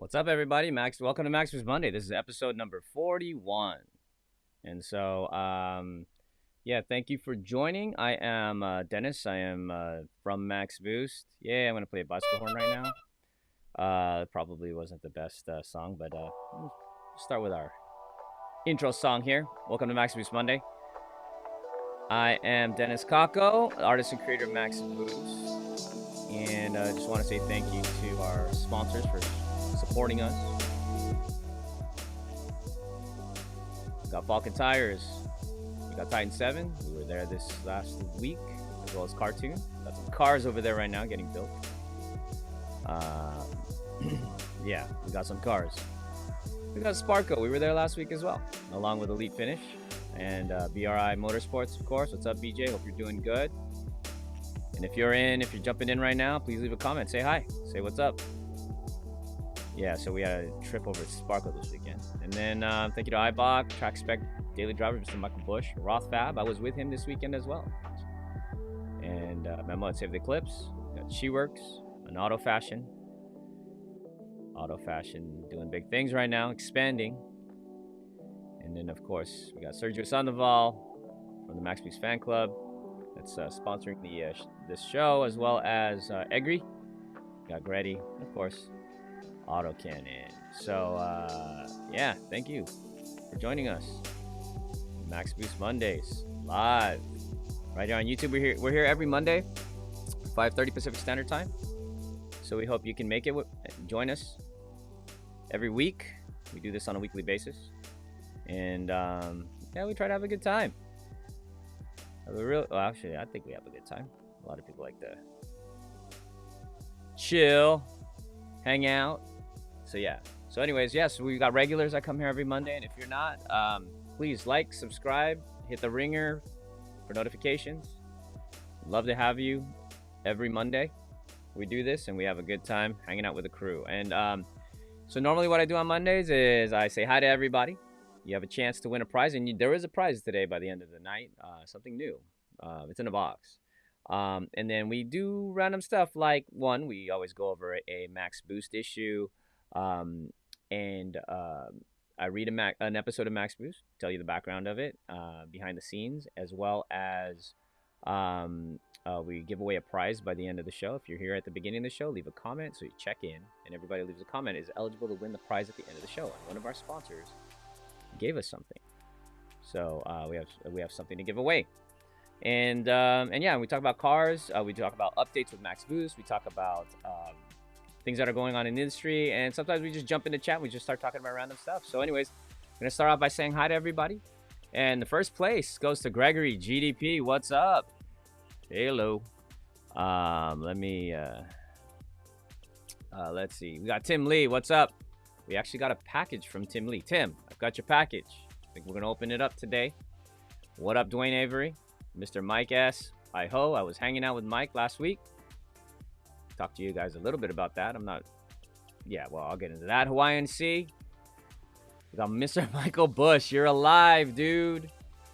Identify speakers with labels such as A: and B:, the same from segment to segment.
A: What's up, everybody? Welcome to Max Boost Monday. This is episode number 41. And so, yeah, thank you for joining. I am Dennis. I am from Max Boost. Yeah, I'm going to play a bicycle horn right now. Probably wasn't the best song, but we'll start with our intro song here. Welcome to Max Boost Monday. I am Dennis Kako, artist and creator of Max Boost. And I just want to say thank you to our sponsors for supporting us. We got Falken tires. We got Titan 7. We were there this last week, as well as Cartoon. Got some cars over there right now getting built. Yeah, we got some cars. We got Sparko. We were there last week as well, along with Elite Finish and BRI Motorsports, of course. What's up, BJ? Hope you're doing good. And if you're jumping in right now, please leave a comment. Say hi. Say what's up. Yeah, so we had a trip over to Sparkle this weekend. And then thank you to iBot, Track Spec, Daily Driver, Mr. Michael Bush, Roth Fab. I was with him this weekend as well. And Memo at Save the Clips. We got She Works, an Auto Fashion. Auto Fashion doing big things right now, expanding. And then, of course, we got Sergio Sandoval from the Max Boost Fan Club. That's sponsoring this show, as well as Egri. Got Gretty, of course, Auto Cannon. So, yeah, thank you for joining us. Max Boost Mondays, live. Right here on YouTube. We're here every Monday, 5:30 Pacific Standard Time. So we hope you can make it, join us every week. We do this on a weekly basis. And, yeah, we try to have a good time. Actually, I think we have a good time. A lot of people like to chill, hang out. So yeah. So anyways, yes, we got regulars that come here every Monday. And if you're not, please like, subscribe, hit the ringer for notifications. Love to have you every Monday. We do this and we have a good time hanging out with the crew. And so normally what I do on Mondays is I say hi to everybody. You have a chance to win a prize, and there is a prize today by the end of the night. Something new. It's in a box. And then we do random stuff like we always go over a Max Boost issue, and I read an episode of Max Boost, tell you the background of it, behind the scenes, as well as we give away a prize by the end of the show. If you're here at the beginning of the show, leave a comment so you check in, and everybody who leaves a comment is eligible to win the prize at the end of the show. And one of our sponsors gave us something, so we have something to give away. And yeah, we talk about cars, we talk about updates with Max Boost, we talk about things that are going on in the industry, and sometimes we just jump into chat and we just start talking about random stuff. So anyways, I'm gonna start off by saying hi to everybody, and the first place goes to Gregory GDP. What's up? Hello. Let me let's see, we got Tim Lee. What's up? We actually got a package from Tim Lee. Tim, I've got your package. I think we're going to open it up today. What up, Dwayne Avery? Mr. Mike S. Hi-ho. I was hanging out with Mike last week. Talked to you guys a little bit about that. I'll get into that. Hawaiian C. We got Mr. Michael Bush. You're alive, dude.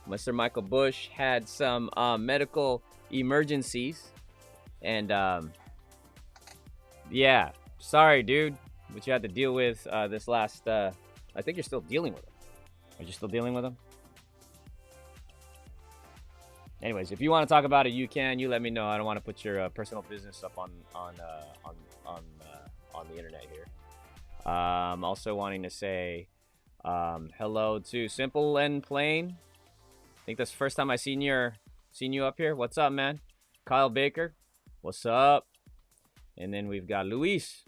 A: Mr. Michael Bush had some medical emergencies. And, yeah. Sorry, dude. What you had to deal with this last, I think you're still dealing with them. Are you still dealing with them? Anyways, if you want to talk about it, you can. You let me know. I don't want to put your personal business up on the internet here. Also wanting to say hello to Simple and Plain. I think that's the first time I seen you up here. What's up, man? Kyle Baker. What's up? And then we've got Luis.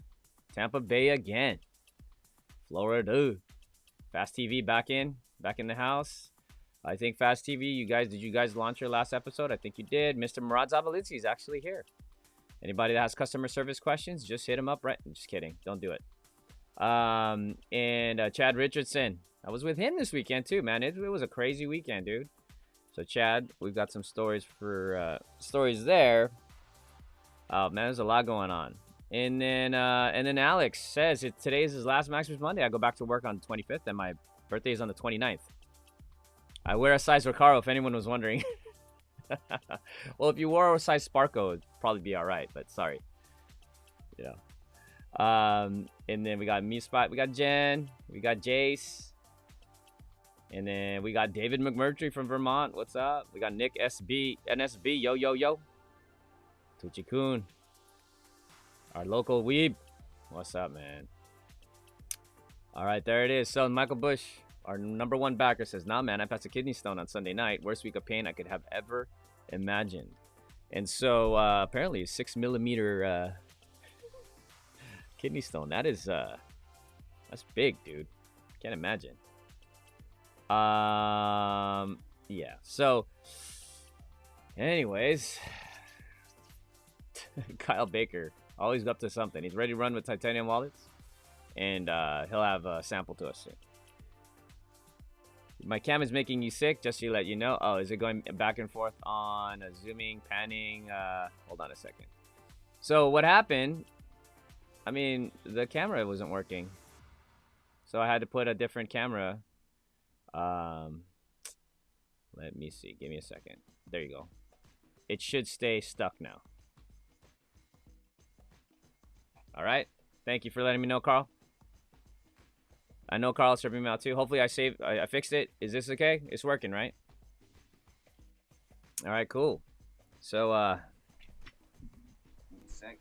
A: Tampa Bay again. Florida. Fast TV back in the house. I think Fast TV, did you guys launch your last episode? I think you did. Mr. Murad Zabalitzi is actually here. Anybody that has customer service questions, just hit him up, right? I'm just kidding. Don't do it. And Chad Richardson. I was with him this weekend too, man. It was a crazy weekend, dude. So Chad, we've got some stories there. Oh man, there's a lot going on. And then Alex says today is his last Max Boost Monday. I go back to work on the 25th, and my birthday is on the 29th. I wear a size Recaro, if anyone was wondering. Well, if you wore a size Sparko, it'd probably be all right, but sorry. Yeah. And then we got Me Spot, we got Jen, we got Jace, and then we got David MacMurtry from Vermont. What's up? We got Nick NSB, yo yo yo. Tucci Kun, our local weeb. What's up, man? All right, there it is. So Michael Bush, our #1 backer, says, "Nah, man, I passed a kidney stone on Sunday night. Worst week of pain I could have ever imagined." And so apparently a 6mm kidney stone. That is that's big, dude. Can't imagine. Yeah. So anyways, Kyle Baker, always up to something. He's ready to run with titanium wallets, and he'll have a sample to us soon. My cam is making you sick, just to let you know. Oh, is it going back and forth on zooming, panning? Hold on a second. So what happened, I mean, the camera wasn't working. So I had to put a different camera. Let me see. Give me a second. There you go. It should stay stuck now. All right. Thank you for letting me know, Carl. I know Carl's tripping me out too. Hopefully I fixed it. Is this okay? It's working, right? All right, cool. So, sec.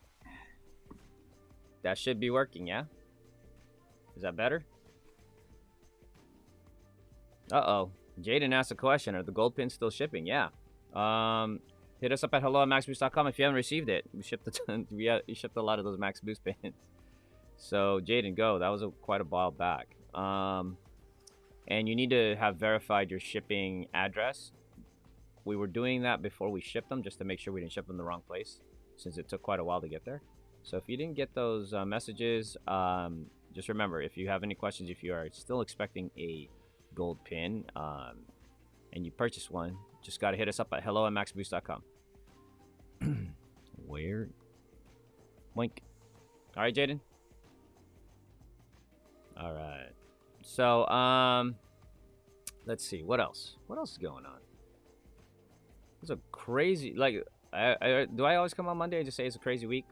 A: That should be working, yeah? Is that better? Uh-oh. Jaden asked a question. Are the gold pins still shipping? Yeah. Hit us up at hello@maxboost.com if you haven't received it. We shipped we shipped a lot of those Max Boost pins. So, Jaden, go. That was quite a while back. And you need to have verified your shipping address. We were doing that before we shipped them, just to make sure we didn't ship them the wrong place, since it took quite a while to get there. So if you didn't get those messages, just remember, if you have any questions, if you are still expecting a gold pin, and you purchase one, just got to hit us up at hello@maxboost.com. Where? Wink. All right, Jaden. All right. So, let's see. What else? What else is going on? It's a crazy, like, do I always come on Monday and just say it's a crazy week?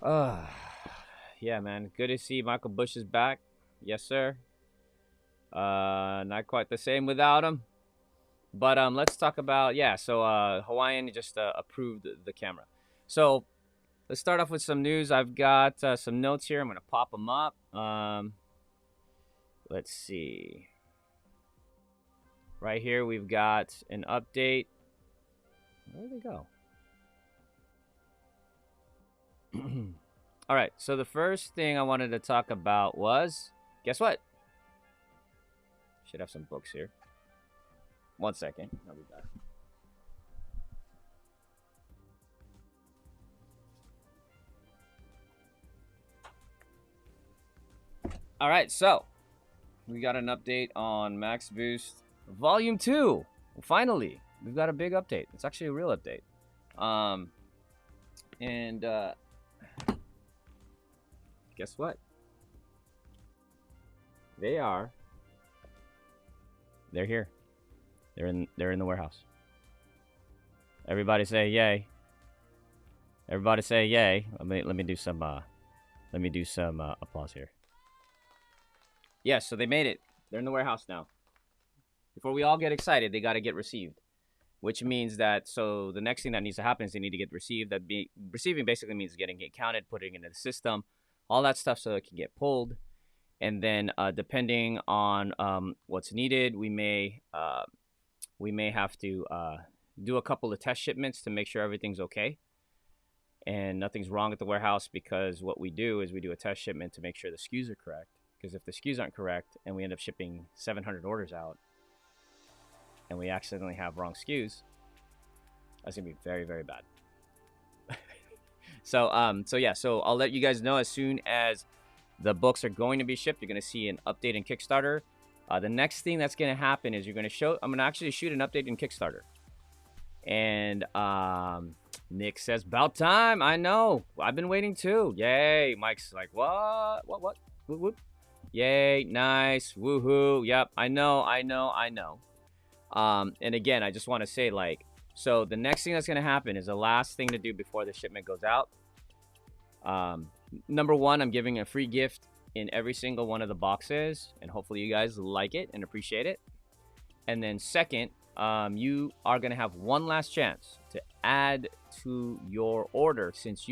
A: Yeah, man. Good to see Michael Bush is back. Yes, sir. Not quite the same without him. But let's talk about, yeah, so Hawaiian just approved the camera. So let's start off with some news. I've got some notes here. I'm going to pop them up. Let's see. Right here, we've got an update. Where did they go? All right, so the first thing I wanted to talk about was, guess what? Should have some books here. 1 second. I'll be back. All right, so we got an update on Max Boost Volume 2. Finally, we've got a big update. It's actually a real update. Guess what? They're here. They're in the warehouse. Everybody say yay. Everybody say yay. Let me do some applause here. Yes, so they made it. They're in the warehouse now. Before we all get excited, they got to get received, which means that, so the next thing that needs to happen is they need to get received. Receiving basically means getting it counted, putting it in the system, all that stuff, so it can get pulled. And then depending on what's needed, we may have to do a couple of test shipments to make sure everything's okay and nothing's wrong at the warehouse, because what we do is we do a test shipment to make sure the SKUs are correct. Because if the SKUs aren't correct and we end up shipping 700 orders out and we accidentally have wrong SKUs, that's gonna be very, very bad. So yeah, so I'll let you guys know as soon as the books are going to be shipped. You're gonna see an update in Kickstarter. The next thing that's gonna happen is I'm gonna actually shoot an update in Kickstarter. And Nick says, about time. I know. I've been waiting too. Yay. Mike's like, what? What? Whoop, whoop. Yay, nice, woohoo, yep, I know. And again, I just want to say, like, so the next thing that's going to happen is the last thing to do before the shipment goes out. number one, I'm giving a free gift in every single one of the boxes, and hopefully you guys like it and appreciate it. And then second, you are going to have one last chance to add to your order, since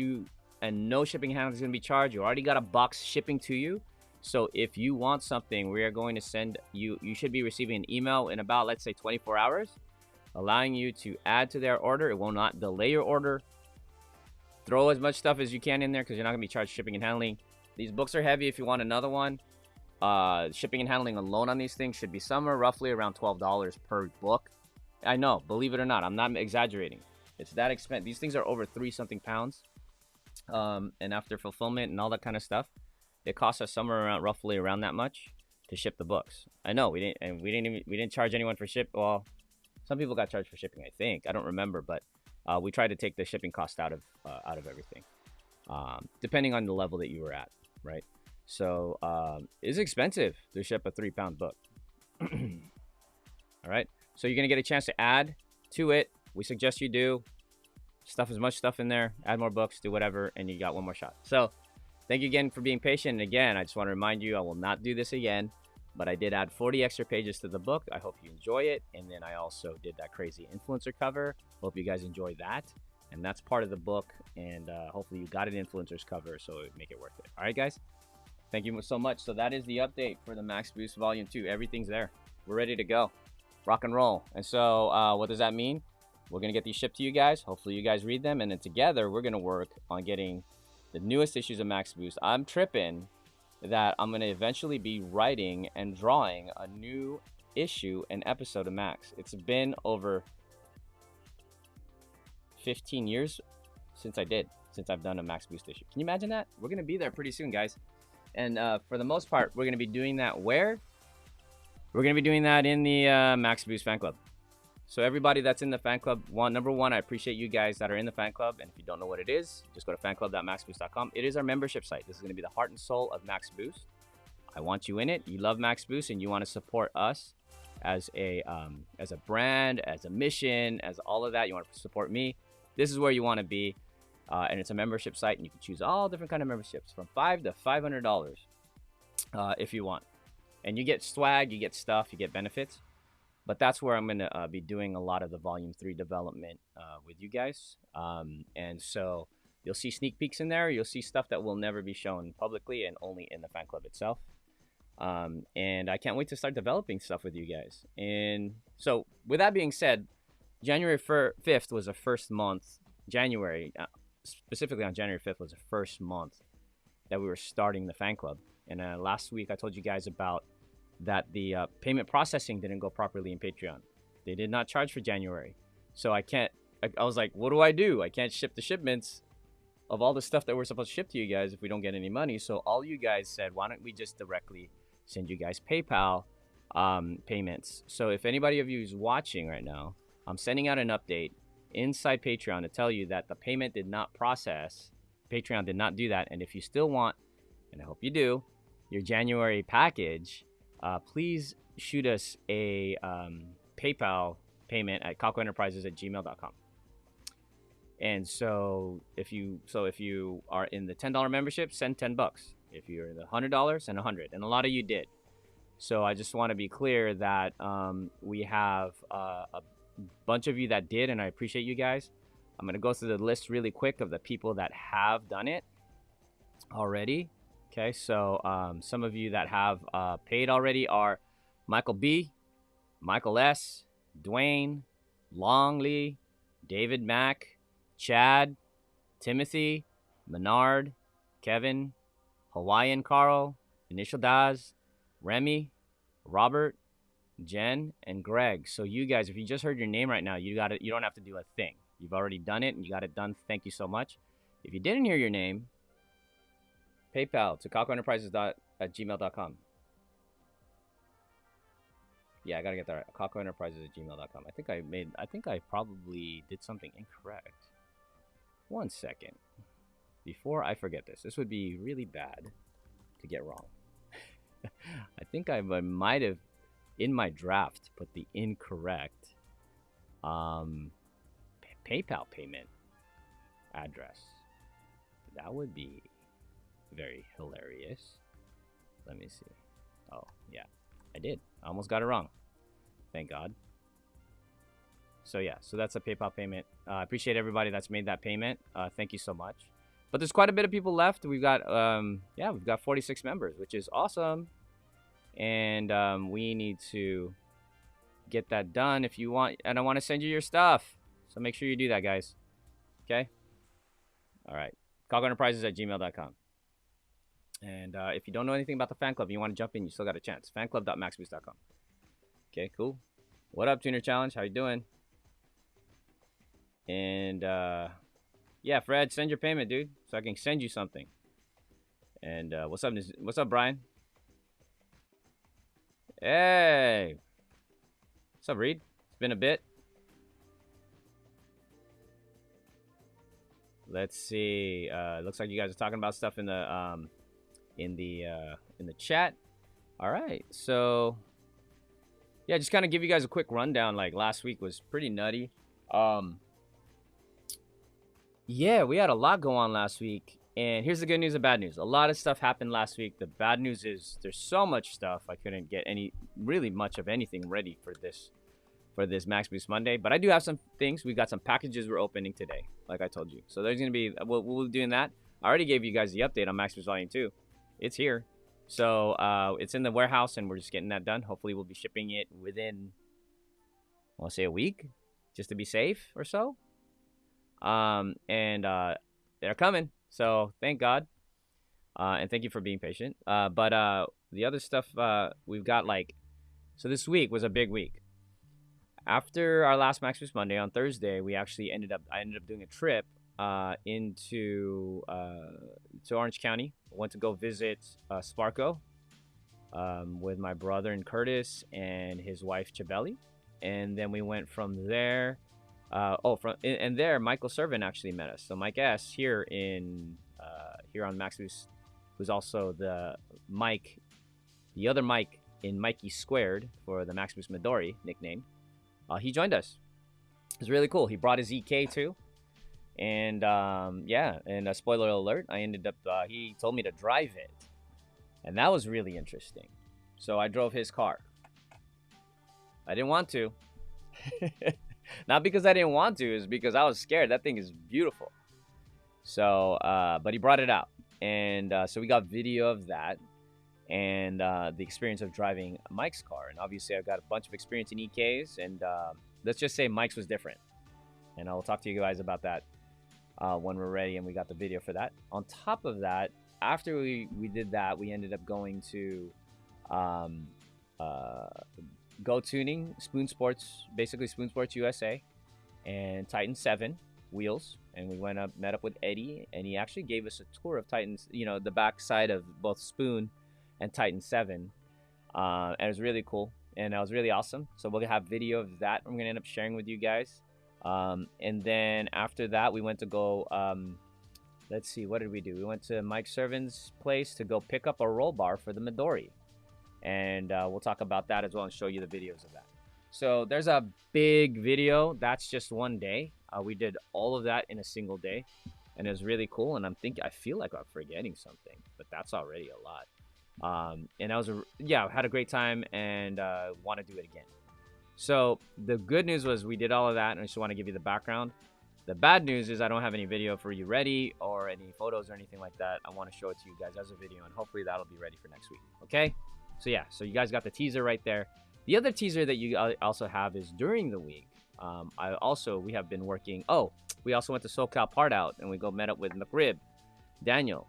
A: and no shipping and handling is going to be charged. You already got a box shipping to you. So if you want something, we are going to send you should be receiving an email in about, let's say, 24 hours, allowing you to add to their order. It will not delay your order. Throw as much stuff as you can in there, because you're not going to be charged shipping and handling. These books are heavy. If you want another one, shipping and handling alone on these things should be somewhere roughly around $12 per book. I know, believe it or not, I'm not exaggerating. It's that expensive. These things are over 3-something pounds. And after fulfillment and all that kind of stuff, it costs us somewhere around roughly around that much to ship the books. I know we didn't charge anyone for ship. Well, some people got charged for shipping, I think. I don't remember, but we tried to take the shipping cost out of everything, depending on the level that you were at, right? So it's expensive to ship a 3-pound book. All right, so you're gonna get a chance to add to it. We suggest you do stuff as much stuff in there, add more books, do whatever, and you got one more shot. So thank you again for being patient. And again, I just want to remind you, I will not do this again, but I did add 40 extra pages to the book. I hope you enjoy it. And then I also did that crazy influencer cover. Hope you guys enjoy that. And that's part of the book. And hopefully you got an influencer's cover, so it make it worth it. All right, guys. Thank you so much. So that is the update for the Max Boost Volume 2. Everything's there. We're ready to go. Rock and roll. And so what does that mean? We're going to get these shipped to you guys. Hopefully you guys read them. And then together, we're going to work on getting the newest issues of Max Boost. I'm tripping that I'm going to eventually be writing and drawing a new issue and episode of Max. It's been over 15 years since I've done a Max Boost issue. Can you imagine that? We're going to be there pretty soon, guys. And for the most part, we're going to be doing that where? We're going to be doing that in the Max Boost fan club. So everybody that's in the fan club, number one, I appreciate you guys that are in the fan club. And if you don't know what it is, just go to fanclub.maxboost.com. It is our membership site. This is going to be the heart and soul of Max Boost. I want you in it. You love Max Boost and you want to support us as a brand, as a mission, as all of that. You want to support me. This is where you want to be. And it's a membership site, and you can choose all different kind of memberships from $5 to $500 if you want. And you get swag, you get stuff, you get benefits. But that's where I'm going to be doing a lot of the Volume 3 development with you guys. And so you'll see sneak peeks in there. You'll see stuff that will never be shown publicly and only in the fan club itself. And I can't wait to start developing stuff with you guys. And so with that being said, January 5th was the first month. January, specifically on January 5th, was the first month that we were starting the fan club. And last week I told you guys about that the payment processing didn't go properly in Patreon. They did not charge for January. So I was like, what do? I can't ship the shipments of all the stuff that we're supposed to ship to you guys if we don't get any money. So all you guys said, why don't we just directly send you guys PayPal payments? So if anybody of you is watching right now, I'm sending out an update inside Patreon to tell you that the payment did not process. Patreon did not do that. And if you still want, and I hope you do, your January package, please shoot us a PayPal payment at calcoenterprises@gmail.com. And so if you are in the $10 membership, send $10. If you're in the $100, send $100. And a lot of you did. So I just want to be clear that we have a bunch of you that did, and I appreciate you guys. I'm going to go through the list really quick of the people that have done it already. Okay, so some of you that have paid already are Michael B, Michael S, Dwayne, Longley, David Mack, Chad, Timothy, Menard, Kevin, Hawaiian Carl, Initial Daz, Remy, Robert, Jen, and Greg. So you guys, if you just heard your name right now, you don't have to do a thing. You've already done it and you got it done. Thank you so much. If you didn't hear your name, PayPal to calcoenterprises@gmail.com. Yeah, I gotta get that right. calcoenterprises@gmail.com. I think I probably did something incorrect. 1 second. Before I forget this. This would be really bad to get wrong. I think I might have, in my draft, put the incorrect PayPal payment address. That would be Very hilarious. Let me see. Oh, yeah. I did. I almost got it wrong. Thank God. So, yeah. So, that's a PayPal payment. I appreciate everybody that's made that payment. Thank you so much. But there's quite a bit of people left. We've got, yeah, we've got 46 members, which is awesome. And we need to get that done if you want. And I want to send you your stuff. So, make sure you do that, guys. Okay? All right. CogEnterprises@gmail.com. And if you don't know anything about the fan club, you want to jump in, you still got a chance. Fanclub.maxboost.com. Okay, cool. What up, Tuner Challenge? How you doing? And yeah, Fred, send your payment, dude, so I can send you something. And what's up, Brian? Hey, what's up, Reed? It's been a bit. Let's see. Looks like you guys are talking about stuff in the chat. All right, so yeah, just kind of give you guys a quick rundown. Like last week was pretty nutty. Yeah, we had a lot go on last week, and here's the good news and bad news. A lot of stuff happened last week. The bad news is there's so much stuff I couldn't get really much of anything ready for this Max Boost Monday, but I do have some things. We got some packages we're opening today, like I told you. So there's gonna be we'll be doing that. I already gave you guys the update on Max Boost Volume 2. It's here. So it's in the warehouse, and we're just getting that done. Hopefully we'll be shipping it within, I want to say, a week, just to be safe or so. And they're coming, so thank God. And thank you for being patient. But the other stuff we've got, like, so this week was a big week. After our last Max Boost Monday on Thursday, I ended up doing a trip to Orange County. I went to go visit Sparko with my brother and Curtis and his wife Chabeli, and then we went from there. And there Michael Servin actually met us. So Mike S here on Max Boost, who's also the other Mike in Mikey Squared for the Max Boost Midori nickname. He joined us. It was really cool. He brought his EK too. And yeah, and a spoiler alert, I ended up he told me to drive it, and that was really interesting. So I drove his car. I didn't want to. Not because I didn't want to, is because I was scared. That thing is beautiful. So but he brought it out, and so we got video of that, and the experience of driving Mike's car. And obviously I've got a bunch of experience in EKs, and let's just say Mike's was different, and I'll talk to you guys about that when we're ready, and we got the video for that. On top of that, after we did that, we ended up going to Go Tuning, Spoon Sports, basically Spoon Sports USA, and Titan 7 wheels. And we met up with Eddie, and he actually gave us a tour of Titans, the back side of both Spoon and Titan 7. And it was really cool, and that was really awesome. So we'll have video of that I'm gonna end up sharing with you guys. And then after that, we went to go, let's see, what did we do? We went to Mike Servin's place to go pick up a roll bar for the Midori. And we'll talk about that as well and show you the videos of that. So there's a big video. That's just one day. We did all of that in a single day, and it was really cool. And I feel like I'm forgetting something, but that's already a lot. And I had a great time, and want to do it again. So the good news was we did all of that, and I just want to give you the background. The bad news is I don't have any video for you ready, or any photos or anything like that. I want to show it to you guys as a video, and hopefully that'll be ready for next week. Okay? So yeah, so you guys got the teaser right there. The other teaser that you also have is during the week. We have been working. Oh, we also went to SoCal Part Out, and we met up with McRib, Daniel,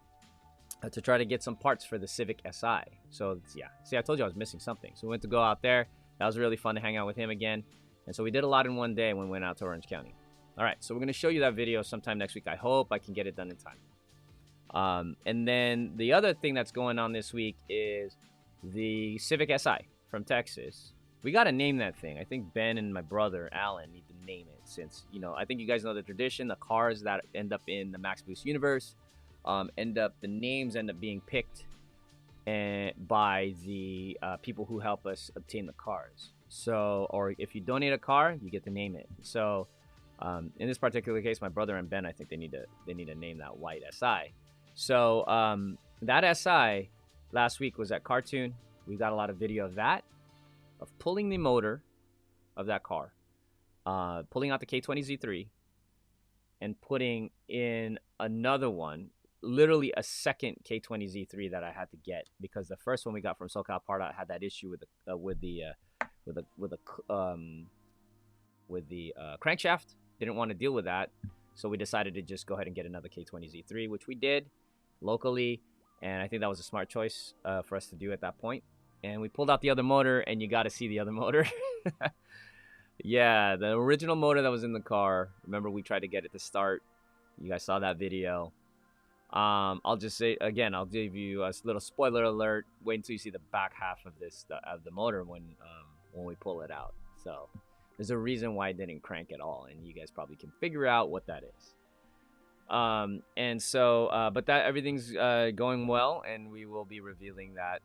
A: to try to get some parts for the Civic Si. So yeah, see, I told you I was missing something. So we went to go out there. That was really fun to hang out with him again. And so we did a lot in one day when we went out to Orange County. All right, so we're going to show you that video sometime next week. I hope I can get it done in time. And then the other thing that's going on this week is the Civic Si from Texas. We got to name that thing. I think Ben and my brother, Alan, need to name it since, I think you guys know the tradition. The cars that end up in the Max Boost universe, the names end up being picked by the people who help us obtain the cars. So, or if you donate a car, you get to name it. So, in this particular case, my brother and Ben, I think they need to name that white SI. So, that SI last week was at Cartoon. We got a lot of video of that, of pulling the motor of that car, pulling out the K20Z3, and putting in another one, literally a second K20Z3 that I had to get because the first one we got from SoCal Parta had that issue with the crankshaft. Didn't want to deal with that, so we decided to just go ahead and get another K20Z3, which we did locally, and I think that was a smart choice for us to do at that point. And we pulled out the other motor, and you got to see the other motor. Yeah, the original motor that was in the car. Remember, we tried to get it to start. You guys saw that video. I'll just say again, I'll give you a little spoiler alert. Wait until you see the back half of this of the motor when we pull it out. So there's a reason why it didn't crank at all, and you guys probably can figure out what that is. And so, but that everything's going well, and we will be revealing that,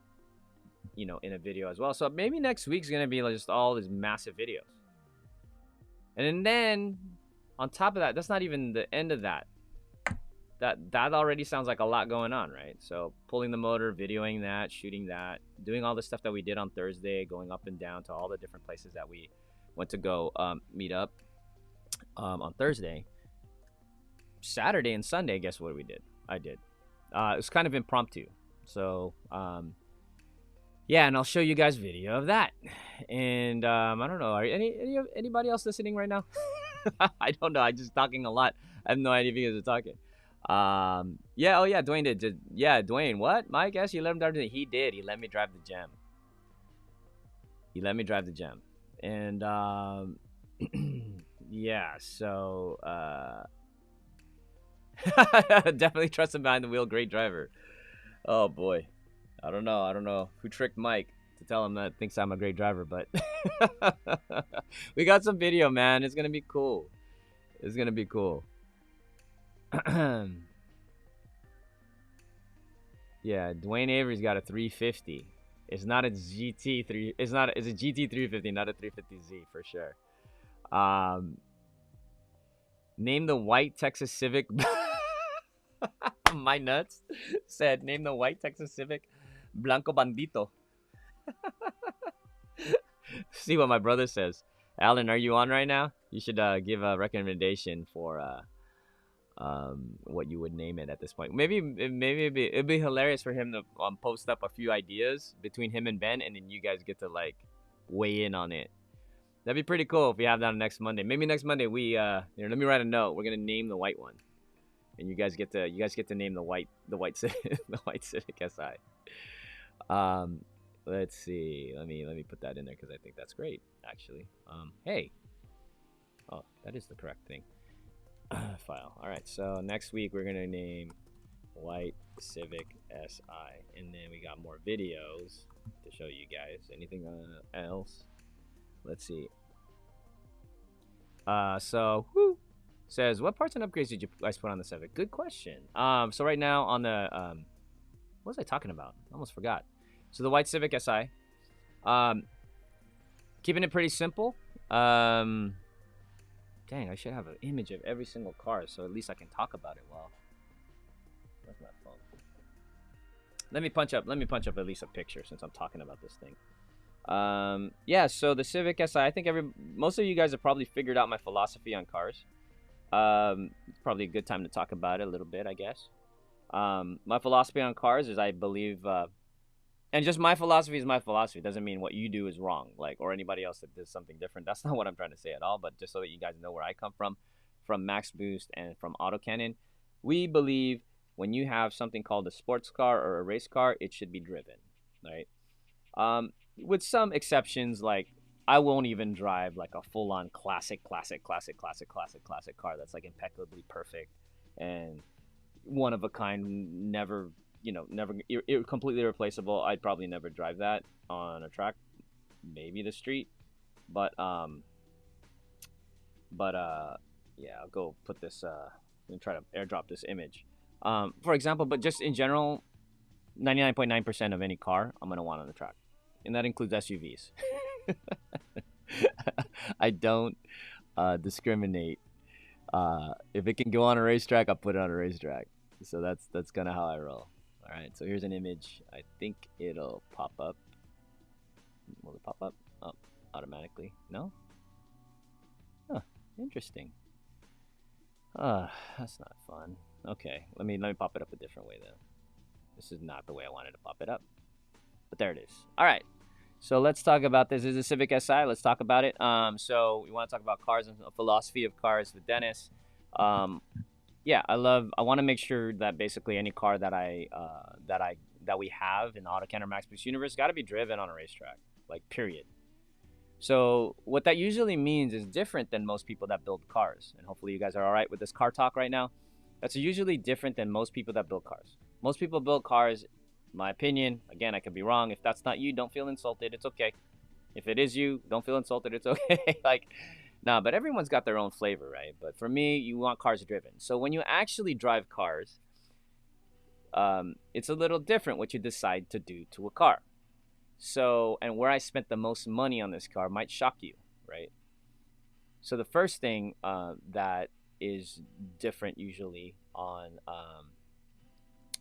A: you know, in a video as well. So maybe next week's gonna be like just all these massive videos. And then on top of that, that's not even the end of that. That already sounds like a lot going on, right? So pulling the motor, videoing that, shooting that, doing all the stuff that we did on Thursday, going up and down to all the different places that we went to go meet up on Thursday. Saturday and Sunday, guess what we did? I did. It was kind of impromptu. So yeah, and I'll show you guys video of that. And I don't know, are anybody else listening right now? I don't know. I'm just talking a lot. I have no idea if you guys are talking. Yeah, oh yeah, Dwayne did. Yeah, Dwayne, what? Mike, yes, you let him drive the. He did. He let me drive the gem. He let me drive the gem. And yeah, so definitely trust him behind the wheel. Great driver. Oh boy. I don't know who tricked Mike to tell him that thinks I'm a great driver, but we got some video, man. It's gonna be cool. It's gonna be cool. Yeah, Dwayne Avery's got a 350. It's not a GT3. It's a GT350, not a 350Z for sure. Name the white Texas Civic. My nuts said, name the white Texas Civic Blanco Bandito. See what my brother says. Alan, are you on right now? You should give a recommendation for what you would name it at this point. Maybe it'd be hilarious for him to post up a few ideas between him and Ben, and then you guys get to like weigh in on it. That'd be pretty cool if we have that next Monday. Maybe next Monday we here, let me write a note. We're gonna name the white one, and you guys get to name the white Civic, the white Civic Si. Let's see. Let me put that in there because I think that's great actually. Hey. Oh, that is the correct thing. File. All right, so next week we're gonna name white Civic Si, and then we got more videos to show you guys. Anything else? Let's see. So who says, what parts and upgrades did you guys put on the Civic? Good question. So right now on the what was I talking about? I almost forgot. So the white Civic Si, keeping it pretty simple. Dang, I should have an image of every single car, so at least I can talk about it well. Where's my phone? Let me punch up at least a picture since I'm talking about this thing. Yeah, so the Civic Si, I think most of you guys have probably figured out my philosophy on cars. It's probably a good time to talk about it a little bit, I guess. My philosophy on cars is I believe, and just my philosophy is my philosophy. It doesn't mean what you do is wrong, like, or anybody else that does something different. That's not what I'm trying to say at all, but just so that you guys know where I come from Max Boost and from Autocannon. We believe when you have something called a sports car or a race car, it should be driven, right? With some exceptions, like I won't even drive like a full-on classic car that's like impeccably perfect and one of a kind, never completely replaceable. I'd probably never drive that on a track, maybe the street, but yeah, I'll go put this and try to airdrop this image, for example. But just in general, 99.9% of any car I'm gonna want on the track, and that includes SUVs. I don't discriminate. If it can go on a racetrack, I'll put it on a racetrack. So that's kind of how I roll. All right, so here's an image. I think it'll pop up. Will it pop up? Oh, automatically. No? Huh, interesting. That's not fun. Okay, let me pop it up a different way though. This is not the way I wanted to pop it up. But there it is. All right. So let's talk about this. This is a Civic Si. Let's talk about it. So we want to talk about cars and a philosophy of cars with Dennis. Yeah, I want to make sure that basically any car that we have in the Auto Canter Max Boost universe got to be driven on a racetrack, like period. So what that usually means is different than most people that build cars. And hopefully you guys are all right with this car talk right now. That's usually different than most people that build cars. Most people build cars, in my opinion, again, I could be wrong. If that's not you, don't feel insulted. It's okay. If it is you, don't feel insulted. It's okay. Like, nah, but everyone's got their own flavor, right? But for me, you want cars driven. So when you actually drive cars, it's a little different what you decide to do to a car. So, and where I spent the most money on this car might shock you, right? So the first thing that is different usually on,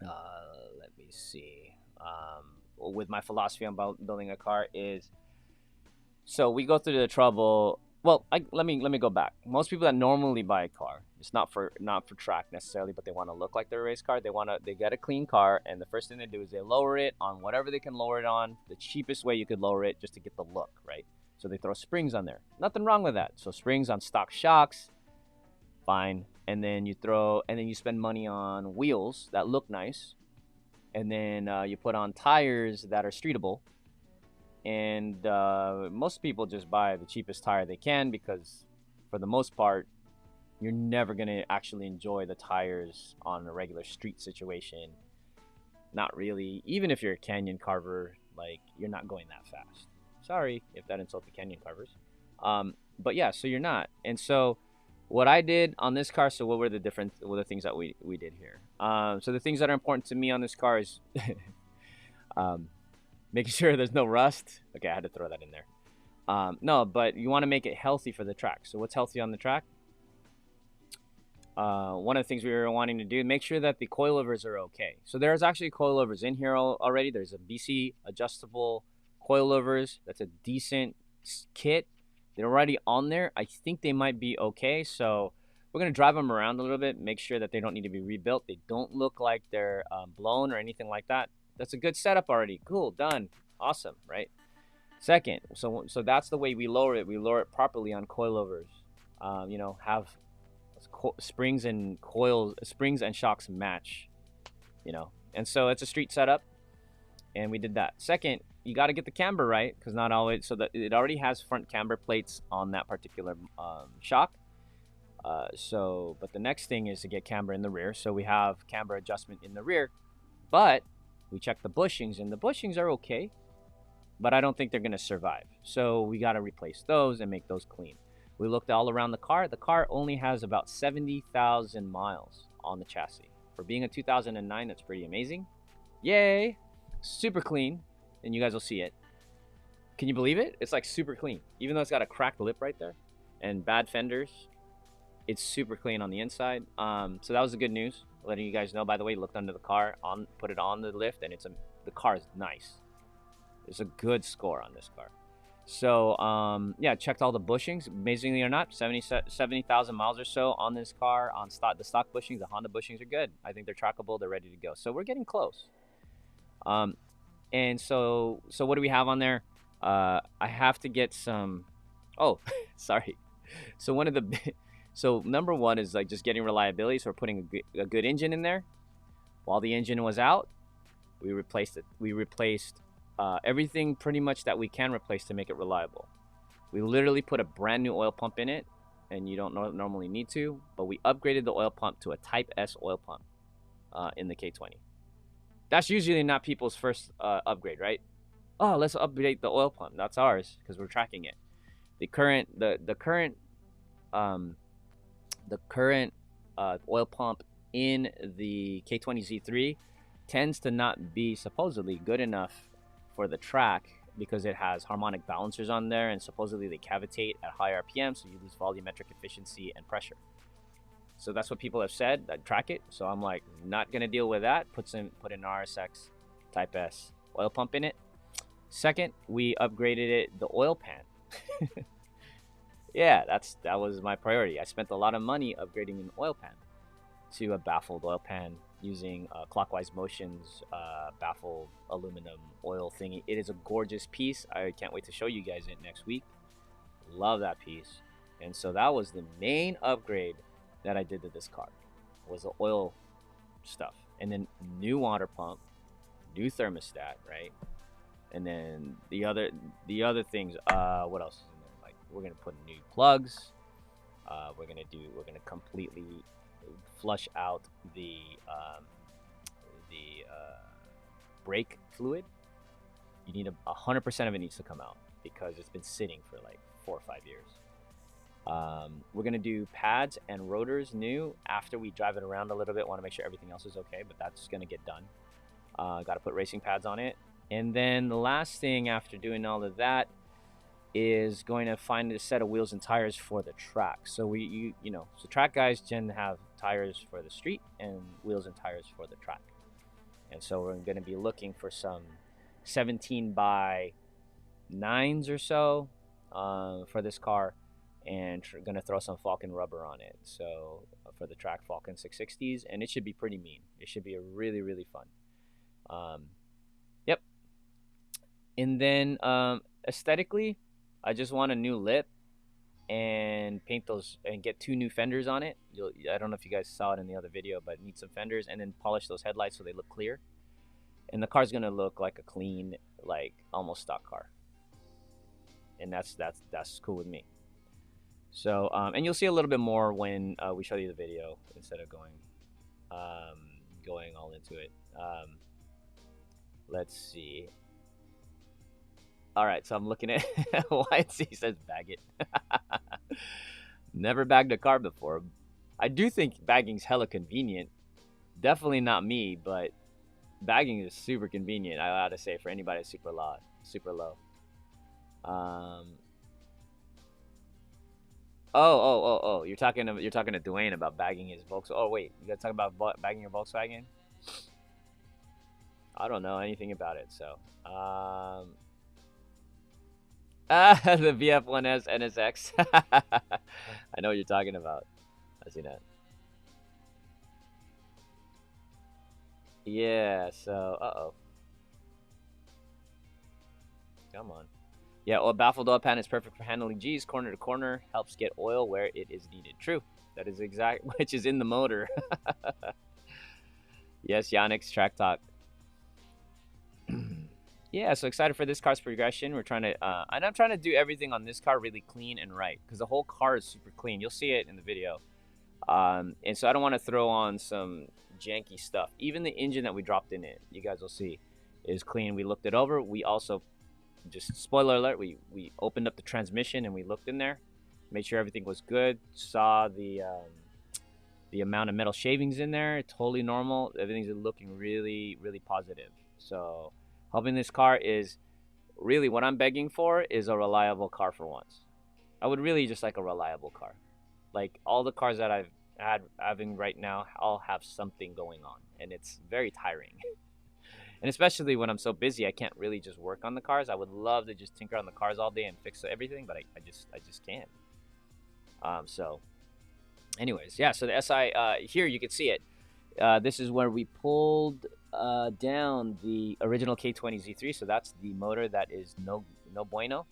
A: let me see, with my philosophy on building a car is, so we go through the trouble. Well, let me go back. Most people that normally buy a car, it's not for track necessarily, but they want to look like their race car. They get a clean car, and the first thing they do is they lower it on whatever they can lower it on, the cheapest way you could lower it, just to get the look, right? So they throw springs on there. Nothing wrong with that. So springs on stock shocks, fine. And then you spend money on wheels that look nice, and then you put on tires that are streetable. And most people just buy the cheapest tire they can, because for the most part you're never going to actually enjoy the tires on a regular street situation. Not really. Even if you're a canyon carver, like, you're not going that fast. Sorry if that insulted canyon carvers, but yeah, so you're not. And so what I did on this car, so what were the things that we did here? So the things that are important to me on this car is making sure there's no rust. Okay, I had to throw that in there. No, but you want to make it healthy for the track. So what's healthy on the track? One of the things we were wanting to do, make sure that the coilovers are okay. So there's actually coilovers in here already. There's a BC adjustable coilovers. That's a decent kit. They're already on there. I think they might be okay. So we're going to drive them around a little bit, make sure that they don't need to be rebuilt. They don't look like they're blown or anything like that. That's a good setup already. Cool, done. Awesome, right? Second, so that's the way we lower it. We lower it properly on coilovers. You know, have springs and shocks match, you know. And so it's a street setup, and we did that. Second, you got to get the camber right, because not always, so that it already has front camber plates on that particular shock. But the next thing is to get camber in the rear. So we have camber adjustment in the rear, but we checked the bushings, and the bushings are okay, but I don't think they're going to survive. So we got to replace those and make those clean. We looked all around the car. The car only has about 70,000 miles on the chassis. For being a 2009, that's pretty amazing. Yay! Super clean, and you guys will see it. Can you believe it? It's like super clean. Even though it's got a cracked lip right there and bad fenders, it's super clean on the inside. So that was the good news. Letting you guys know, by the way, looked under the car, put it on the lift, and the car is nice. There's a good score on this car. So yeah, checked all the bushings. Amazingly or not, 70,000 miles or so on this car. On the stock bushings, the Honda bushings are good. I think they're trackable. They're ready to go. So we're getting close. And so what do we have on there? I have to get some. Oh, sorry. So So number one is like just getting reliability. So we're putting a good engine in there. While the engine was out, we replaced it. We replaced everything pretty much that we can replace to make it reliable. We literally put a brand new oil pump in it, and you don't normally need to, but we upgraded the oil pump to a Type S oil pump in the K20. That's usually not people's first upgrade, right? Oh, let's upgrade the oil pump. That's ours because we're tracking it. The current oil pump in the K20 Z3 tends to not be supposedly good enough for the track because it has harmonic balancers on there, and supposedly they cavitate at high RPM, so you lose volumetric efficiency and pressure. So that's what people have said, that track it. So I'm like, not gonna deal with that. Put an RSX Type S oil pump in it. Second, we upgraded it the oil pan. Yeah, that was my priority. I spent a lot of money upgrading an oil pan to a baffled oil pan using clockwise motions, baffled aluminum oil thingy. It is a gorgeous piece. I can't wait to show you guys it next week. Love that piece. And so that was the main upgrade that I did to this car, was the oil stuff. And then new water pump, new thermostat, right? And then the other things, what else is in there? Like, we're gonna put new plugs. We're gonna completely flush out the brake fluid. You need 100% of it needs to come out because it's been sitting for like 4 or 5 years. We're gonna do pads and rotors new after we drive it around a little bit. Want to make sure everything else is okay, but that's gonna get done. Got to put racing pads on it. And then the last thing after doing all of that is going to find a set of wheels and tires for the track. So so track guys tend to have tires for the street and wheels and tires for the track. And so we're going to be looking for some 17 by 9s or so for this car, and going to throw some Falken rubber on it. So for the track, Falken 660s, and it should be pretty mean. It should be a really, really fun. Yep. And then aesthetically, I just want a new lip and paint those and get 2 new fenders on it. I don't know if you guys saw it in the other video, but need some fenders, and then polish those headlights so they look clear. And the car's gonna look like a clean, like almost stock car. And that's cool with me. So and you'll see a little bit more when we show you the video instead of going all into it. Let's see. All right, so I'm looking at YC says bag it. Never bagged a car before. I do think bagging's hella convenient. Definitely not me, but bagging is super convenient. I ought to say for anybody that's super low. Oh, you're talking to Dwayne about bagging his Volkswagen. Oh wait, you gotta talk about bagging your Volkswagen? I don't know anything about it, so the VF1S NSX. I know what you're talking about. I see that. Yeah, so come on. Yeah, baffled oil pan is perfect for handling G's corner to corner. Helps get oil where it is needed. True. That is exact, which is in the motor. Yes, Yannick's track talk. Yeah, so excited for this car's progression. We're trying to, and I'm trying to do everything on this car really clean and right, because the whole car is super clean. You'll see it in the video. And so I don't want to throw on some janky stuff. Even the engine that we dropped in it, you guys will see, is clean. We looked it over. We also, just spoiler alert, we opened up the transmission and we looked in there, made sure everything was good. Saw the amount of metal shavings in there, totally normal. Everything's looking really, really positive. So hoping this car is really what I'm begging for is a reliable car for once. I would really just like a reliable car. Like all the cars that I've having right now all have something going on, and it's very tiring. And especially when I'm so busy, I can't really just work on the cars. I would love to just tinker on the cars all day and fix everything, but I just can't. So anyways, yeah, so the SI, here you can see it. This is where we pulled down the original K20 Z3, so that's the motor that is no bueno.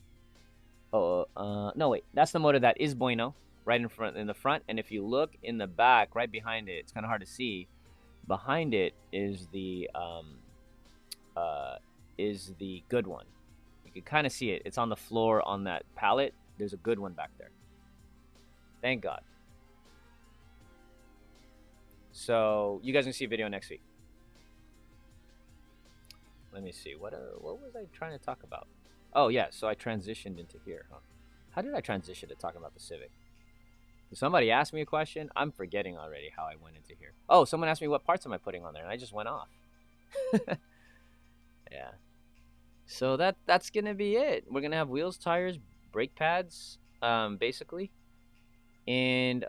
A: No, wait, that's the motor that is bueno, right in the front. And if you look in the back, right behind it, it's kind of hard to see. Behind it is the good one. You can kind of see it. It's on the floor on that pallet. There's a good one back there. Thank God. So you guys can see a video next week. Let me see. What was I trying to talk about? Oh yeah, so I transitioned into here. Huh? How did I transition to talking about the Civic? Did somebody ask me a question? I'm forgetting already how I went into here. Oh, someone asked me what parts am I putting on there, and I just went off. Yeah. So that's gonna be it. We're gonna have wheels, tires, brake pads, basically, and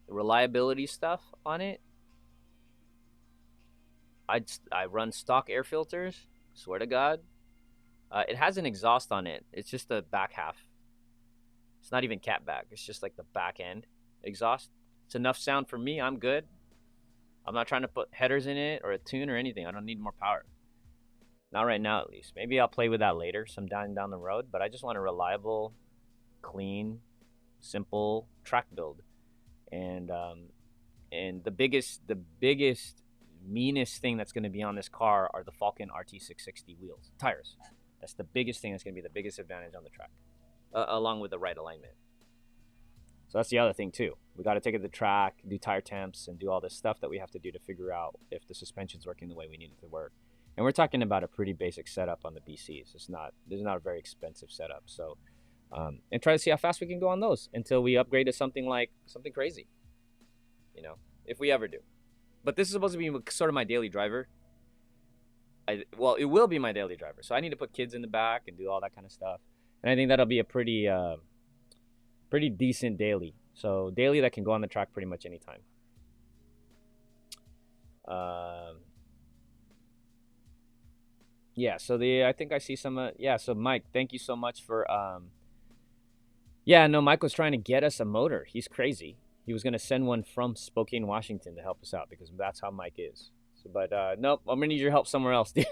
A: reliability stuff on it, I run stock air filters. Swear to God, it has an exhaust on it. It's just the back half. It's not even cat back. It's just like the back end exhaust. It's enough sound for me. I'm good. I'm not trying to put headers in it or a tune or anything. I don't need more power. Not right now, at least. Maybe I'll play with that later, some down the road. But I just want a reliable, clean, simple track build. And the biggest, meanest thing that's going to be on this car are the Falken RT660 wheels, tires. That's the biggest thing. That's going to be the biggest advantage on the track, along with the right alignment. So that's the other thing too. We got to take it to the track, do tire temps, and do all this stuff that we have to do to figure out if the suspension's working the way we need it to work. And we're talking about a pretty basic setup on the BCs. There's not a very expensive setup. So, and try to see how fast we can go on those until we upgrade to something crazy. You know, if we ever do. But this is supposed to be sort of my daily driver. Well, it will be my daily driver. So I need to put kids in the back and do all that kind of stuff. And I think that'll be a pretty decent daily. So daily that can go on the track pretty much anytime. Yeah, so I think I see some, yeah, so Mike, thank you so much for, yeah, no, Mike was trying to get us a motor. He's crazy. He was going to send one from Spokane, Washington to help us out because that's how Mike is. So, but nope, I'm going to need your help somewhere else, dude.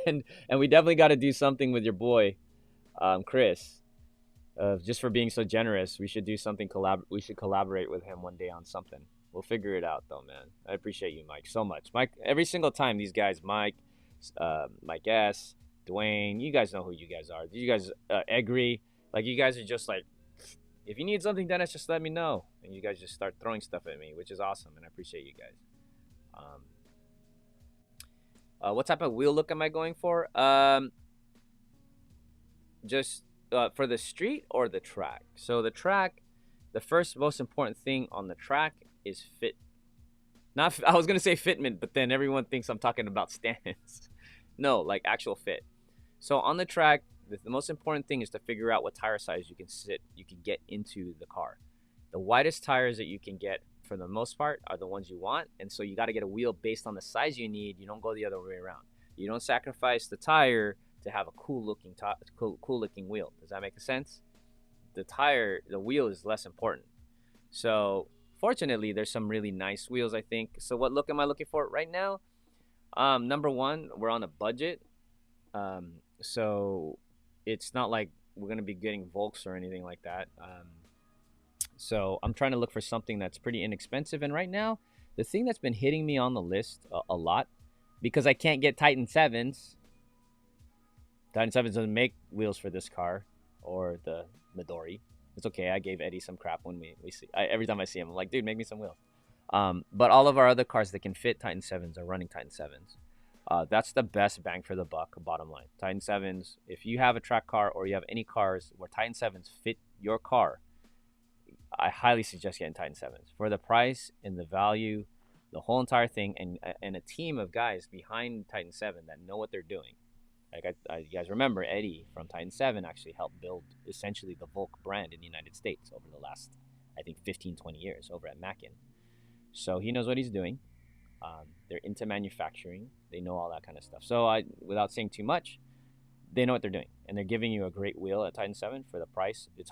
A: and we definitely got to do something with your boy, Chris. Just for being so generous, we should do something. We should collaborate with him one day on something. We'll figure it out, though, man. I appreciate you, Mike, so much. Mike, every single time these guys, Mike S, Dwayne, you guys know who you guys are. You guys, Egri, like you guys are just like, if you need something, Dennis, just let me know. And you guys just start throwing stuff at me, which is awesome, and I appreciate you guys. What type of wheel look am I going for? Just for the street or the track? So the track, the first most important thing on the track is fit. Not, I was gonna say fitment, but then everyone thinks I'm talking about stance. No, like actual fit. So on the track, the most important thing is to figure out what tire size you can get into the car. The widest tires that you can get for the most part are the ones you want, and so you got to get a wheel based on the size you need. You don't go the other way around. You don't sacrifice the tire to have a cool looking wheel. Does that make sense? The wheel is less important. So fortunately, there's some really nice wheels, I think. So what look am I looking for right now? Number one, we're on a budget. So it's not like we're going to be getting Volks or anything like that. So I'm trying to look for something that's pretty inexpensive. And right now, the thing that's been hitting me on the list a lot, because I can't get Titan 7s. Titan 7s doesn't make wheels for this car or the Midori. It's okay. I gave Eddie some crap when we see. Every time I see him, I'm like, dude, make me some wheels. But all of our other cars that can fit Titan 7s are running Titan 7s. That's the best bang for the buck, bottom line. Titan 7s, if you have a track car or you have any cars where Titan 7s fit your car, I highly suggest getting Titan 7s. For the price and the value, the whole entire thing, and a team of guys behind Titan 7 that know what they're doing. Like you guys remember, Eddie from Titan 7 actually helped build essentially the Volk brand in the United States over the last, I think, 15, 20 years over at Mackin. So he knows what he's doing. They're into manufacturing. They know all that kind of stuff. So without saying too much, they know what they're doing. And they're giving you a great wheel at Titan 7 for the price. It's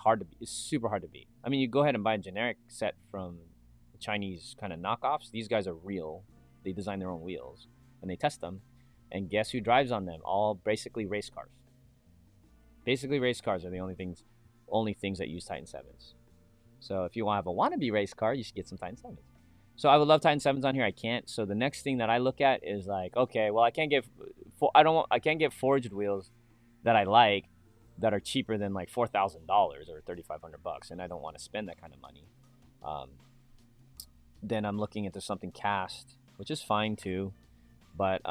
A: super hard to beat. I mean, you go ahead and buy a generic set from Chinese kind of knockoffs. These guys are real. They design their own wheels and they test them. And guess who drives on them? All basically race cars. Basically race cars are the only things that use Titan 7s. So if you want to have a wannabe race car, you should get some Titan 7s. So I would love Titan 7s on here. I can't. So the next thing that I look at is like, okay, well, I can't get forged wheels that I like that are cheaper than like $4,000 or $3,500, and I don't want to spend that kind of money. Then I'm looking into something cast, which is fine too, but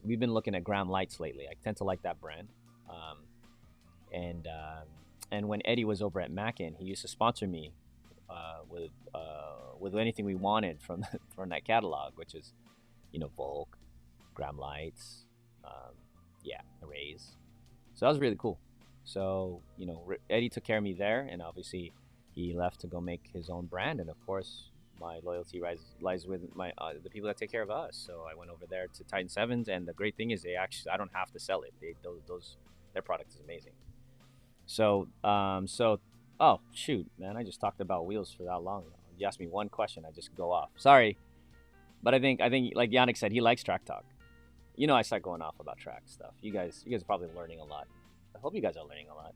A: we've been looking at Graham Lights lately. I tend to like that brand. And when Eddie was over at Mackin, he used to sponsor me with anything we wanted from that catalog, which is, Volk, Graham Lights, Arrays. So that was really cool. So, Eddie took care of me there, and obviously he left to go make his own brand, and of course, my loyalty lies with my the people that take care of us. So I went over there to Titan Sevens, and the great thing is they actually I don't have to sell it. Those their product is amazing. So oh shoot, man, I just talked about wheels for that long. You asked me one question, I just go off. Sorry, but I think like Yannick said, he likes track talk. You know, I start going off about track stuff. You guys are probably learning a lot. I hope you guys are learning a lot.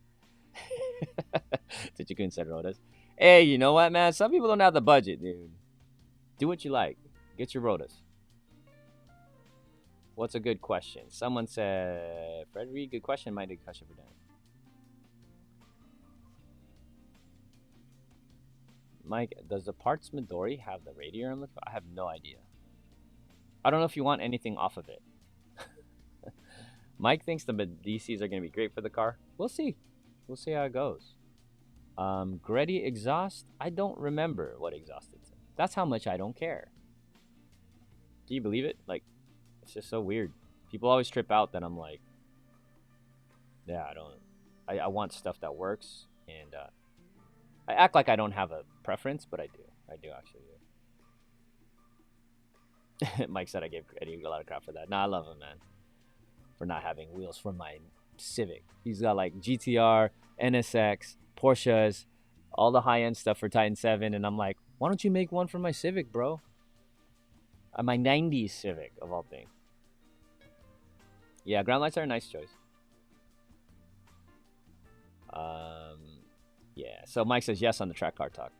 A: Tichikun said Rotas. Hey, you know what, man? Some people don't have the budget, dude. Do what you like. Get your Rotas. What's a good question? Someone said, Frederick, good question. Might be a good question for Dan. Mike, does the parts Midori have the radiator on the car? I have no idea. I don't know if you want anything off of it. Mike thinks the DCs are going to be great for the car. We'll see. We'll see how it goes. Gretty exhaust? I don't remember what exhaust it's in. That's how much I don't care. Do you believe it? Like, it's just so weird. People always trip out that I'm like, yeah, I want stuff that works. And I act like I don't have a preference, but I do. I do actually do. Mike said I gave Eddie a lot of crap for that. Nah, I love him, man. For not having wheels for my Civic. He's got like GTR, NSX, Porsches, all the high-end stuff for Titan 7. And I'm like, why don't you make one for my Civic, bro? My 90s Civic, of all things. Yeah, ground lights are a nice choice. Yeah, so Mike says yes on the track car talk.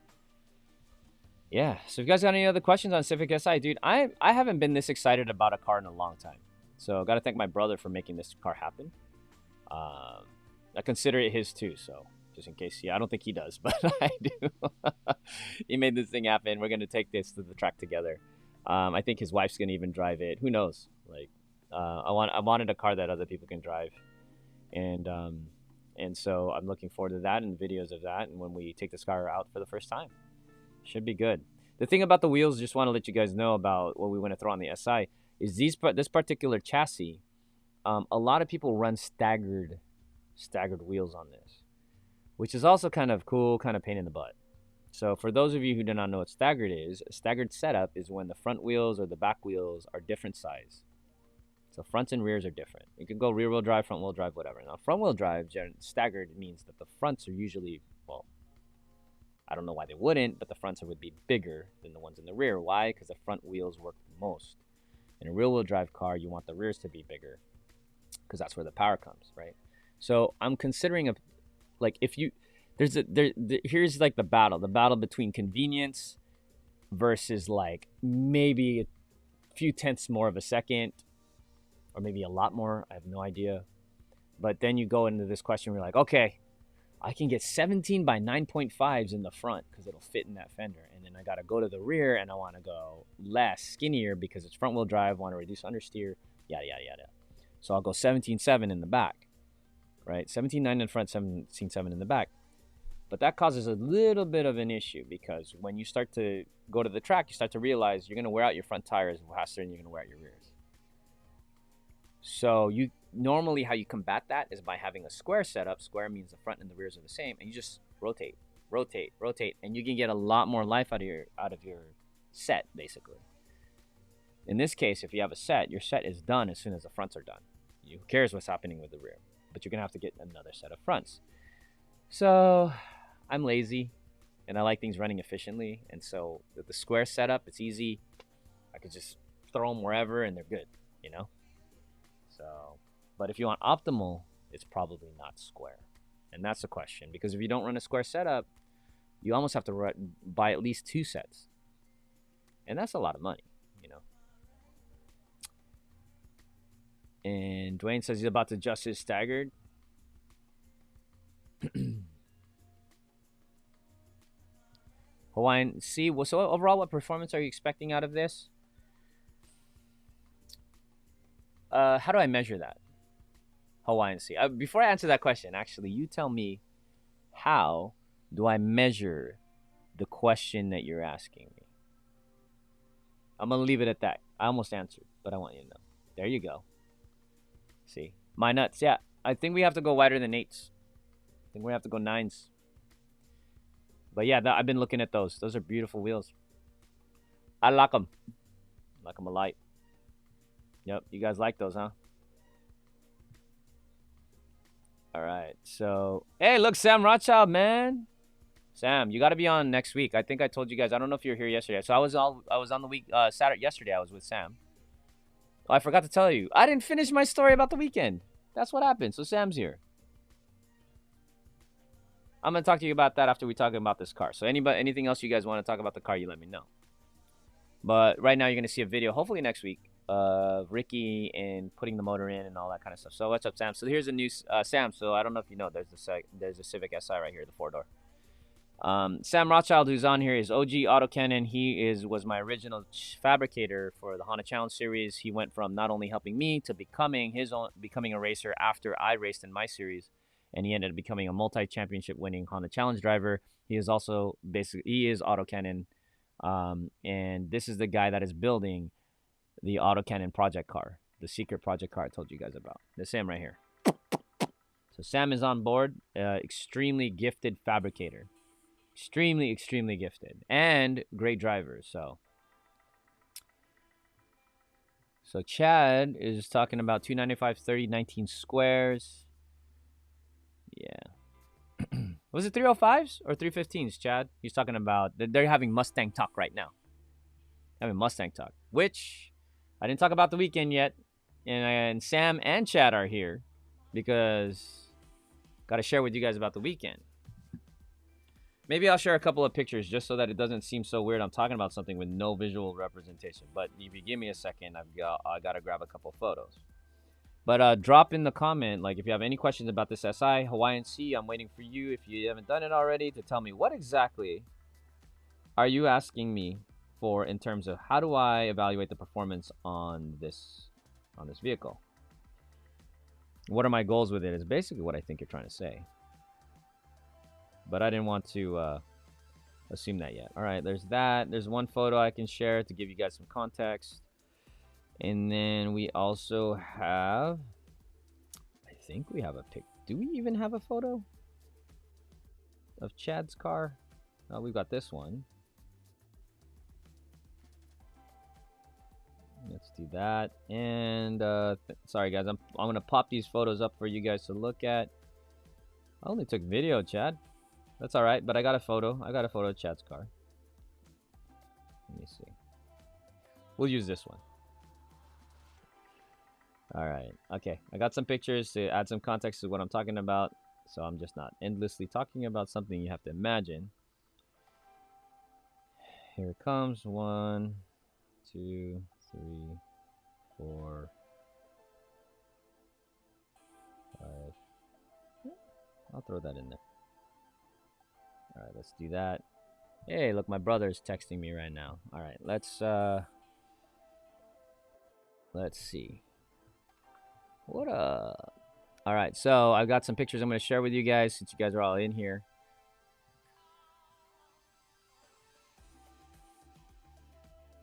A: Yeah, so if you guys got any other questions on Civic Si, dude, I haven't been this excited about a car in a long time. So I got to thank my brother for making this car happen. I consider it his too, so just in case. Yeah, I don't think he does, but I do. He made this thing happen. We're going to take this to the track together. I think his wife's going to even drive it. Who knows? Like, I wanted a car that other people can drive. And so I'm looking forward to that and videos of that. And when we take this car out for the first time, should be good. The thing about the wheels, just want to let you guys know about what we want to throw on the SI, is this particular chassis. A lot of people run staggered wheels on this, which is also kind of cool, kind of pain in the butt. So for those of you who do not know what staggered is, a staggered setup is when the front wheels or the back wheels are different size. So fronts and rears are different. You can go rear wheel drive, front wheel drive, whatever. Now front wheel drive, staggered means that the fronts are usually, well, I don't know why they wouldn't, but the fronts would be bigger than the ones in the rear. Why? Because the front wheels work the most. In a rear wheel drive car, you want the rears to be bigger because that's where the power comes, right? So I'm considering here's like the battle between convenience versus like maybe a few tenths more of a second or maybe a lot more. I have no idea. But then you go into this question where you're like, okay, I can get 17 by 9.5s in the front because it'll fit in that fender. And then I got to go to the rear and I want to go less, skinnier because it's front wheel drive, want to reduce understeer, yada, yada, yada. So I'll go 17.7 in the back, right? 17.9 in the front, 17.7 in the back. But that causes a little bit of an issue because when you start to go to the track, you start to realize you're going to wear out your front tires faster than you're going to wear out your rears. So normally how you combat that is by having a square setup. Square means the front and the rears are the same, and you just rotate, and you can get a lot more life out of your set, basically. In this case, if you have a set, your set is done as soon as the fronts are done. Who cares what's happening with the rear? But you're going to have to get another set of fronts. So I'm lazy, and I like things running efficiently, and so with the square setup, it's easy. I could just throw them wherever, and they're good, you know? So, but if you want optimal, it's probably not square. And that's the question, because if you don't run a square setup, you almost have to buy at least 2 sets. And that's a lot of money, you know. And Dwayne says he's about to adjust his staggered. Hawaiian, so overall, what performance are you expecting out of this? How do I measure that? Hawaiian C. Before I answer that question, actually, you tell me, how do I measure the question that you're asking me? I'm going to leave it at that. I almost answered, but I want you to know. There you go. See? My nuts. Yeah, I think we have to go wider than 8s. I think we have to go 9s. But yeah, I've been looking at those. Those are beautiful wheels. I like them. Like them a light. Yep, you guys like those, huh? All right. So, hey, look, Sam Rothschild, man. Sam, you got to be on next week. I think I told you guys. I don't know if you were here yesterday. So I was on the week Saturday. Yesterday I was with Sam. Oh, I forgot to tell you. I didn't finish my story about the weekend. That's what happened. So Sam's here. I'm gonna talk to you about that after we talk about this car. So anything else you guys want to talk about the car, you let me know. But right now you're gonna see a video, hopefully next week, of Ricky and putting the motor in and all that kind of stuff. So what's up, Sam? So here's a new Sam. So I don't know if you know, there's a Civic Si right here, the 4-door. Sam Rothschild, who's on here, is OG Autocannon. He was my original fabricator for the Honda Challenge series. He went from not only helping me to becoming a racer after I raced in my series, and he ended up becoming a multi-championship winning Honda Challenge driver. He is also he is Autocannon, and this is the guy that is building the Autocannon project car, the secret project car I told you guys about. This Sam right here. So Sam is on board, extremely gifted fabricator. Extremely, extremely gifted. And great driver, so Chad is talking about 295, 30, 19 squares. Yeah. Was it 305s or 315s, Chad? He's talking about, they're having Mustang talk right now. Having Mustang talk, which I didn't talk about the weekend yet. And Sam and Chad are here because got to share with you guys about the weekend. Maybe I'll share a couple of pictures just so that it doesn't seem so weird. I'm talking about something with no visual representation. But if you give me a second, I got to grab a couple photos. But drop in the comment, like, if you have any questions about this SI, Hawaiian Sea, I'm waiting for you, if you haven't done it already, to tell me what exactly are you asking me for in terms of how do I evaluate the performance on this vehicle. What are my goals with it is basically what I think you're trying to say. But I didn't want to assume that yet. All right, there's that. There's one photo I can share to give you guys some context. And then we also have, I think we have a pic. Do we even have a photo of Chad's car? Oh, we've got this one. Let's do that. And sorry guys, I'm gonna pop these photos up for you guys to look at. I only took video, Chad. That's all right, but I got a photo. I got a photo of Chad's car. Let me see. We'll use this one. All right. Okay. I got some pictures to add some context to what I'm talking about, so I'm just not endlessly talking about something you have to imagine. Here it comes. 1, 2, 3, 4, 5. I'll throw that in there. All right, let's do that. Hey, look, my brother's texting me right now. All right, let's see. All right, so I've got some pictures I'm going to share with you guys since you guys are all in here.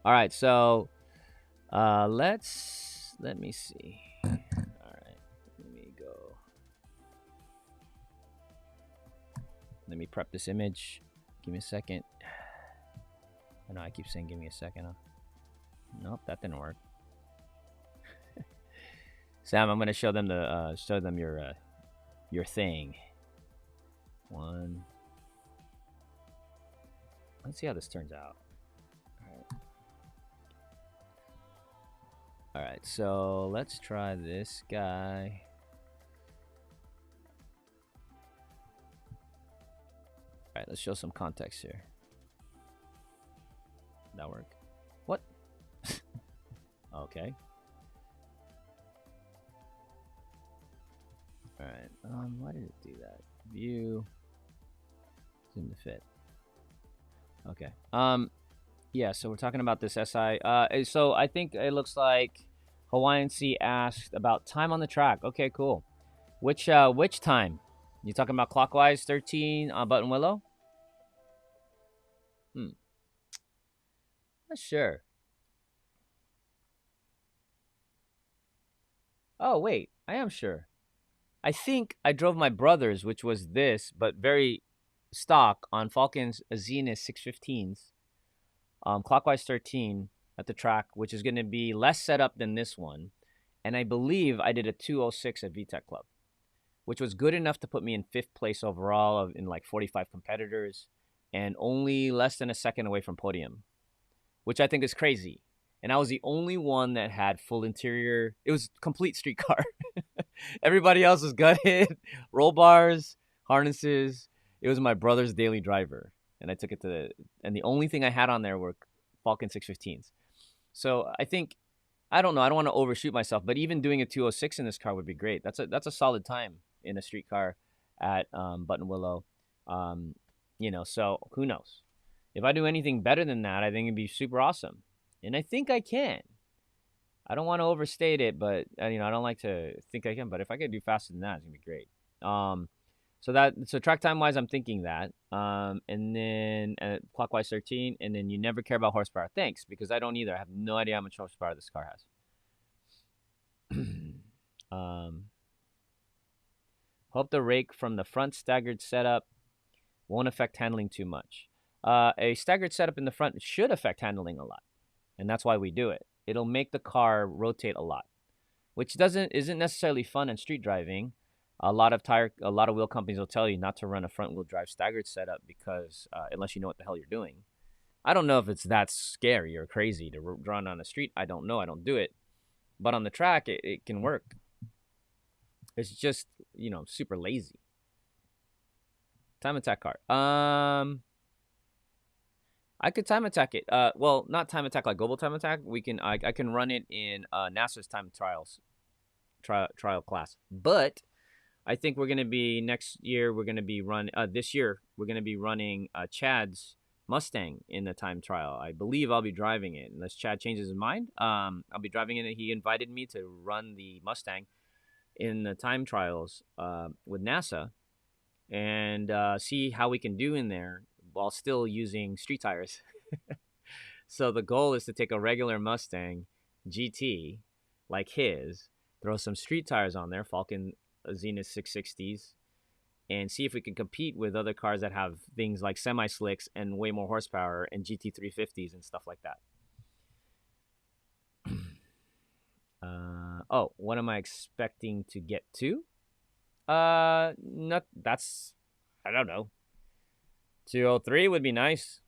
A: All right, so let me see. All right, let me go. Let me prep this image. Give me a second. I know I keep saying give me a second. Huh? Nope, that didn't work. Sam, I'm gonna show them your thing. 1. Let's see how this turns out. All right, so let's try this guy. All right, let's show some context here. That work? What? Okay. All right. Why did it do that? View. Zoom to fit. Okay. Yeah. So we're talking about this SI. So I think it looks like Hawaiian Sea asked about time on the track. Okay, cool. Which time? You talking about clockwise 13 on Button Willow? Not sure. Oh wait, I am sure. I think I drove my brother's, which was this, but very stock on Falken's Zenith 615s, clockwise 13 at the track, which is going to be less setup than this one. And I believe I did a 206 at VTech Club, which was good enough to put me in 5th place overall in like 45 competitors and only less than a second away from podium, which I think is crazy. And I was the only one that had full interior. It was complete street car. Everybody else was gutted, roll bars, harnesses. It was my brother's daily driver. And I took it and the only thing I had on there were Falken 615s. So I think, I don't know, I don't want to overshoot myself, but even doing a 206 in this car would be great. That's a solid time in a street car at Button Willow. So who knows? If I do anything better than that, I think it'd be super awesome. And I think I can. I don't want to overstate it, but I don't like to think I can. But if I could do faster than that, it's gonna be great. So track time wise, I'm thinking that. And then clockwise 13, and then you never care about horsepower. Thanks, because I don't either. I have no idea how much horsepower this car has. Hope the rake from the front staggered setup won't affect handling too much. A staggered setup in the front should affect handling a lot, and that's why we do it. It'll make the car rotate a lot, which isn't necessarily fun in street driving. A lot of wheel companies will tell you not to run a front wheel drive staggered setup because unless you know what the hell you're doing. I don't know if it's that scary or crazy to run on the street. I don't know. I don't do it, but on the track it can work. It's just super lazy. Time attack car. I could time attack it. Well, not time attack like global time attack. I can run it in NASA's time trial class. But I think we're gonna be this year we're gonna be running Chad's Mustang in the time trial. I believe I'll be driving it unless Chad changes his mind. I'll be driving it. He invited me to run the Mustang in the time trials with NASA and see how we can do in there while still using street tires. So the goal is to take a regular Mustang GT like his, throw some street tires on there, Falken Zenith 660s, and see if we can compete with other cars that have things like semi-slicks and way more horsepower and GT350s and stuff like that. What am I expecting to get to? I don't know. 203 would be nice.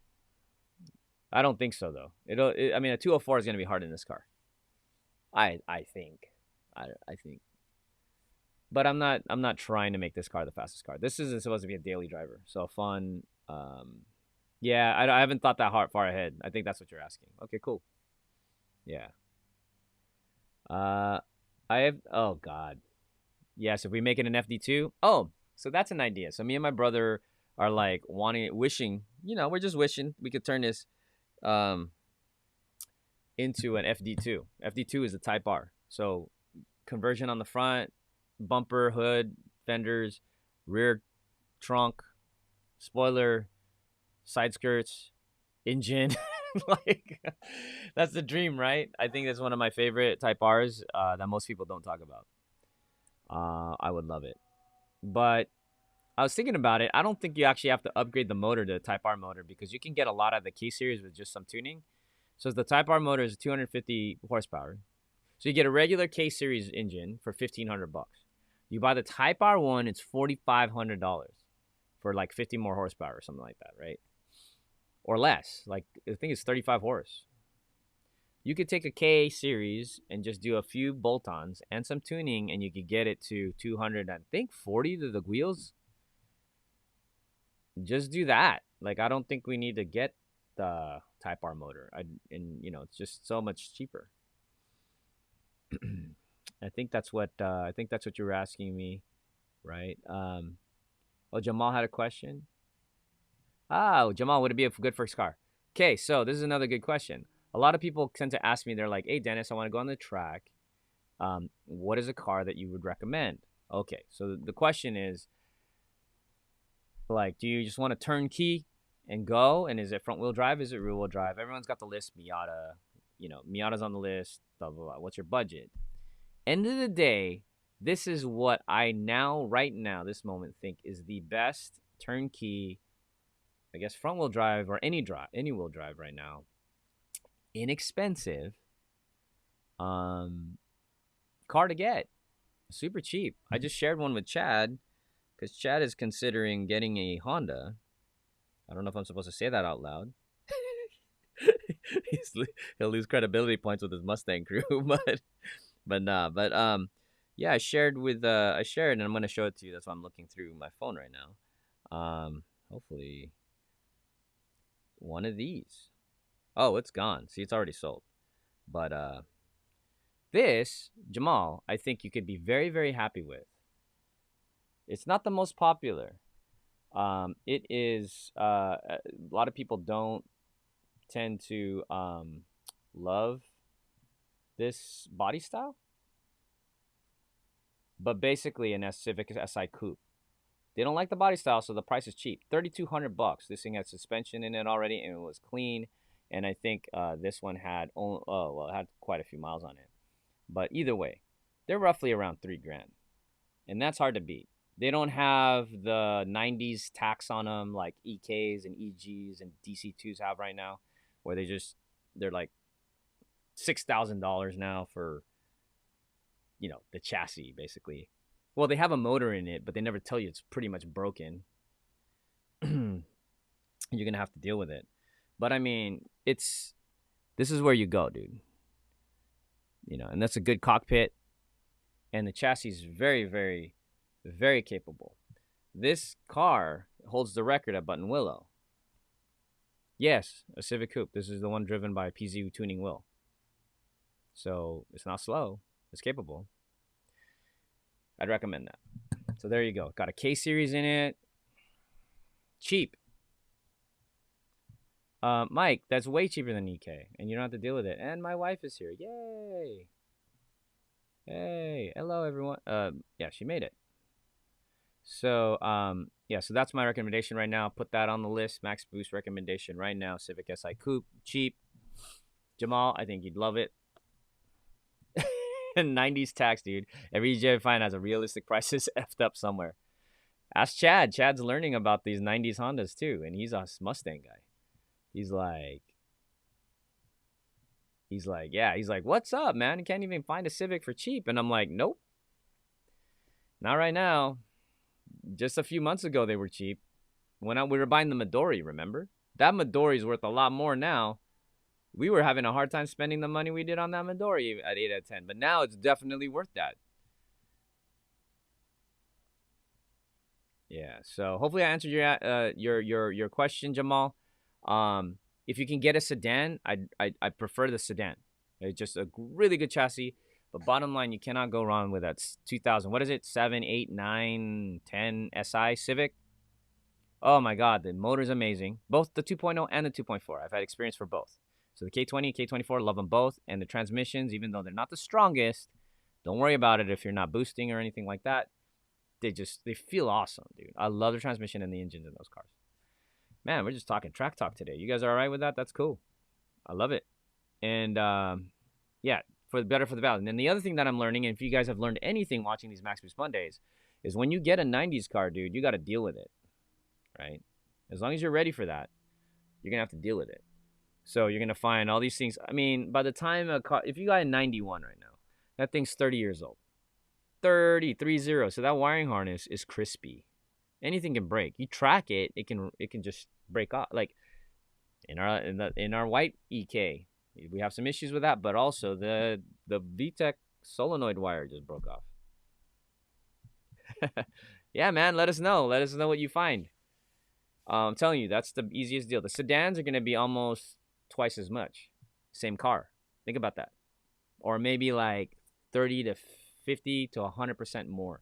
A: I don't think so though. A 204 is going to be hard in this car. I think. But I'm not trying to make this car the fastest car. This isn't supposed to be a daily driver. So fun. Yeah, I haven't thought that far ahead. I think that's what you're asking. Okay, cool. Yeah. Oh God. Yes, if we make it an FD2. Oh, so that's an idea. So me and my brother are like wishing, we're just wishing we could turn this into an FD2. FD2 is a Type R. So conversion on the front, bumper, hood, fenders, rear trunk, spoiler, side skirts, engine. Like, that's the dream, right? I think that's one of my favorite Type Rs that most people don't talk about. I would love it. But I was thinking about it. I don't think you actually have to upgrade the motor to the Type R motor because you can get a lot of the K series with just some tuning. So the Type R motor is 250 horsepower. So you get a regular K series engine for $1,500. You buy the Type R one, it's $4,500 for like 50 more horsepower or something like that, right? Or less. Like, I think it's 35 horse. You could take a K series and just do a few bolt-ons and some tuning, and you could get it to 200, I think 40 to the wheels. Just do that. Like, I don't think we need to get the Type R motor. It's just so much cheaper. I think that's what you were asking me, right? Jamal had a question. Jamal, would it be a good first car? Okay, so this is another good question. A lot of people tend to ask me, they're like, hey, Dennis, I want to go on the track. What is a car that you would recommend? Okay, so the question is, like, do you just want to turnkey and go? And is it front wheel drive? Is it rear wheel drive? Everyone's got the list. Miata's on the list. Blah, blah, blah. What's your budget? End of the day, this is what I right now, this moment, think is the best turnkey I guess front wheel drive or any wheel drive right now, inexpensive car to get, super cheap. I just shared one with Chad because Chad is considering getting a Honda. I don't know if I'm supposed to say that out loud. He'll lose credibility points with his Mustang crew, but nah. But yeah, I shared, and I'm gonna show it to you. That's why I'm looking through my phone right now. Hopefully one of these. Oh, it's gone. See, it's already sold. But this, Jamal, I think you could be very, very happy with. It's not the most popular. It is a lot of people don't tend to love this body style, but basically an Civic Si Coupe. They don't like the body style, so the price is cheap. $3,200. This thing had suspension in it already, and it was clean. And I think this one had it had quite a few miles on it. But either way, they're roughly around $3,000, and that's hard to beat. They don't have the 90s tax on them like EKs and EGs and DC2s have right now, where they're like $6,000 now for, the chassis, basically. Well, they have a motor in it, but they never tell you it's pretty much broken. You're going to have to deal with it. But I mean, this is where you go, dude. And that's a good cockpit. And the chassis is very, very, very capable. This car holds the record at Button Willow. Yes, a Civic Coupe. This is the one driven by PZ Tuning Will. So it's not slow. It's capable. I'd recommend that. So there you go. Got a K-Series in it. Cheap. Mike, that's way cheaper than EK, and you don't have to deal with it. And my wife is here. Yay! Hey, hello everyone. Yeah, she made it. So, yeah, so that's my recommendation right now. Put that on the list. Max Boost recommendation right now. Civic Si Coupe, cheap. Jamal, I think you'd love it. 90s tax, dude. Every EJ I find has a realistic prices effed up somewhere. Ask Chad. Chad's learning about these 90s Hondas too, and he's a Mustang guy. He's like, what's up, man? You can't even find a Civic for cheap. And I'm like, nope. Not right now. Just a few months ago, they were cheap. When we were buying the Midori, remember? That Midori is worth a lot more now. We were having a hard time spending the money we did on that Midori at 8 out of 10. But now it's definitely worth that. Yeah, so hopefully I answered your question, Jamal. If you can get a sedan, I prefer the sedan. It's just a really good chassis. But bottom line, you cannot go wrong with that 2000. What is it? 7, 8, 9, 10 SI Civic. Oh my God, the motor's amazing. Both the 2.0 and the 2.4. I've had experience for both. So the K20, K24, love them both. And the transmissions, even though they're not the strongest, don't worry about it if you're not boosting or anything like that. They feel awesome, dude. I love the transmission and the engines in those cars. Man, we're just talking track talk today. You guys are all right with that? That's cool. I love it. And yeah, for the better for the value. And then the other thing that I'm learning, and if you guys have learned anything watching these Max Boost Mondays, is when you get a 90s car, dude, you got to deal with it, right? As long as you're ready for that, you're going to have to deal with it. So you're going to find all these things. I mean, by the time a car, if you got a 91 right now, that thing's 30 years old. 30. So that wiring harness is crispy. Anything can break. You track it, it can just break off. Like in our white EK, we have some issues with that, but also the VTEC solenoid wire just broke off. Yeah, man, let us know. Let us know what you find. I'm telling you, that's the easiest deal. The sedans are going to be almost twice as much. Same car. Think about that. Or maybe like 30 to 50 to 100% more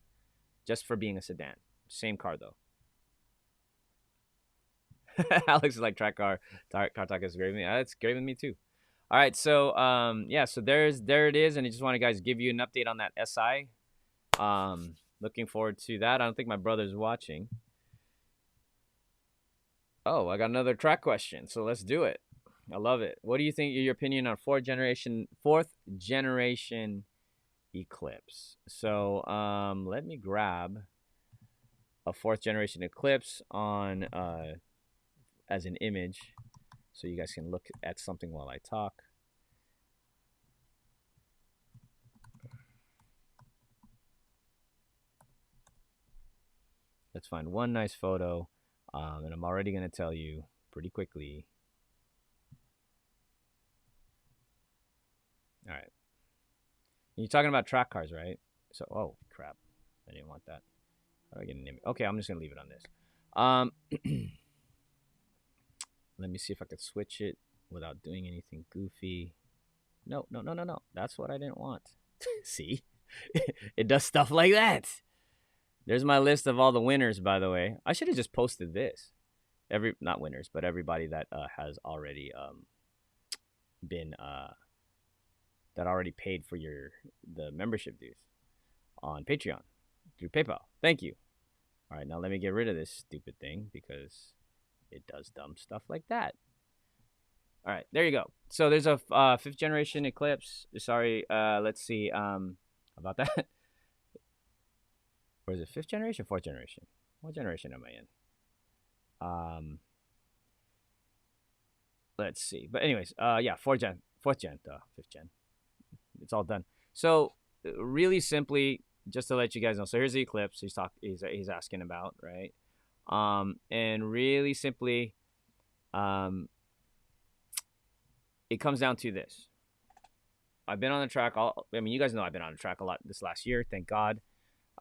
A: just for being a sedan. Same car, though. Alex is like, track car talk is great with me. That's great with me, too. All right, so, yeah, so there it is, and I just want to, guys, give you an update on that SI. Looking forward to that. I don't think my brother's watching. Oh, I got another track question, so let's do it. I love it. What do you think, your opinion on fourth generation Eclipse? So, let me grab a fourth generation Eclipse on as an image so you guys can look at something while I talk. Let's find one nice photo, and I'm already going to tell you pretty quickly. All right. You're talking about track cars, right? So, oh, crap. I didn't want that. How do I get an image? Okay, I'm just going to leave it on this. Let me see if I could switch it without doing anything goofy. No. That's what I didn't want. See? It does stuff like that. There's my list of all the winners, by the way. I should have just posted this. Not winners, but everybody that has already that already paid for the membership dues on Patreon through PayPal. Thank you. All right, now let me get rid of this stupid thing because it does dumb stuff like that. All right, there you go. So there's a 5th generation Eclipse. Sorry, let's see about that. Or is it 5th generation, 4th generation? What generation am I in? Let's see. But anyways, yeah, 4th gen, 5th gen. It's all done. So really simply, just to let you guys know. So here's the Eclipse he's asking about, right? And really simply, it comes down to this. I've been on the track. You guys know I've been on the track a lot this last year. Thank God.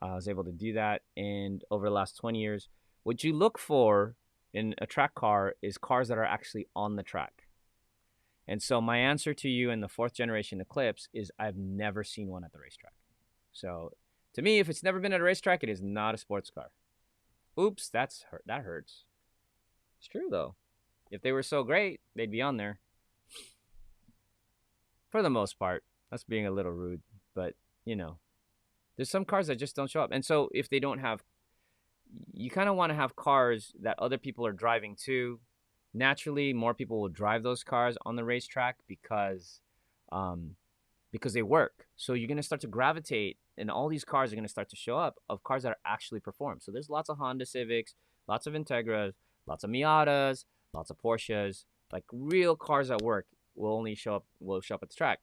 A: I was able to do that. And over the last 20 years, what you look for in a track car is cars that are actually on the track. And so my answer to you in the 4th generation Eclipse is I've never seen one at the racetrack. So to me, if it's never been at a racetrack, it is not a sports car. Oops, that hurts. It's true, though. If they were so great, they'd be on there. For the most part. That's being a little rude. But, there's some cars that just don't show up. And so if they don't have, you kind of want to have cars that other people are driving too. Naturally, more people will drive those cars on the racetrack because they work. So you're going to start to gravitate, and all these cars are going to start to show up of cars that actually perform. So there's lots of Honda Civics, lots of Integras, lots of Miatas, lots of Porsches. Like real cars that work will show up at the track.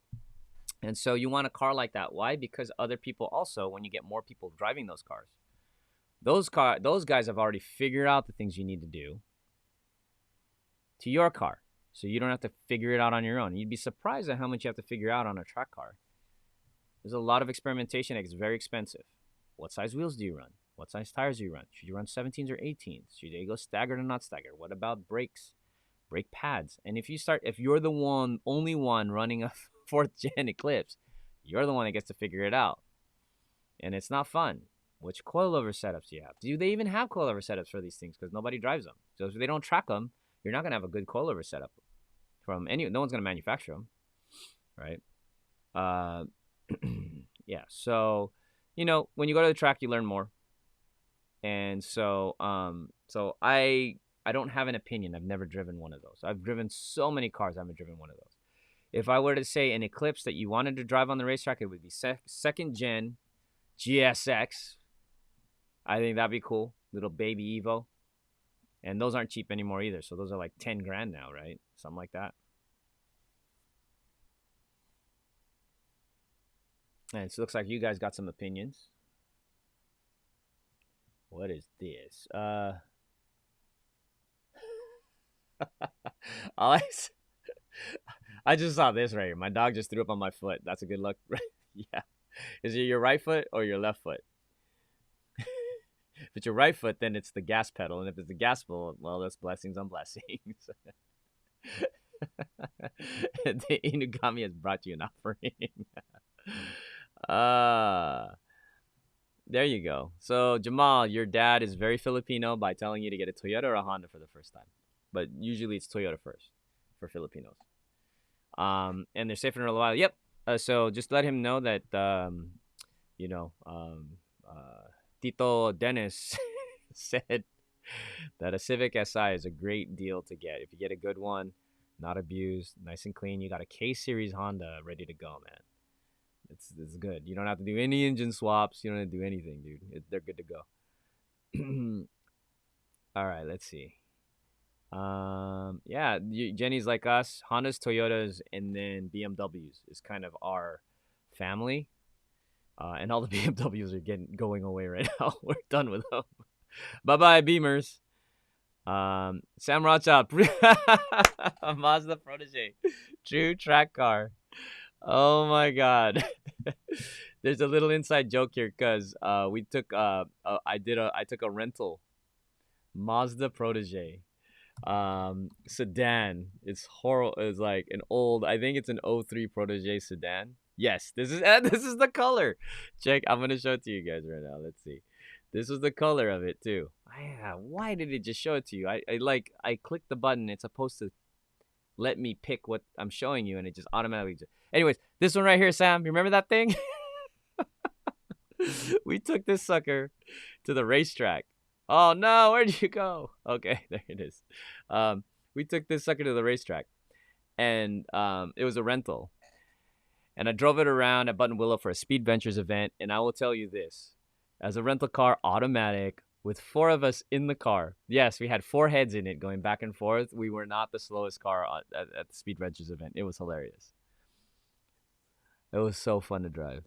A: And so you want a car like that. Why? Because other people also, when you get more people driving those cars, those guys have already figured out the things you need to do to your car. So you don't have to figure it out on your own. You'd be surprised at how much you have to figure out on a track car. There's a lot of experimentation. It's very expensive. What size wheels do you run? What size tires do you run? Should you run 17s or 18s? Should they go staggered or not staggered? What about brakes? Brake pads. And if you're the only one running a 4th gen Eclipse, you're the one that gets to figure it out. And it's not fun. Which coilover setups do you have? Do they even have coilover setups for these things? Because nobody drives them. So if they don't track them, you're not going to have a good coilover setup from no one's going to manufacture them. Right? Yeah. So, when you go to the track, you learn more. And so, I don't have an opinion. I've never driven one of those. I've driven so many cars. I haven't driven one of those. If I were to say an Eclipse that you wanted to drive on the racetrack, it would be 2nd gen GSX. I think that'd be cool. Little baby Evo. And those aren't cheap anymore either. So those are like 10 grand now, right? Something like that. And it looks like you guys got some opinions. What is this? I just saw this right here. My dog just threw up on my foot. That's a good look. Yeah. Is it your right foot or your left foot? If it's your right foot, then it's the gas pedal. And if it's the gas pedal, well, that's blessings on blessings. The Inugami has brought you an offering. There you go. So, Jamal, your dad is very Filipino by telling you to get a Toyota or a Honda for the first time. But usually it's Toyota first for Filipinos. And they're safe and reliable. Yep. So just let him know that, Tito Dennis said that a Civic Si is a great deal to get. If you get a good one, not abused, nice and clean, you got a K-Series Honda ready to go, man. It's good. You don't have to do any engine swaps. You don't have to do anything, dude. They're good to go. All right, let's see. Yeah, Jenny's like us. Hondas, Toyotas, and then BMWs is kind of our family. And all the BMWs are going away right now. We're done with them. Bye bye, Beamers. Sam Rothschild, a Mazda Protege, true track car. Oh my God. There's a little inside joke here because we took I took a rental Mazda Protege sedan. It's horrible. It's like an old, I think it's an '03 Protege sedan. Yes, this is this is the color. Check, I'm gonna show it to you guys right now. Let's see. This is the color of it too. Yeah, why did it just show it to you? I clicked the button. It's supposed to let me pick what I'm showing you, and it just automatically. Anyways, this one right here, Sam. You remember that thing? We took this sucker to the racetrack. Oh no, where'd you go? Okay, there it is. We took this sucker to the racetrack, and it was a rental. And I drove it around at Button Willow for a Speed Ventures event. And I will tell you this, as a rental car, automatic, with 4 of us in the car. Yes, we had 4 heads in it going back and forth. We were not the slowest car at the Speed Ventures event. It was hilarious. It was so fun to drive.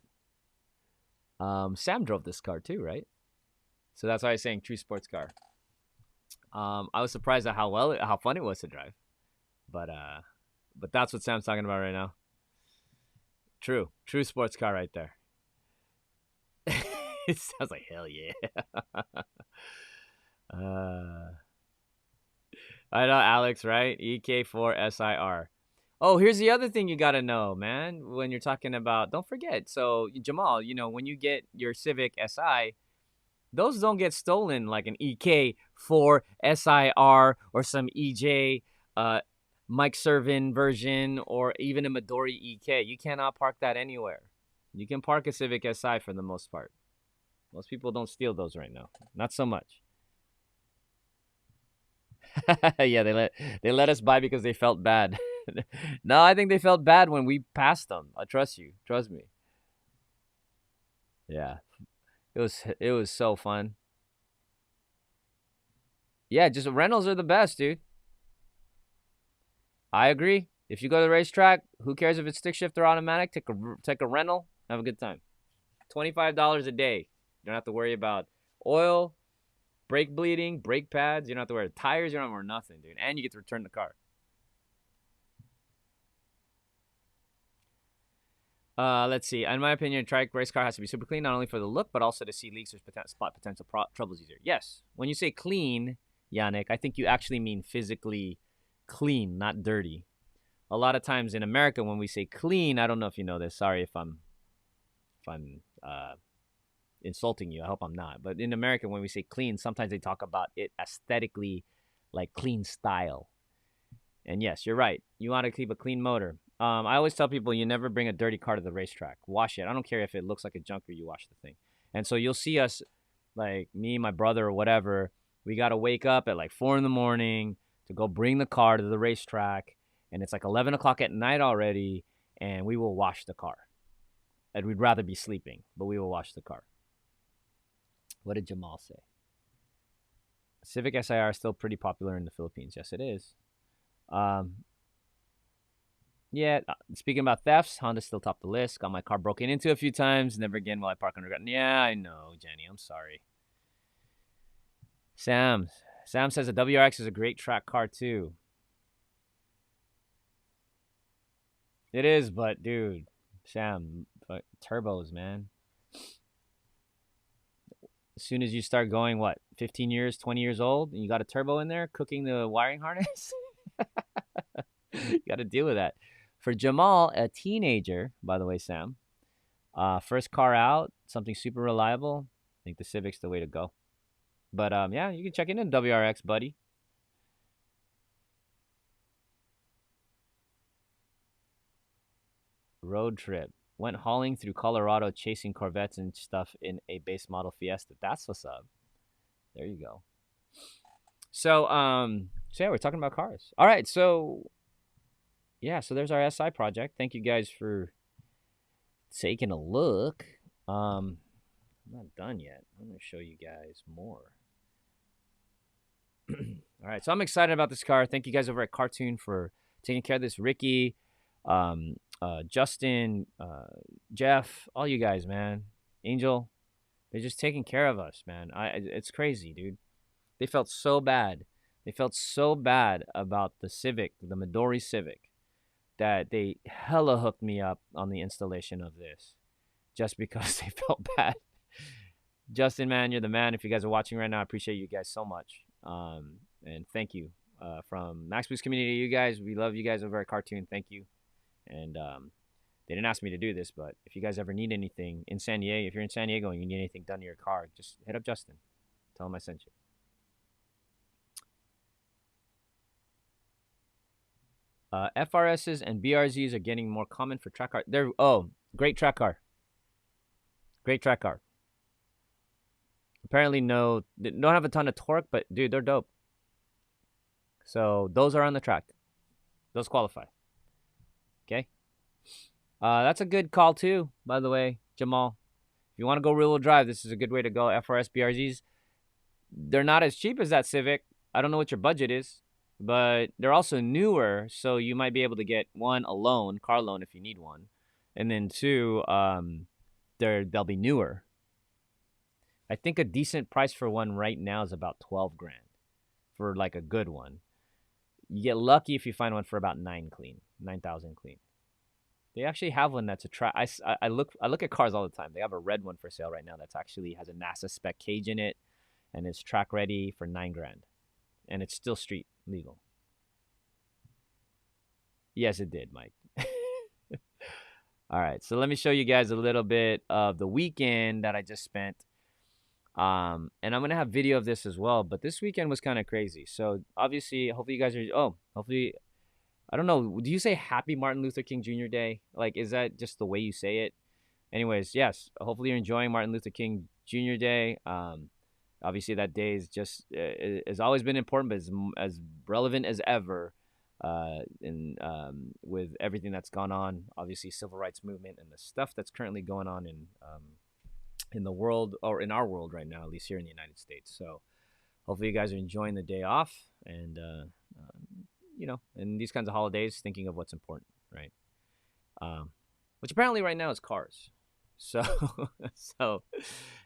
A: Sam drove this car too, right? So that's why I was saying true sports car. I was surprised at how fun it was to drive, but that's what Sam's talking about right now. True sports car right there. It sounds like hell yeah. I know, Alex, right? EK4SIR. Oh, here's the other thing you gotta know, man. When you're talking about, don't forget. So Jamal, when you get your Civic Si, those don't get stolen like an EK4SIR or some EJ Mike Servin version or even a Midori EK. You cannot park that anywhere. You can park a Civic Si for the most part. Most people don't steal those right now. Not so much. Yeah, they let us buy because they felt bad. No, I think they felt bad when we passed them. I trust you. Trust me. Yeah. It was so fun. Yeah, just rentals are the best, dude. I agree. If you go to the racetrack, who cares if it's stick shift or automatic? Take a rental, have a good time. $25 a day. You don't have to worry about oil, brake bleeding, brake pads. You don't have to wear tires. You don't have to wear nothing, dude. And you get to return the car. Let's see. In my opinion, a trike race car has to be super clean, not only for the look, but also to see leaks or spot potential troubles easier. Yes. When you say clean, Yannick, I think you actually mean physically clean, not dirty. A lot of times in America, when we say clean, I don't know if you know this. Sorry if I'm insulting you. I hope I'm not. But in America, when we say clean, sometimes they talk about it aesthetically, like clean style. And yes, you're right. You want to keep a clean motor. I always tell people you never bring a dirty car to the racetrack. Wash it. I don't care if it looks like a junker, you wash the thing. And so you'll see us, like me, my brother, or whatever, we got to wake up at like 4 in the morning to go bring the car to the racetrack. And it's like 11 o'clock at night already, and we will wash the car. And we'd rather be sleeping, but we will wash the car. What did Jamal say? Civic SIR is still pretty popular in the Philippines. Yes, it is. Yeah, speaking about thefts, Honda still topped the list. Got my car broken into a few times. Never again will I park underground. Yeah, I know, Jenny. I'm sorry. Sam says the WRX is a great track car too. It is, but dude, Sam, turbos, man. As soon as you start going, 15 years, 20 years old, and you got a turbo in there cooking the wiring harness, you got to deal with that. For Jamal, a teenager, by the way, Sam, first car out, something super reliable, I think the Civic's the way to go. But yeah, you can check in WRX, buddy. Road trip. Went hauling through Colorado chasing Corvettes and stuff in a base model Fiesta. That's what's up. There you go. So yeah, we're talking about cars. All right, so yeah, so there's our SI project. Thank you guys for taking a look. I'm not done yet. I'm going to show you guys more. All right, so I'm excited about this car. Thank you guys over at Cartoon for taking care of this. Ricky, Justin, Jeff, all you guys, man. Angel, they're just taking care of us, man. It's crazy, dude. They felt so bad. They felt so bad about the Civic, the Midori Civic, that they hella hooked me up on the installation of this just because they felt bad. Justin, man, you're the man. If you guys are watching right now, I appreciate you guys so much. And thank you from Max Boost community. You guys, we love you guys over at Cartoon. Thank you. And they didn't ask me to do this, but if you guys ever need anything in San Diego, if you're in San Diego and you need anything done to your car, just hit up Justin. Tell him I sent you. FRSs and BRZs are getting more common for track car. Great track car. Great track car. Apparently, don't have a ton of torque, but dude, they're dope. So those are on the track. Those qualify. Okay. That's a good call too, by the way, Jamal. If you want to go rear-wheel drive, this is a good way to go. FRS BRZs. They're not as cheap as that Civic. I don't know what your budget is, but they're also newer, so you might be able to get one, a loan, car loan if you need one, and then two, they'll be newer. I think a decent price for one right now is about 12 grand for like a good one. You get lucky if you find one for about 9,000 clean. They actually have one that's a track. I look at cars all the time. They have a red one for sale right now that's actually has a NASA spec cage in it and is track ready for 9 grand. And it's still street legal. Yes, it did, Mike. All right, so let me show you guys a little bit of the weekend that I just spent. And I'm going to have video of this as well, but this weekend was kind of crazy. So obviously, hopefully you guys are, hopefully, I don't know. Do you say Happy Martin Luther King Jr. Day? Like, is that just the way you say it? Anyways, yes, hopefully you're enjoying Martin Luther King Jr. Day. Obviously that day is just, has always been important, but as relevant as ever. With everything that's gone on, obviously civil rights movement and the stuff that's currently going on in the world, or in our world right now, at least here in the United States. So hopefully you guys are enjoying the day off and, in these kinds of holidays, thinking of what's important, right? Which apparently right now is cars. So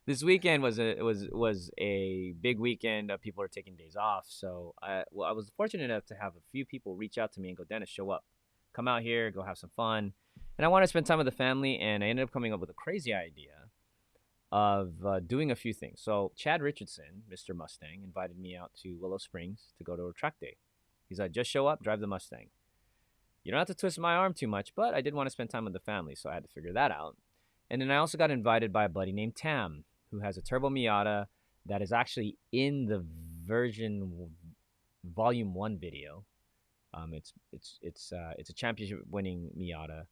A: this weekend was a big weekend. People are taking days off. So I was fortunate enough to have a few people reach out to me and go, Dennis, show up, come out here, go have some fun. And I want to spend time with the family. And I ended up coming up with a crazy idea of doing a few things. So Chad Richardson, Mr. Mustang, invited me out to Willow Springs to go to a track day. He's like, just show up, drive the Mustang. You don't have to twist my arm too much, but I did want to spend time with the family, so I had to figure that out. And then I also got invited by a buddy named Tam, who has a turbo Miata that is actually in the version volume 1 video. It's a championship-winning Miata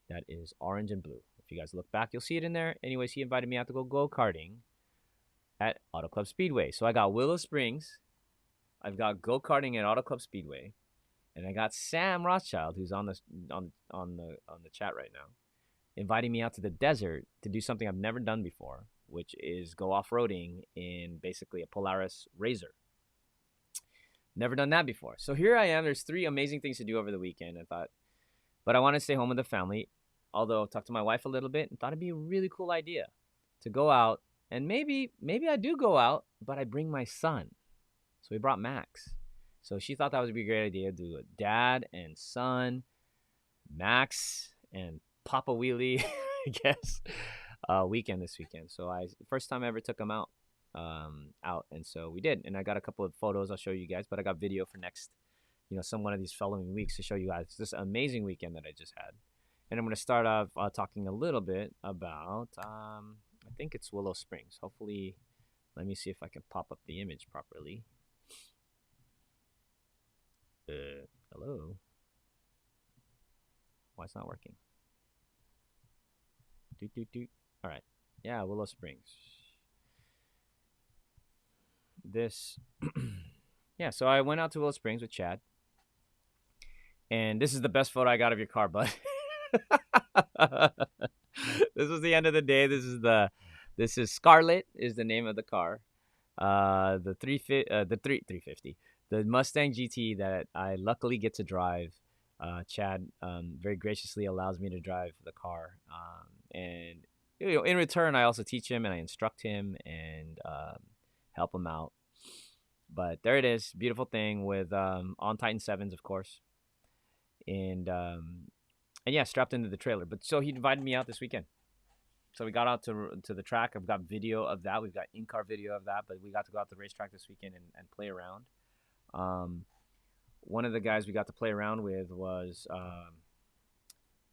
A: that is orange and blue. If you guys look back, you'll see it in there. Anyways, he invited me out to go go-karting at Auto Club Speedway. So I got Willow Springs. I've got go-karting at Auto Club Speedway, and I got Sam Rothschild, who's on the chat right now, inviting me out to the desert to do something I've never done before, which is go off-roading in basically a PolarisRZR. Never done that before. So here I am. There's 3 amazing things to do over the weekend. I thought, but I want to stay home with the family. Although I talked to my wife a little bit and thought it'd be a really cool idea to go out. And maybe I do go out, but I bring my son. So we brought Max. So she thought that would be a great idea to do a dad and son, Max and Papa Wheelie, I guess, weekend this weekend. So first time I ever took him out, and so we did. And I got a couple of photos I'll show you guys, but I got video for next, one of these following weeks to show you guys this amazing weekend that I just had. And I'm going to start off talking a little bit about, I think it's Willow Springs. Hopefully, let me see if I can pop up the image properly. Hello? Why it's not working? All right. Yeah, Willow Springs. Yeah, so I went out to Willow Springs with Chad. And this is the best photo I got of your car, bud. This was the end of the day. This is Scarlet is the name of the car. The 350, the Mustang GT that I luckily get to drive. Chad very graciously allows me to drive the car, and in return, I also teach him and I instruct him and help him out. But there it is, beautiful thing with on Titan 7s, of course, and yeah, strapped into the trailer. But so he invited me out this weekend. So we got out to the track. I've got video of that. We've got in-car video of that. But we got to go out to the racetrack this weekend and play around. One of the guys we got to play around with was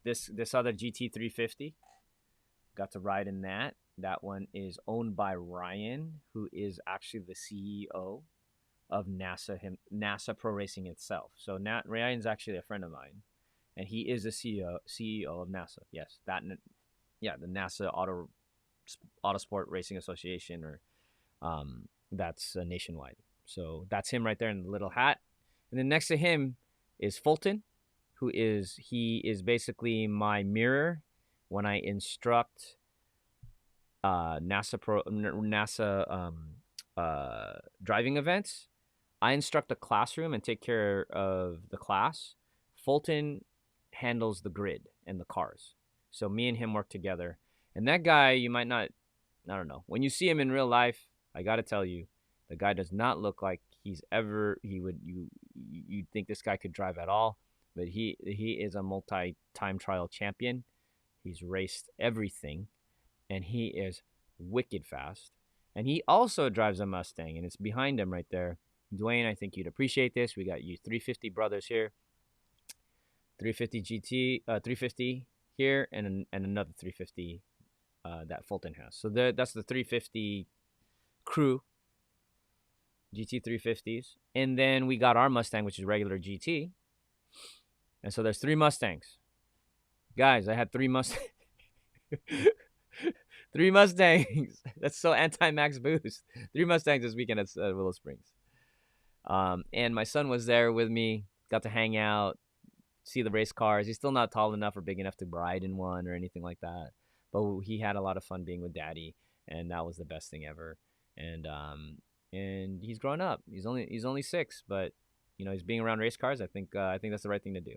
A: this other GT350. Got to ride in that. That one is owned by Ryan, who is actually the CEO of NASA Pro Racing itself. So Ryan's actually a friend of mine, and he is the CEO of NASA. Yes, the NASA Autosport Racing Association, or that's nationwide. So that's him right there in the little hat. And then next to him is Falken, he is basically my mirror when I instruct NASA driving events. I instruct the classroom and take care of the class. Falken handles the grid and the cars. So me and him work together. And that guy, you might not, I don't know. When you see him in real life, I got to tell you, the guy does not look like you'd think this guy could drive at all. But he is a multi-time trial champion. He's raced everything. And he is wicked fast. And he also drives a Mustang, and it's behind him right there. Dwayne, I think you'd appreciate this. We got you 350 brothers here. 350 GT, 350 here, and another 350 that Fulton has. So that's the 350 crew, GT 350s. And then we got our Mustang, which is regular GT. And so there's 3 Mustangs. Guys, I had 3 Mustangs. 3 Mustangs. That's so anti-max boost. 3 Mustangs this weekend at Willow Springs. And my son was there with me. Got to hang out, see the race cars. He's still not tall enough or big enough to ride in one or anything like that. But he had a lot of fun being with Daddy, and that was the best thing ever. And he's grown up. He's only 6, but he's being around race cars. I think that's the right thing to do.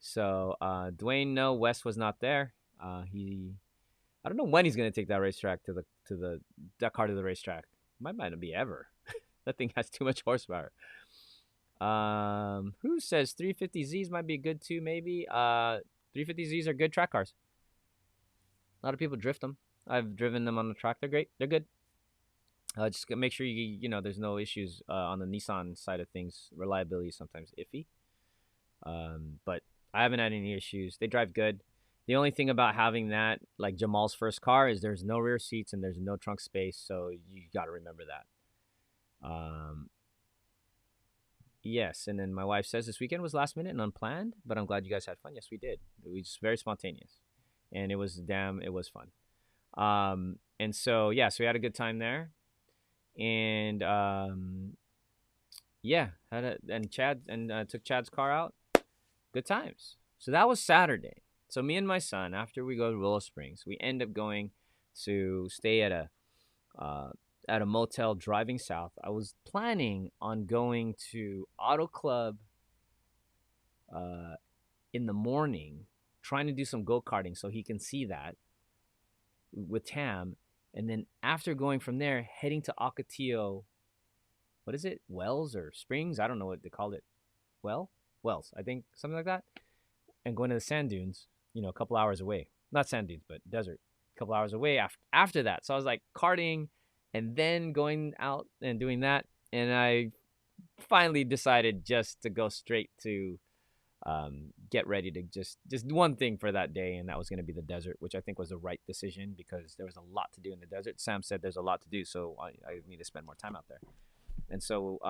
A: So Dwayne, no, Wes was not there. I don't know when he's gonna take that racetrack that car to the racetrack. Might not be ever. That thing has too much horsepower. Who says 350Zs might be good too? Maybe. 350Zs are good track cars. A lot of people drift them. I've driven them on the track. They're great. They're good. Just make sure there's no issues on the Nissan side of things. Reliability is sometimes iffy. But I haven't had any issues. They drive good. The only thing about having that, like Jamal's first car, is there's no rear seats and there's no trunk space. So you got to remember that. Yes, and then my wife says this weekend was last minute and unplanned, but I'm glad you guys had fun. Yes, we did. It was just very spontaneous, and it was fun. And so yeah, so we had a good time there, and yeah, took Chad's car out. Good times. So that was Saturday. So me and my son, after we go to Willow Springs, we end up going to stay at a motel driving south. I was planning on going to Auto Club in the morning, trying to do some go-karting so he can see that with Tam. And then after going from there, heading to Ocotillo, what is it? Wells or Springs? I don't know what they called it. Wells, I think, something like that. And going to the sand dunes, a couple hours away. Not sand dunes, but desert. A couple hours away after that. So I was like karting and then going out and doing that. And I finally decided just to go straight to get ready to just one thing for that day. And that was going to be the desert, which I think was the right decision because there was a lot to do in the desert. Sam said there's a lot to do, so I need to spend more time out there. And so,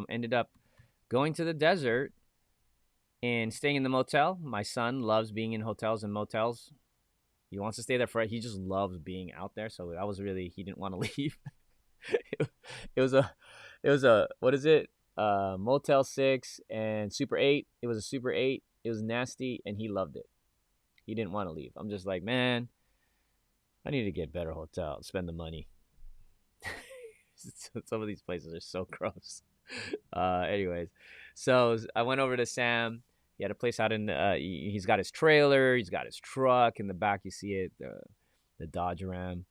A: ended up going to the desert and staying in the motel. My son loves being in hotels and motels. He wants to stay there he just loves being out there. So that was really, he didn't want to leave. It was a, what is it? Motel 6 and Super 8. It was a Super 8. It was nasty and he loved it. He didn't want to leave. I'm just like, man, I need to get better hotel, spend the money. Some of these places are so gross. Anyways, so I went over to Sam. He had a place out in. He's got his trailer. He's got his truck in the back. You see it, the Dodge Ram,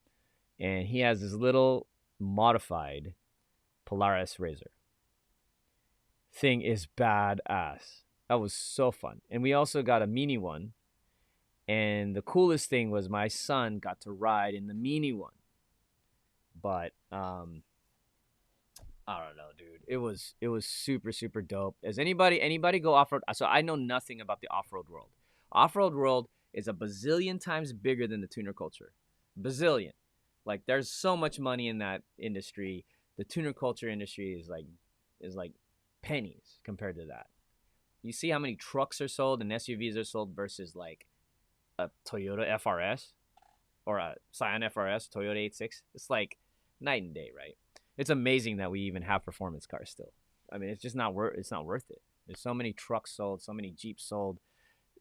A: and he has this little modified PolarisRZR. Thing is badass. That was so fun. And we also got a mini one. And the coolest thing was my son got to ride in the mini one. But I don't know, dude. It was super, super dope. Does anybody go off-road? So I know nothing about the off-road world. Off-road world is a bazillion times bigger than the tuner culture. Bazillion. Like, there's so much money in that industry. The tuner culture industry is like pennies compared to that. You see how many trucks are sold and SUVs are sold versus like a Toyota FRS or a Scion FRS, Toyota 86. It's like night and day, right? It's amazing that we even have performance cars still. I mean, it's just not worth it. There's so many trucks sold, so many Jeeps sold,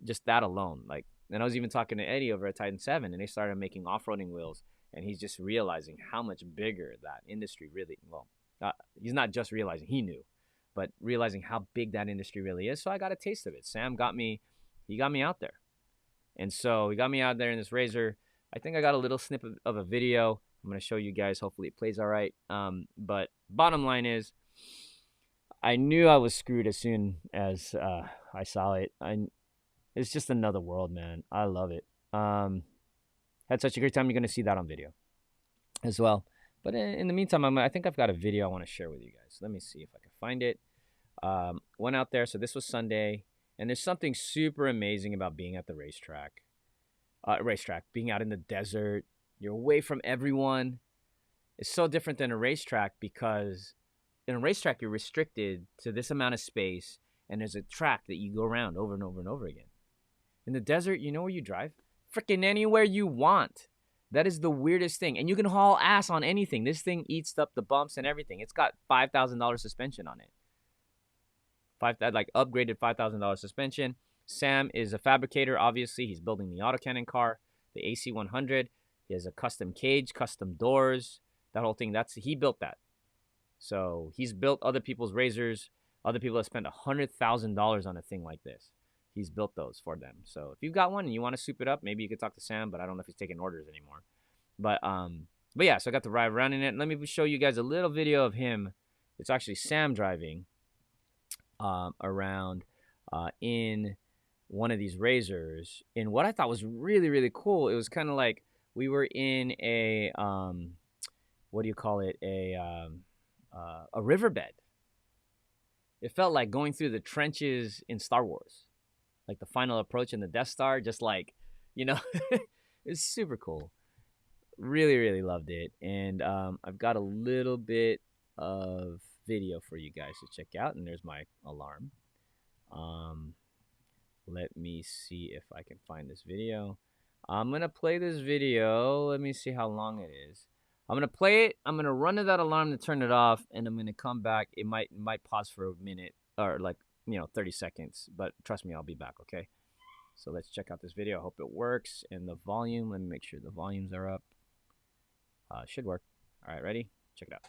A: just that alone. Like, and I was even talking to Eddie over at Titan 7, and they started making off-roading wheels, and he's just realizing how much bigger that industry really, he's not just realizing, he knew, but realizing how big that industry really is. So I got a taste of it. Sam got me out there. And so he got me out there in this RZR. I think I got a little snippet of a video. I'm going to show you guys. Hopefully it plays all right. But bottom line is, I knew I was screwed as soon as I saw it. It's just another world, man. I love it. Had such a great time. You're going to see that on video as well. But in the meantime, I think I've got a video I want to share with you guys. Let me see if I can find it. Went out there. So this was Sunday. And there's something super amazing about being at the racetrack, being out in the desert. You're away from everyone. It's so different than a racetrack because in a racetrack, you're restricted to this amount of space, and there's a track that you go around over and over and over again. In the desert, you know where you drive? Freaking anywhere you want. That is the weirdest thing. And you can haul ass on anything. This thing eats up the bumps and everything. It's got $5,000 suspension on it. Upgraded $5,000 suspension. Sam is a fabricator, obviously. He's building the autocannon car, the AC100. He has a custom cage, custom doors, that whole thing. He built that. So he's built other people's RZRs. Other people have spent $100,000 on a thing like this. He's built those for them. So if you've got one and you want to soup it up, maybe you could talk to Sam, but I don't know if he's taking orders anymore. But yeah, so I got to ride around in it. Let me show you guys a little video of him. It's actually Sam driving around in one of these RZRs. And what I thought was really, really cool, it was kind of like we were in a what do you call it, a riverbed. It felt like going through the trenches in Star Wars, like the final approach in the Death Star, just like, you know. It's super cool. Really, really loved it. And I've got a little bit of video for you guys to check out, and there's my alarm. Let me see if I can find this video. I'm gonna play this video. Let me see how long it is. I'm gonna play it. I'm gonna run to that alarm to turn it off, and I'm gonna come back. It might pause for a minute or 30 seconds, but trust me, I'll be back. Okay. So let's check out this video. I hope it works. And the volume. Let me make sure the volumes are up. Should work. All right, ready? Check it out.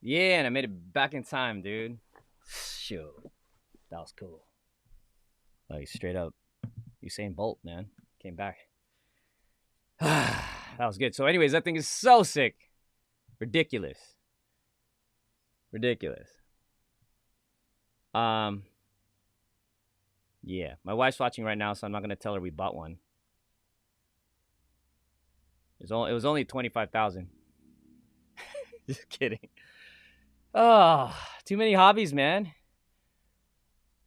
A: Yeah, and I made it back in time, dude. Shoot, that was cool. Like, straight up, Usain Bolt, man. Came back. That was good. So anyways, that thing is so sick. Ridiculous. Ridiculous. Yeah, my wife's watching right now, so I'm not going to tell her we bought one. It was only $25,000. Just kidding. Oh, too many hobbies, man.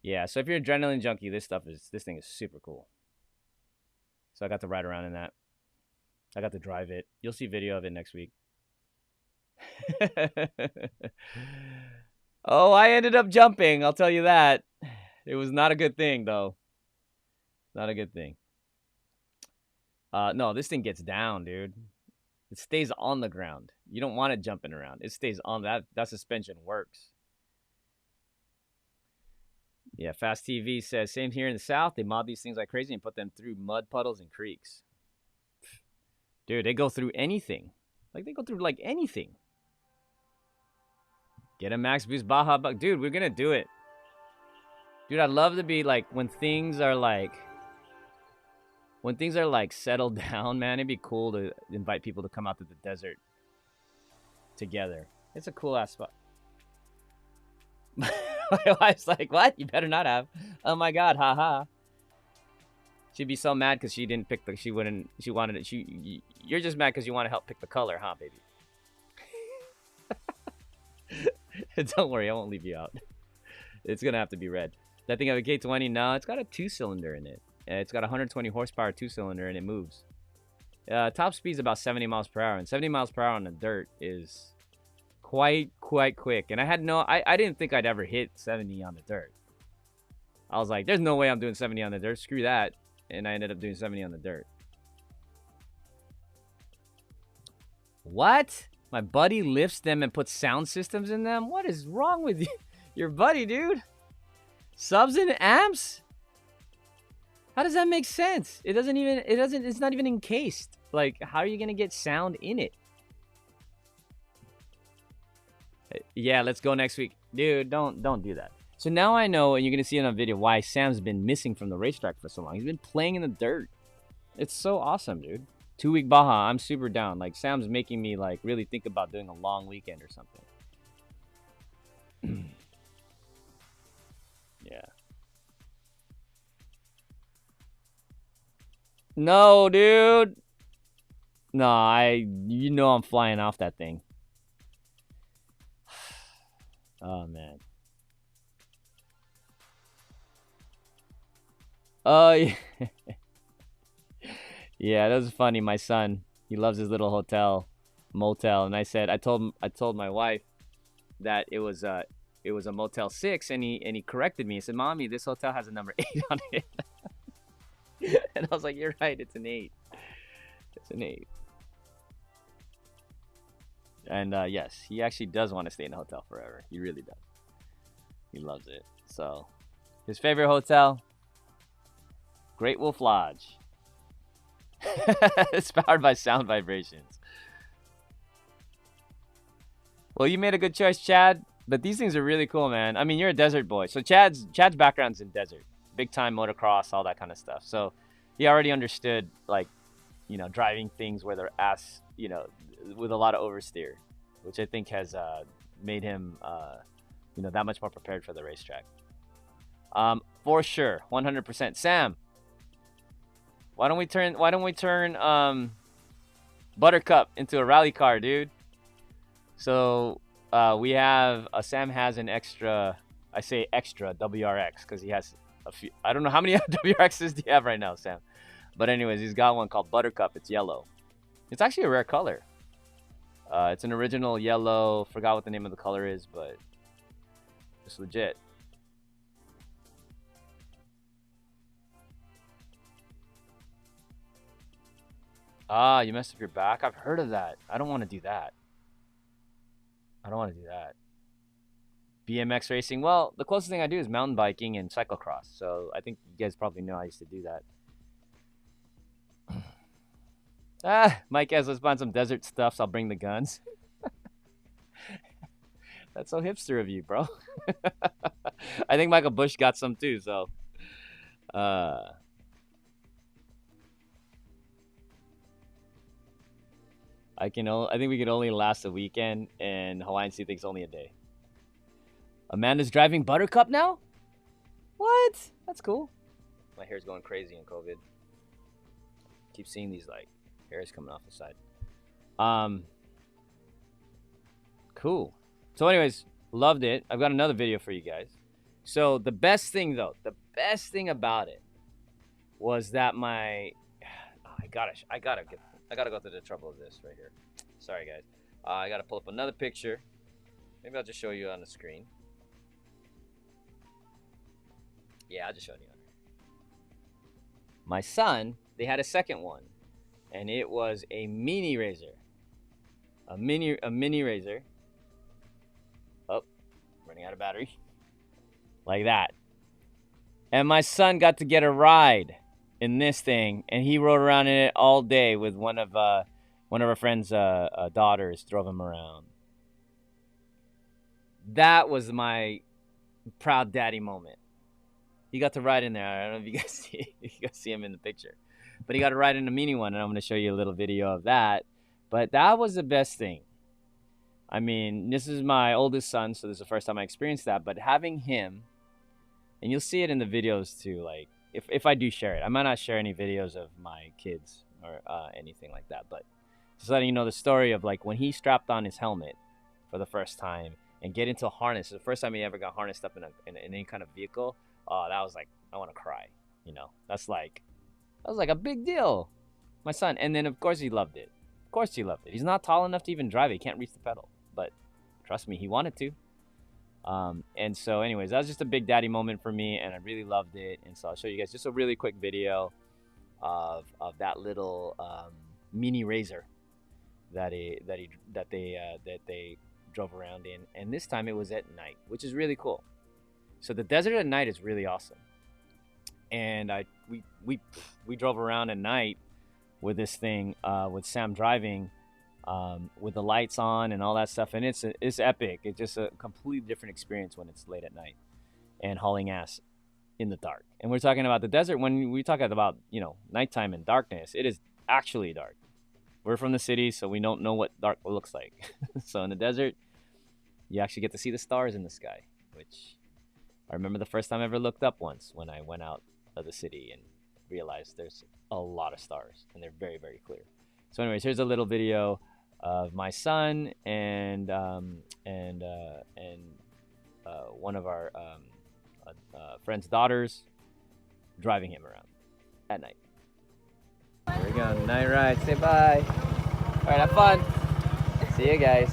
A: Yeah, so if you're an adrenaline junkie, this thing is super cool. So I got to ride around in that. I got to drive it. You'll see video of it next week. Oh, I ended up jumping. I'll tell you that. It was not a good thing, though. Not a good thing. No, this thing gets down, dude. It stays on the ground. You don't want it jumping around. It stays on that. That suspension works. Yeah, Fast TV says, same here in the South. They mob these things like crazy and put them through mud puddles and creeks. Dude, they go through anything. Like, they go through, like, anything. Get a max boost Baja Buck. Dude, we're going to do it. Dude, I'd love to be, like, when things are, like, settled down, man, it'd be cool to invite people to come out to the desert together. It's a cool-ass spot. My wife's like, what? You better not have. Oh, my God, haha. She'd be so mad because she didn't pick the, you're just mad because you want to help pick the color, huh, baby? Don't worry, I won't leave you out. It's going to have to be red. That thing have a K20? No, it's got a 2-cylinder in it. It's got 120 horsepower 2-cylinder, and it moves. Top speed's about 70 miles per hour, and 70 miles per hour on the dirt is quite quick. And I didn't think I'd ever hit 70 on the dirt. I was like, there's no way I'm doing 70 on the dirt. Screw that. And I ended up doing 70 on the dirt. What? My buddy lifts them and puts sound systems in them? What is wrong with you? Your buddy, dude? Subs and amps? How does that make sense? It's not even encased. Like, how are you gonna get sound in it? Yeah, let's go next week. Dude, don't do that. So now I know, and you're gonna see it on video, why Sam's been missing from the racetrack for so long. He's been playing in the dirt. It's so awesome, dude. 2-week Baja, I'm super down. Like, Sam's making me, like, really think about doing a long weekend or something. Yeah. No, dude. No, you know I'm flying off that thing. Oh, man. Oh, yeah. Yeah, that was funny. My son, he loves his little motel, and I told my wife that it was a Motel 6, and he corrected me. He said, "Mommy, this hotel has a number 8 on it." And I was like, "You're right. It's an 8. It's an 8." And yes, he actually does want to stay in a hotel forever. He really does. He loves it. So, his favorite hotel, Great Wolf Lodge. It's powered by sound vibrations. Well, you made a good choice, Chad. But these things are really cool, man. I mean, you're a desert boy. So Chad's background's in desert. Big time motocross, all that kind of stuff. So he already understood, like, you know, driving things where they're with a lot of oversteer, which I think has made him, that much more prepared for the racetrack. For sure, 100%. Sam, why don't we turn Buttercup into a rally car, dude? So we have Sam has an extra. I say extra WRX because he has a few. I don't know how many WRXs do you have right now, Sam? But anyways, he's got one called Buttercup. It's yellow. It's actually a rare color. It's an original yellow. Forgot what the name of the color is, but it's legit. Ah, you messed up your back? I've heard of that. I don't want to do that. BMX racing. Well, the closest thing I do is mountain biking and cyclocross. So I think you guys probably know I used to do that. Mike has, let's find some desert stuff, so I'll bring the guns. That's so hipster of you, bro. I think Michael Bush got some too, so. I think we could only last a weekend, and Hawaiian Sea thinks only a day. Amanda's driving Buttercup now? What? That's cool. My hair's going crazy in COVID. Keep seeing these, like, hairs coming off the side. Cool. So anyways, loved it. I've got another video for you guys. So the best thing about it was that I gotta go through the trouble of this right here. Sorry, guys. I gotta pull up another picture. Maybe I'll just show you on the screen. Yeah, I'll just show you. My son, they had a second one, and it was a mini razor. A mini razor. Oh, running out of battery. Like that. And my son got to get a ride in this thing, and he rode around in it all day with one of our friends' daughters drove him around. That was my proud daddy moment. He got to ride in there. I don't know if you guys see him in the picture, but he got to ride in a mini one, and I'm going to show you a little video of that. But that was the best thing. I mean, this is my oldest son, so this is the first time I experienced that. But having him, and you'll see it in the videos too. Like if I do share it, I might not share any videos of my kids or anything like that. But just letting you know the story of like when he strapped on his helmet for the first time and get into a harness. The first time he ever got harnessed up in any kind of vehicle. Oh, that was like, I want to cry. You know, that was like a big deal. My son. And then of course he loved it. Of course he loved it. He's not tall enough to even drive it. He can't reach the pedal. But trust me, he wanted to. And so anyways, that was just a big daddy moment for me, and I really loved it. And so I'll show you guys just a really quick video of that little mini razor that they drove around in. And this time it was at night, which is really cool. So the desert at night is really awesome. And we drove around at night with this thing with Sam driving. With the lights on and all that stuff, and it's epic. It's just a completely different experience when it's late at night and hauling ass in the dark. And we're talking about the desert. When we talk about, you know, nighttime and darkness, it is actually dark. We're from the city, so we don't know what dark looks like. So in the desert, you actually get to see the stars in the sky, which I remember the first time I ever looked up once when I went out of the city and realized there's a lot of stars, and they're very, very clear. So anyways, here's a little video of my son and one of our friend's daughters driving him around at night. Here we go, night ride. Say bye. All right, have fun. See you guys.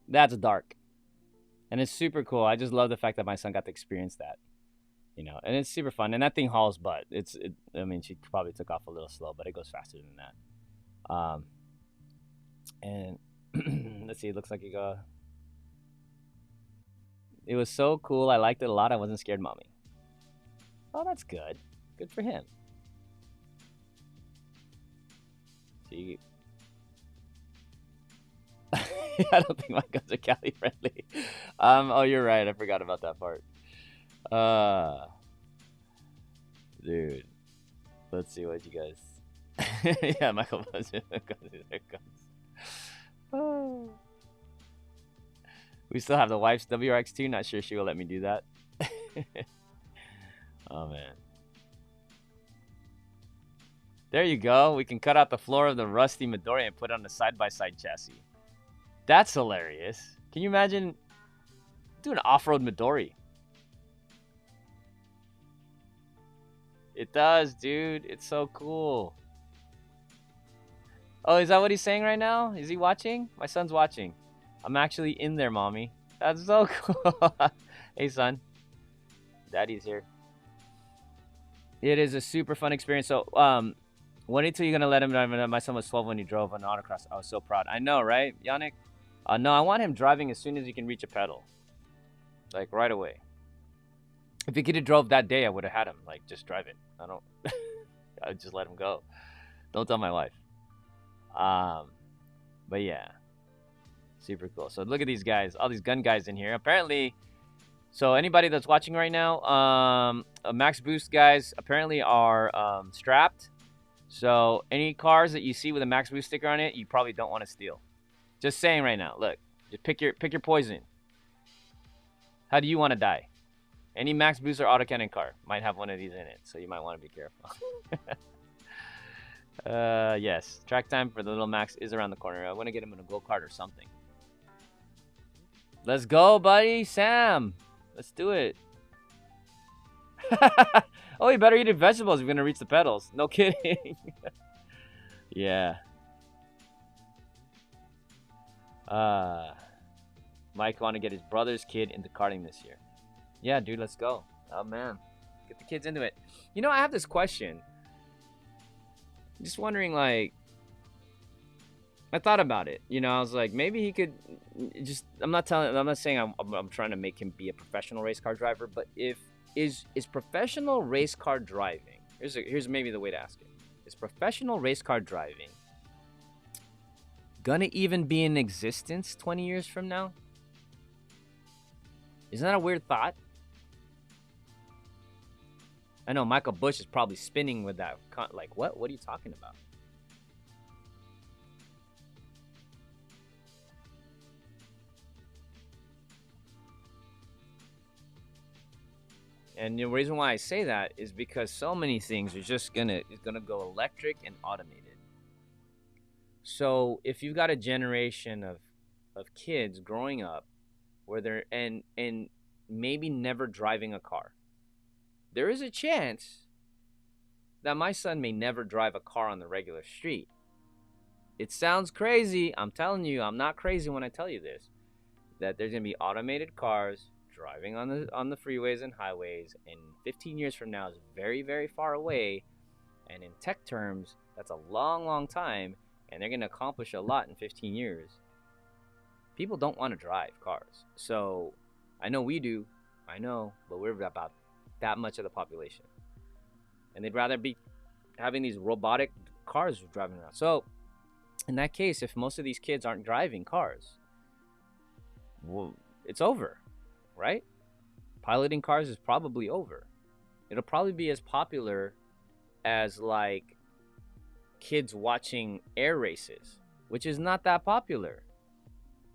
A: That's dark, and it's super cool. I just love the fact that my son got to experience that, you know, and it's super fun. And that thing hauls butt. I mean, she probably took off a little slow, but it goes faster than that. And let's see, it looks like it was so cool. I liked it a lot. I wasn't scared, mommy. Oh, that's good. Good for him. See. I don't think my guns are Cali friendly. Oh, you're right. I forgot about that part. Dude. Let's see what you guys. Yeah, Michael was in the guns. Oh. We still have the wife's WRX2. Not sure she will let me do that. Oh, man. There you go. We can cut out the floor of the rusty Midori and put it on the side-by-side chassis. That's hilarious. Can you imagine doing off-road Midori? It does, dude. It's so cool. Oh, is that what he's saying right now? Is he watching? My son's watching. I'm actually in there, mommy. That's so cool. Hey, son. Daddy's here. It is a super fun experience. So, when until you're going to let him drive? My son was 12 when he drove an autocross. I was so proud. I know, right, Yannick? No, I want him driving as soon as he can reach a pedal. Like, right away. If he could have drove that day, I would have had him. Like, just drive it. I would just let him go. Don't tell my wife. But yeah. Super cool. So look at these guys. All these gun guys in here. Apparently, so anybody that's watching right now, Max Boost guys apparently are strapped. So any cars that you see with a Max Boost sticker on it, you probably don't want to steal. Just saying right now. Look, just pick your poison. How do you want to die? Any max booster autocannon car might have one of these in it, so you might want to be careful. Yes. Track time for the little max is around the corner. I want to get him in a go-kart or something. Let's go, buddy. Sam. Let's do it. Oh, you better eat your vegetables if you're going to reach the pedals. No kidding. Yeah. Mike want to get his brother's kid into karting this year. Yeah, dude, let's go. Oh, man. Get the kids into it. You know, I have this question. Just wondering, like, I thought about it. You know, I was like, maybe he could just, I'm not saying I'm trying to make him be a professional race car driver, but is professional race car driving, here's maybe the way to ask it. Is professional race car driving gonna even be in existence 20 years from now? Isn't that a weird thought? I know Michael Bush is probably spinning with that. Like, what? What are you talking about? And the reason why I say that is because so many things are just gonna go electric and automated. So if you've got a generation of kids growing up where they're and maybe never driving a car, there is a chance that my son may never drive a car on the regular street. It sounds crazy. I'm telling you, I'm not crazy when I tell you this. That there's gonna be automated cars driving on the freeways and highways, and 15 years from now is very, very far away. And in tech terms, that's a long, long time, and they're gonna accomplish a lot in 15 years. People don't want to drive cars, so I know we do. I know, but we're about that much of the population, and they'd rather be having these robotic cars driving around. So in that case, if most of these kids aren't driving cars, well, it's over, right? Piloting cars is probably over. It'll probably be as popular as like kids watching air races, which is not that popular,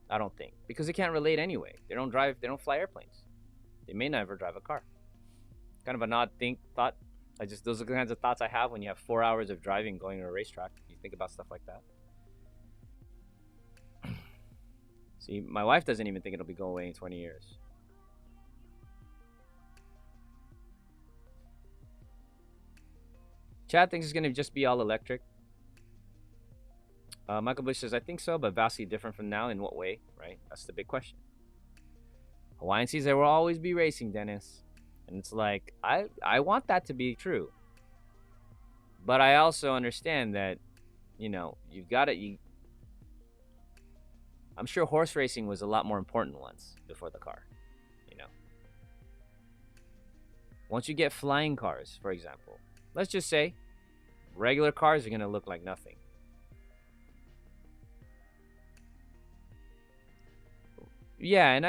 A: I don't think, because they can't relate anyway. They don't fly airplanes. They may never drive a car. Kind of an odd thought. Those are the kinds of thoughts I have when you have 4 hours of driving going to a racetrack. You think about stuff like that. See, my wife doesn't even think it'll be going away in 20 years. Chad thinks it's going to just be all electric. Michael Bush says, I think so, but vastly different from now. In what way, right? That's the big question. Hawaiian sees there will always be racing, Dennis. And it's like, I want that to be true. But I also understand that, you know, you've got to... I'm sure horse racing was a lot more important once before the car, you know. Once you get flying cars, for example, let's just say regular cars are going to look like nothing. Yeah, and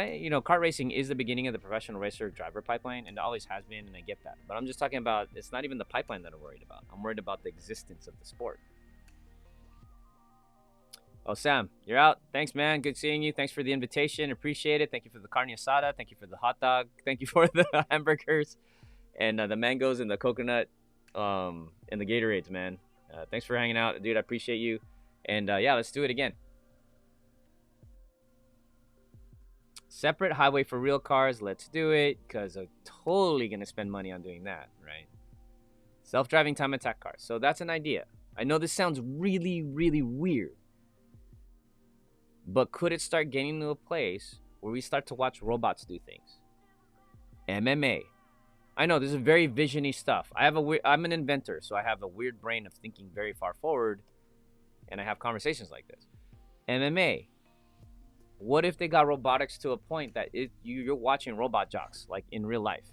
A: kart racing is the beginning of the professional racer driver pipeline, and it always has been, and I get that. But I'm just talking about, it's not even the pipeline that I'm worried about. I'm worried about the existence of the sport. Oh, Sam, you're out. Thanks, man. Good seeing you. Thanks for the invitation. Appreciate it. Thank you for the carne asada. Thank you for the hot dog. Thank you for the hamburgers and the mangoes and the coconut and the Gatorades, man. Thanks for hanging out, dude. I appreciate you. And yeah, let's do it again. Separate highway for real cars. Let's do it, because I'm totally going to spend money on doing that, right? Self-driving time attack cars. So that's an idea. I know this sounds really, really weird. But could it start getting to a place where we start to watch robots do things? MMA. I know this is very visiony stuff. I'm an inventor, so I have a weird brain of thinking very far forward, and I have conversations like this. MMA. What if they got robotics to a point that you're watching robot jocks like in real life?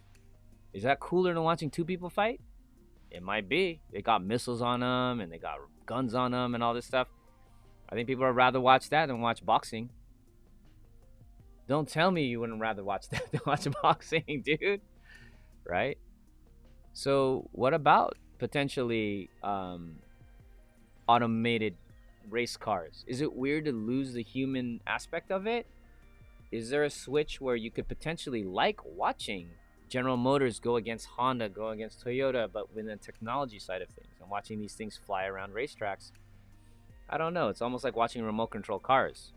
A: Is that cooler than watching two people fight? It might be. They got missiles on them and they got guns on them and all this stuff. I think people would rather watch that than watch boxing. Don't tell me you wouldn't rather watch that than watch boxing, dude. Right? So what about potentially automated race cars? Is it weird to lose the human aspect of it? is there a switch where you could potentially like watching General Motors go against Honda, go against Toyota, but with the technology side of things and watching these things fly around racetracks? I don't know. It's almost like watching remote control cars.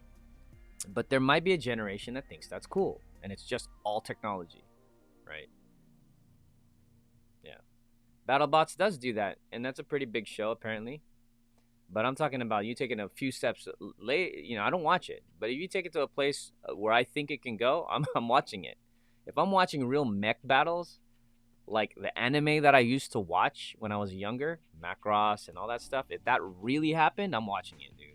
A: But there might be a generation that thinks that's cool, and it's just all technology, right? Yeah. BattleBots does do that, and that's a pretty big show apparently. But I'm talking about you taking a few steps late. You know, I don't watch it, but if you take it to a place where I think it can go, I'm watching it. If I'm watching real mech battles, like the anime that I used to watch when I was younger, Macross and all that stuff, if that really happened, I'm watching it, dude.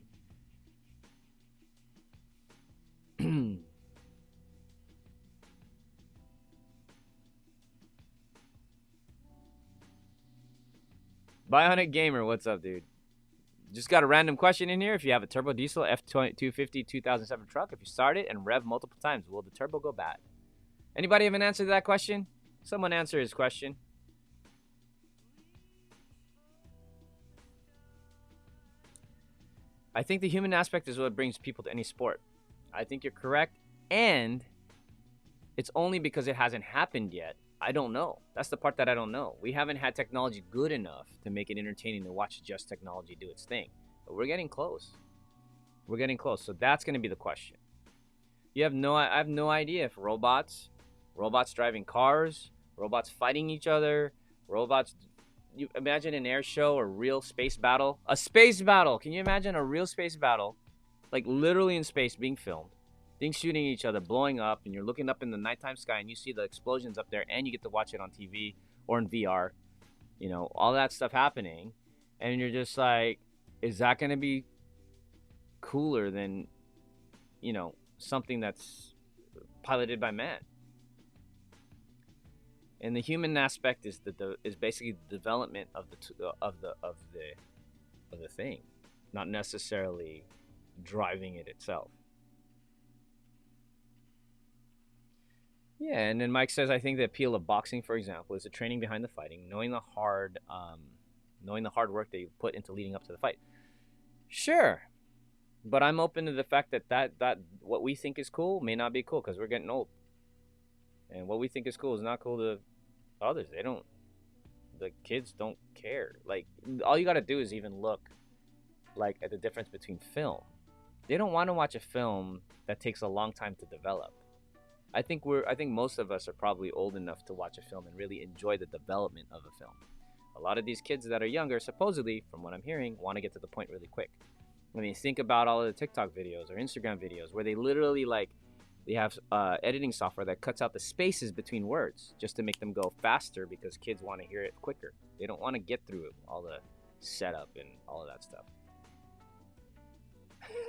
A: Bionic Gamer, what's up, dude? Just got a random question in here. If you have a turbo diesel F250 2007 truck, if you start it and rev multiple times, will the turbo go bad? Anybody have an answer to that question? Someone answer his question. I think the human aspect is what brings people to any sport. I think you're correct, and it's only because it hasn't happened yet. I don't know. That's the part that I don't know. We haven't had technology good enough to make it entertaining to watch just technology do its thing. But we're getting close. We're getting close. So that's going to be the question. I have no idea if robots driving cars, robots fighting each other, robots. You imagine an air show or real space battle? A space battle. Can you imagine a real space battle? Like literally in space being filmed. Things shooting each other, blowing up, and you're looking up in the nighttime sky and you see the explosions up there, and you get to watch it on TV or in VR. You know, all that stuff happening, and you're just like, is that going to be cooler than, you know, something that's piloted by man? And the human aspect is basically the development of the thing, not necessarily driving it itself. Yeah, and then Mike says, I think the appeal of boxing, for example, is the training behind the fighting, knowing the hard work that you put into leading up to the fight. Sure, but I'm open to the fact that what we think is cool may not be cool because we're getting old, and what we think is cool is not cool to others. The kids don't care. Like, all you got to do is even look, like, at the difference between film. They don't want to watch a film that takes a long time to develop. I think most of us are probably old enough to watch a film and really enjoy the development of a film. A lot of these kids that are younger, supposedly, from what I'm hearing, want to get to the point really quick. I mean, think about all of the TikTok videos or Instagram videos where they literally, like, they have editing software that cuts out the spaces between words just to make them go faster because kids want to hear it quicker. They don't want to get through all the setup and all of that stuff.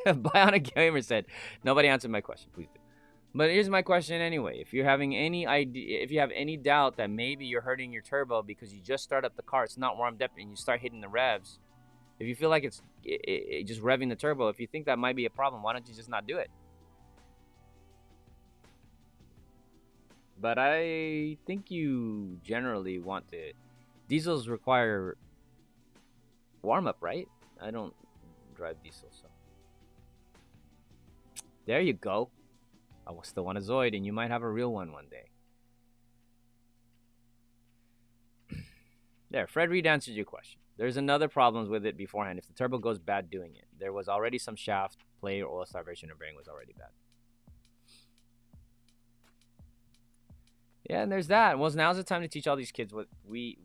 A: Bionic Gamer said, nobody answered my question. Please do. But here's my question anyway. If you're having any idea, if you have any doubt that maybe you're hurting your turbo because you just start up the car, it's not warmed up, and you start hitting the revs, if you feel like it's just revving the turbo, if you think that might be a problem, why don't you just not do it? But I think you generally want to. Diesels require warm-up, right? I don't drive diesel, so. There you go. I still want a Zoid, and you might have a real one day. There, Fred Reed answered your question. There's another problem with it beforehand. If the turbo goes bad doing it, there was already some shaft, play, or oil starvation, or bearing was already bad. Yeah, and there's that. Well, now's the time to teach all these kids what we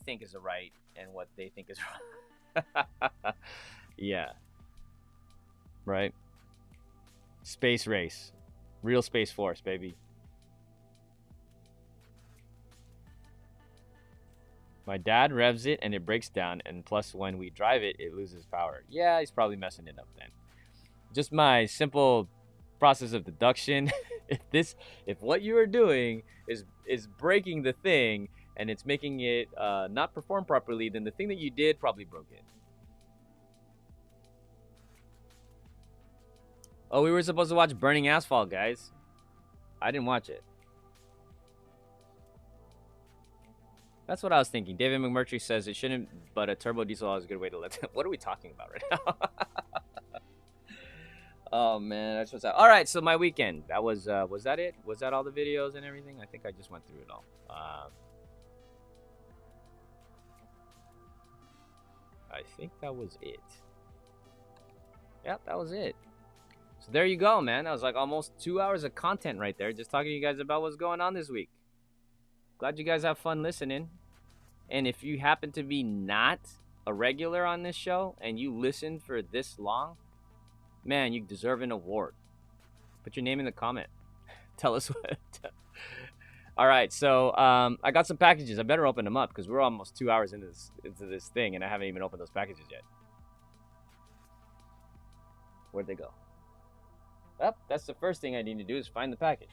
A: think is right and what they think is wrong. Yeah. Right? Space race. Real Space Force, baby. My dad revs it and it breaks down, and plus when we drive it, it loses power. Yeah, he's probably messing it up then. Just my simple process of deduction. if what you are doing is breaking the thing and it's making it not perform properly, then the thing that you did probably broke it. Oh, we were supposed to watch Burning Asphalt, guys. I didn't watch it. That's what I was thinking. David MacMurtry says it shouldn't, but a turbo diesel is a good way to let them. What are we talking about right Oh man, that's what's up. All right, so my weekend. That was that it? Was that all the videos and everything? I think I just went through it all. I think that was it. Yep, that was it. So there you go, man. That was like almost 2 hours of content right there, just talking to you guys about what's going on this week. Glad you guys have fun listening. And if you happen to be not a regular on this show and you listened for this long, man, you deserve an award. Put your name in the comment. Tell us what. All right, so I got some packages. I better open them up because we're almost 2 hours into this thing, and I haven't even opened those packages yet. Where'd they go? Well, that's the first thing I need to do is find the package.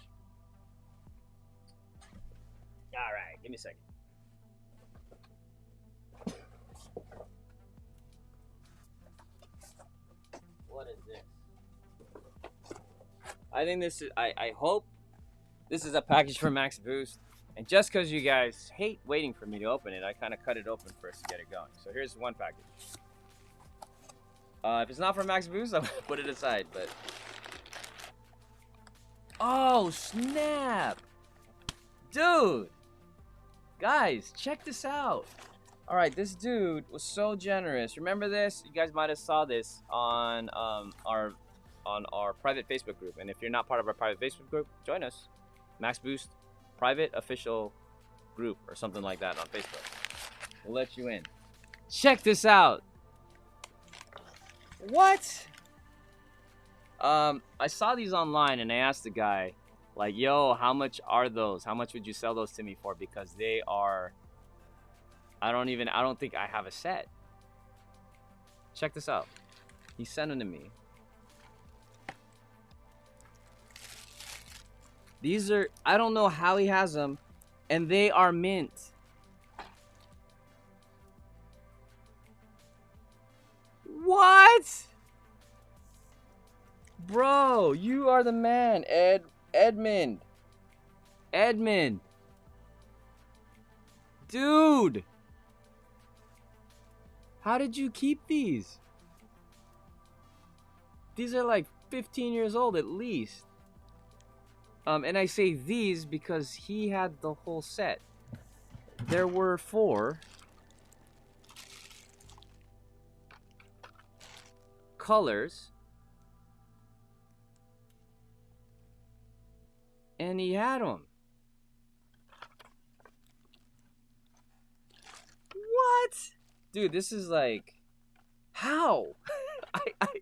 A: All right, give me a second. What is this? I think this is, I hope this is a package for Max Boost. And just because you guys hate waiting for me to open it, I kind of cut it open first to get it going. So here's one package. If it's not for Max Boost, I'm going to put it aside, but... Oh, snap! Dude! Guys, check this out. All right, this dude was so generous. Remember this? You guys might have saw this on our private Facebook group. And if you're not part of our private Facebook group, join us. Max Boost private official group or something like that on Facebook. We'll let you in. Check this out. What? I saw these online and I asked the guy, like, yo, how much are those? How much would you sell those to me for? Because they are, I don't think I have a set. Check this out. He sent them to me. These are, I don't know how he has them, and they are mint. What? Bro, you are the man, Edmond. Edmond. Dude. How did you keep these? These are like 15 years old at least. And I say these because he had the whole set. There were 4 colors. And he had them. What? Dude, this is like... How?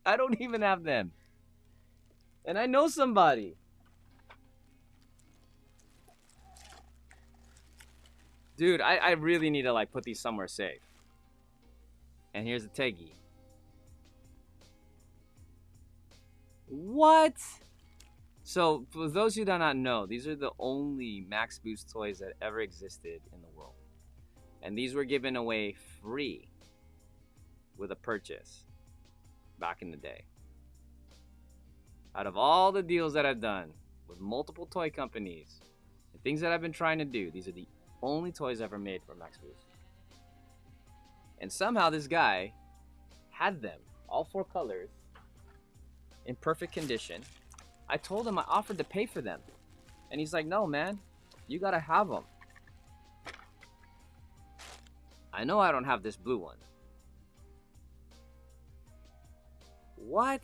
A: I don't even have them. And I know somebody. Dude, I really need to like put these somewhere safe. And here's the Teggy. What? So, for those who do not know, these are the only Max Boost toys that ever existed in the world. And these were given away free with a purchase back in the day. Out of all the deals that I've done with multiple toy companies and things that I've been trying to do, these are the only toys ever made for Max Boost. And somehow this guy had them, all 4 colors, in perfect condition. I told him I offered to pay for them. And he's like, no, man, you gotta have them. I know I don't have this blue one. What?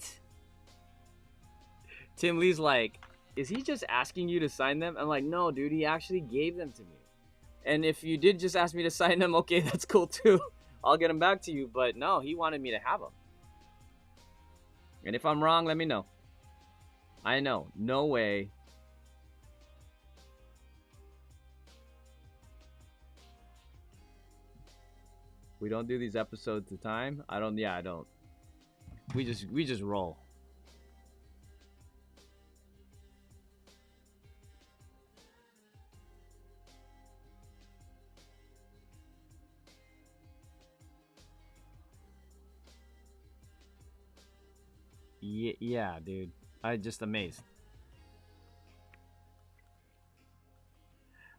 A: Tim Lee's like, is he just asking you to sign them? I'm like, no, dude, he actually gave them to me. And if you did just ask me to sign them, okay, that's cool too. I'll get them back to you. But no, he wanted me to have them. And if I'm wrong, let me know. I know. No way. We don't do these episodes at a time. I don't. We just roll. Yeah, dude. I'm just amazed.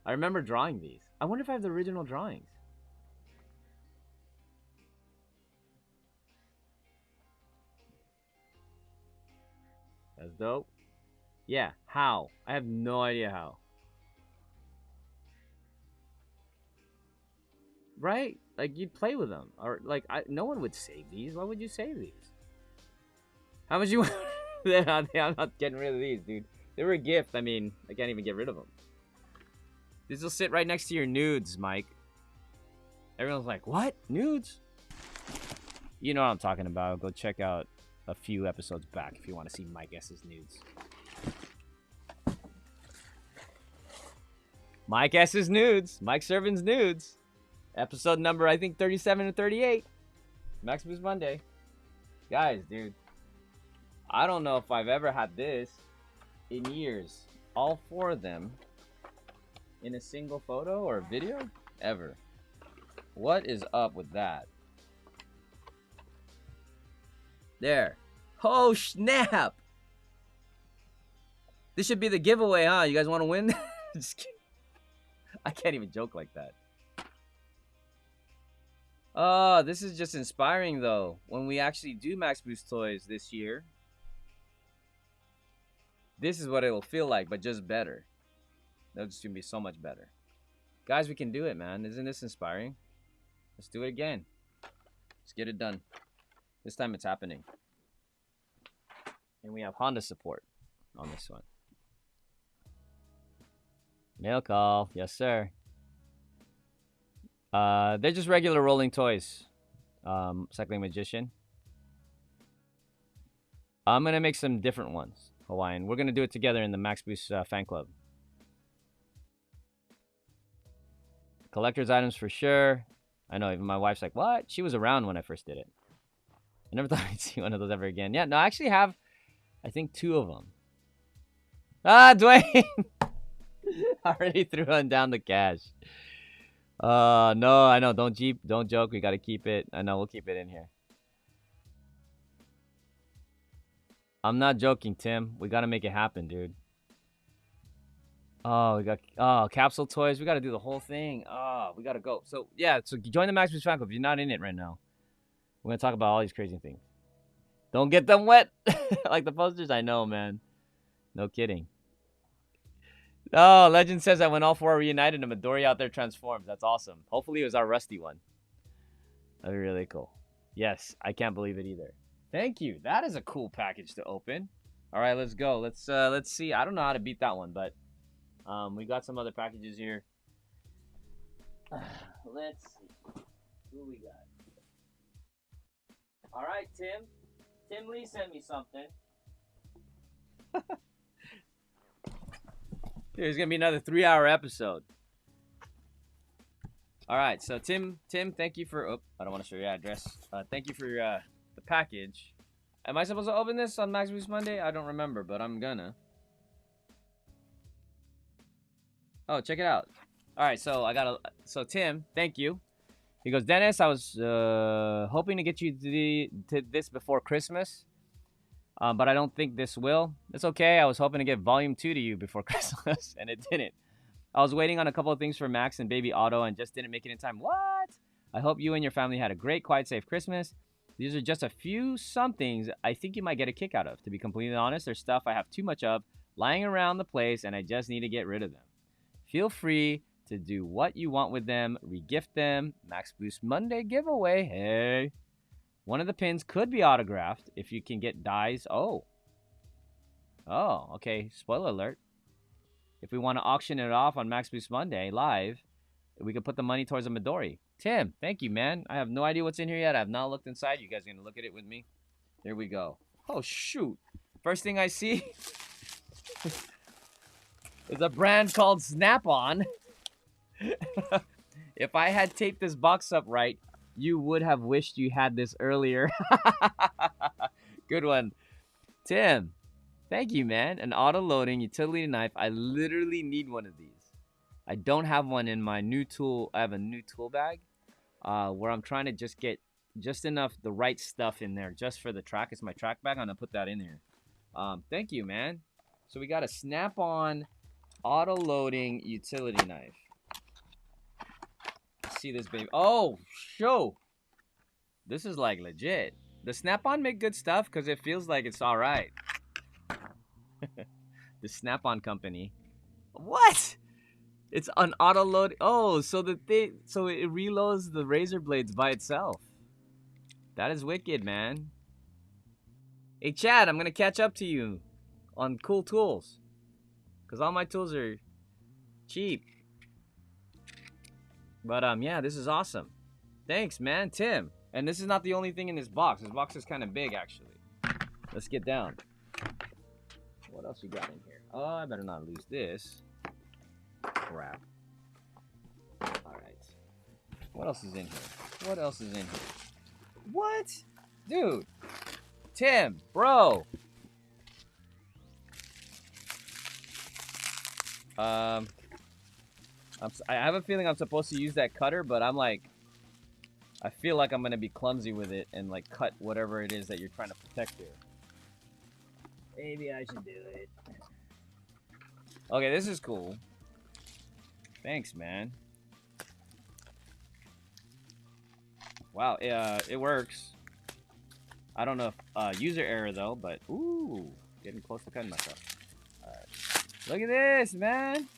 A: I remember drawing these. I wonder if I have the original drawings. That's dope. Yeah, how? I have no idea how. Right? Like, you'd play with them. Or, like, no one would save these. Why would you save these? How much you want? I'm not getting rid of these, dude. They were a gift. I mean, I can't even get rid of them. These will sit right next to your nudes, Mike. Everyone's like, what? Nudes? You know what I'm talking about. Go check out a few episodes back if you want to see Mike S's nudes. Mike S's nudes. Mike Servin's nudes. Episode number, I think, 37 or 38. Max Boost Monday. Guys, dude. I don't know if I've ever had this in years. All 4 of them in a single photo or video ever. What is up with that? There. Oh, snap. This should be the giveaway, huh? You guys want to win? Just kidding. I can't even joke like that. Oh, this is just inspiring, though. When we actually do Max Boost toys this year, this is what it will feel like, but just better. That'll just gonna be so much better. Guys, we can do it, man. Isn't this inspiring? Let's do it again. Let's get it done. This time it's happening. And we have Honda support on this one. Mail call. Yes, sir. They're just regular rolling toys. CyclingMagician. I'm going to make some different ones. Hawaiian. We're going to do it together in the Max Boost fan club. Collector's items for sure. I know, even my wife's like, what? She was around when I first did it. I never thought I'd see one of those ever again. Yeah, no, I actually have, I think, 2 of them. Ah, Dwayne! Already threw on down the cash. No, I know. Don't joke. We got to keep it. I know, we'll keep it in here. I'm not joking, Tim. We got to make it happen, dude. Oh, we got capsule toys. We got to do the whole thing. Oh, we got to go. So, yeah, so join the Max Boost fan club if you're not in it right now. We're going to talk about all these crazy things. Don't get them wet. Like the posters. I know, man. No kidding. Oh, Legend says that when all 4 are reunited, a Midori out there transforms. That's awesome. Hopefully it was our Rusty one. That'd be really cool. Yes, I can't believe it either. Thank you. That is a cool package to open. All right, let's go. Let's see. I don't know how to beat that one, but we got some other packages here. Let's see. Who we got? All right, Tim. Tim Lee sent me something. There's gonna be another 3-hour episode. All right, so Tim, thank you for. Oh, I don't want to show your address. Thank you for the package. Am I supposed to open this on Max Boost Monday? I don't remember, but I'm gonna. Oh, check it out. All right, so So Tim, thank you. He goes, Dennis, I was hoping to get you to this before Christmas, but I don't think this will. It's okay. I was hoping to get Volume 2 to you before Christmas, and it didn't. I was waiting on a couple of things for Max and Baby Otto and just didn't make it in time. What? I hope you and your family had a great, quiet, safe Christmas. These are just a few somethings I think you might get a kick out of. To be completely honest, there's stuff I have too much of lying around the place, and I just need to get rid of them. Feel free to do what you want with them, regift them. Max Boost Monday giveaway. Hey. One of the pins could be autographed if you can get dies. Oh, okay. Spoiler alert. If we want to auction it off on Max Boost Monday live, we could put the money towards a Midori. Tim, thank you, man. I have no idea what's in here yet. I have not looked inside. You guys are going to look at it with me? Here we go. Oh, shoot. First thing I see is a brand called Snap-on. If I had taped this box up right, you would have wished you had this earlier. Good one. Tim, thank you, man. An auto-loading utility knife. I literally need one of these. I don't have one in my new tool. I have a new tool bag where I'm trying to just get just enough the right stuff in there just for the track. It's my track bag. I'm going to put that in here. Thank you, man. So we got a Snap-on auto-loading utility knife. See this baby. Oh, show. This is like legit. The Snap-on make good stuff because it feels like it's all right. The Snap-on company. What? It's an auto load. Oh, so the thing, so it reloads the razor blades by itself. That is wicked, man. Hey, Chad, I'm gonna catch up to you on cool tools, cause all my tools are cheap. But yeah, this is awesome. Thanks, man, Tim. And this is not the only thing in this box. This box is kind of big, actually. Let's get down. What else you got in here? Oh, I better not lose this. Crap. Alright. What else is in here? What else is in here? What? Dude. Tim, bro. I have a feeling I'm supposed to use that cutter, but I'm like, I feel like I'm gonna be clumsy with it and like cut whatever it is that you're trying to protect here. Maybe I should do it. Okay, this is cool. Thanks, man. Wow, it works. I don't know if user error though, but ooh, getting close to cutting myself. All right, look at this, man.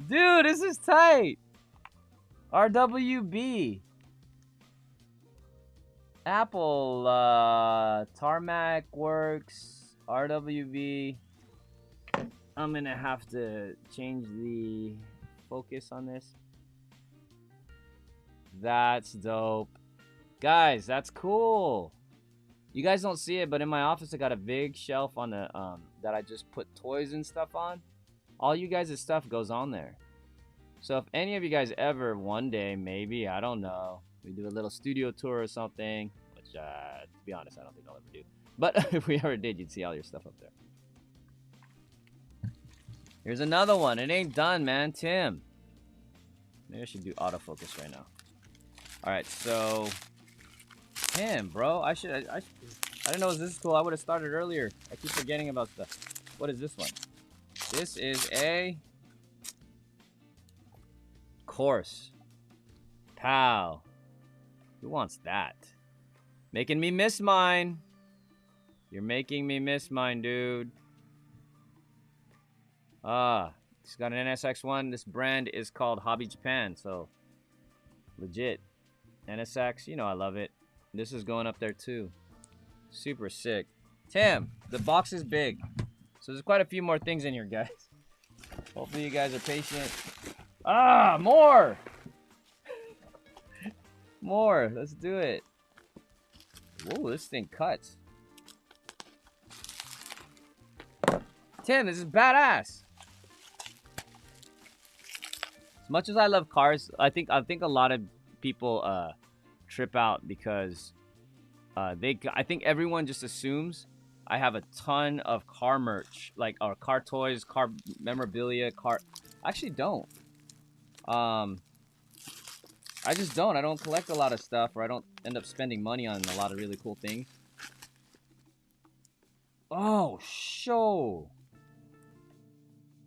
A: Dude, this is tight. RWB. Apple, Tarmac Works, RWB. I'm gonna have to change the focus on this. That's dope. Guys, that's cool. You guys don't see it, but in my office I got a big shelf on the that I just put toys and stuff on. All you guys' stuff goes on there. So if any of you guys ever one day, maybe, I don't know, we do a little studio tour or something, which to be honest, I don't think I'll ever do. But if we ever did, you'd see all your stuff up there. Here's another one. It ain't done, man. Tim. Maybe I should do autofocus right now. Alright, so Tim, bro. I didn't know this is cool. I would have started earlier. I keep forgetting about stuff. What is this one? This is a course. Pal. Who wants that? Making me miss mine. You're making me miss mine, dude. It's got an NSX1. This brand is called Hobby Japan, so legit. NSX, you know I love it. This is going up there too. Super sick. Tim, the box is big. So there's quite a few more things in here, guys. Hopefully you guys are patient. More! More, let's do it. Whoa, this thing cuts. Tim, this is badass. As much as I love cars, I think a lot of people trip out because I think everyone just assumes I have a ton of car merch, like or car toys, car memorabilia, car. I actually don't. I just don't. I don't collect a lot of stuff, or I don't end up spending money on a lot of really cool things. Oh, show.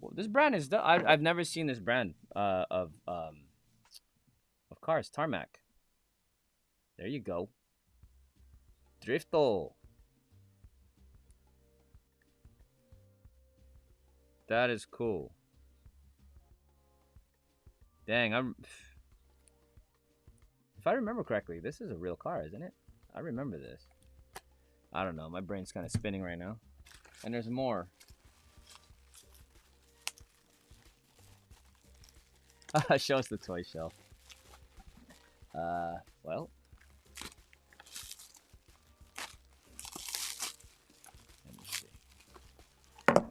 A: Well, this brand is. I've never seen this brand of cars. Tarmac. There you go. Drifto. That is cool. Dang, if I remember correctly, this is a real car, isn't it? I remember this. I don't know. My brain's kind of spinning right now. And there's more. Show us the toy shelf. Well. Let me see. Alright.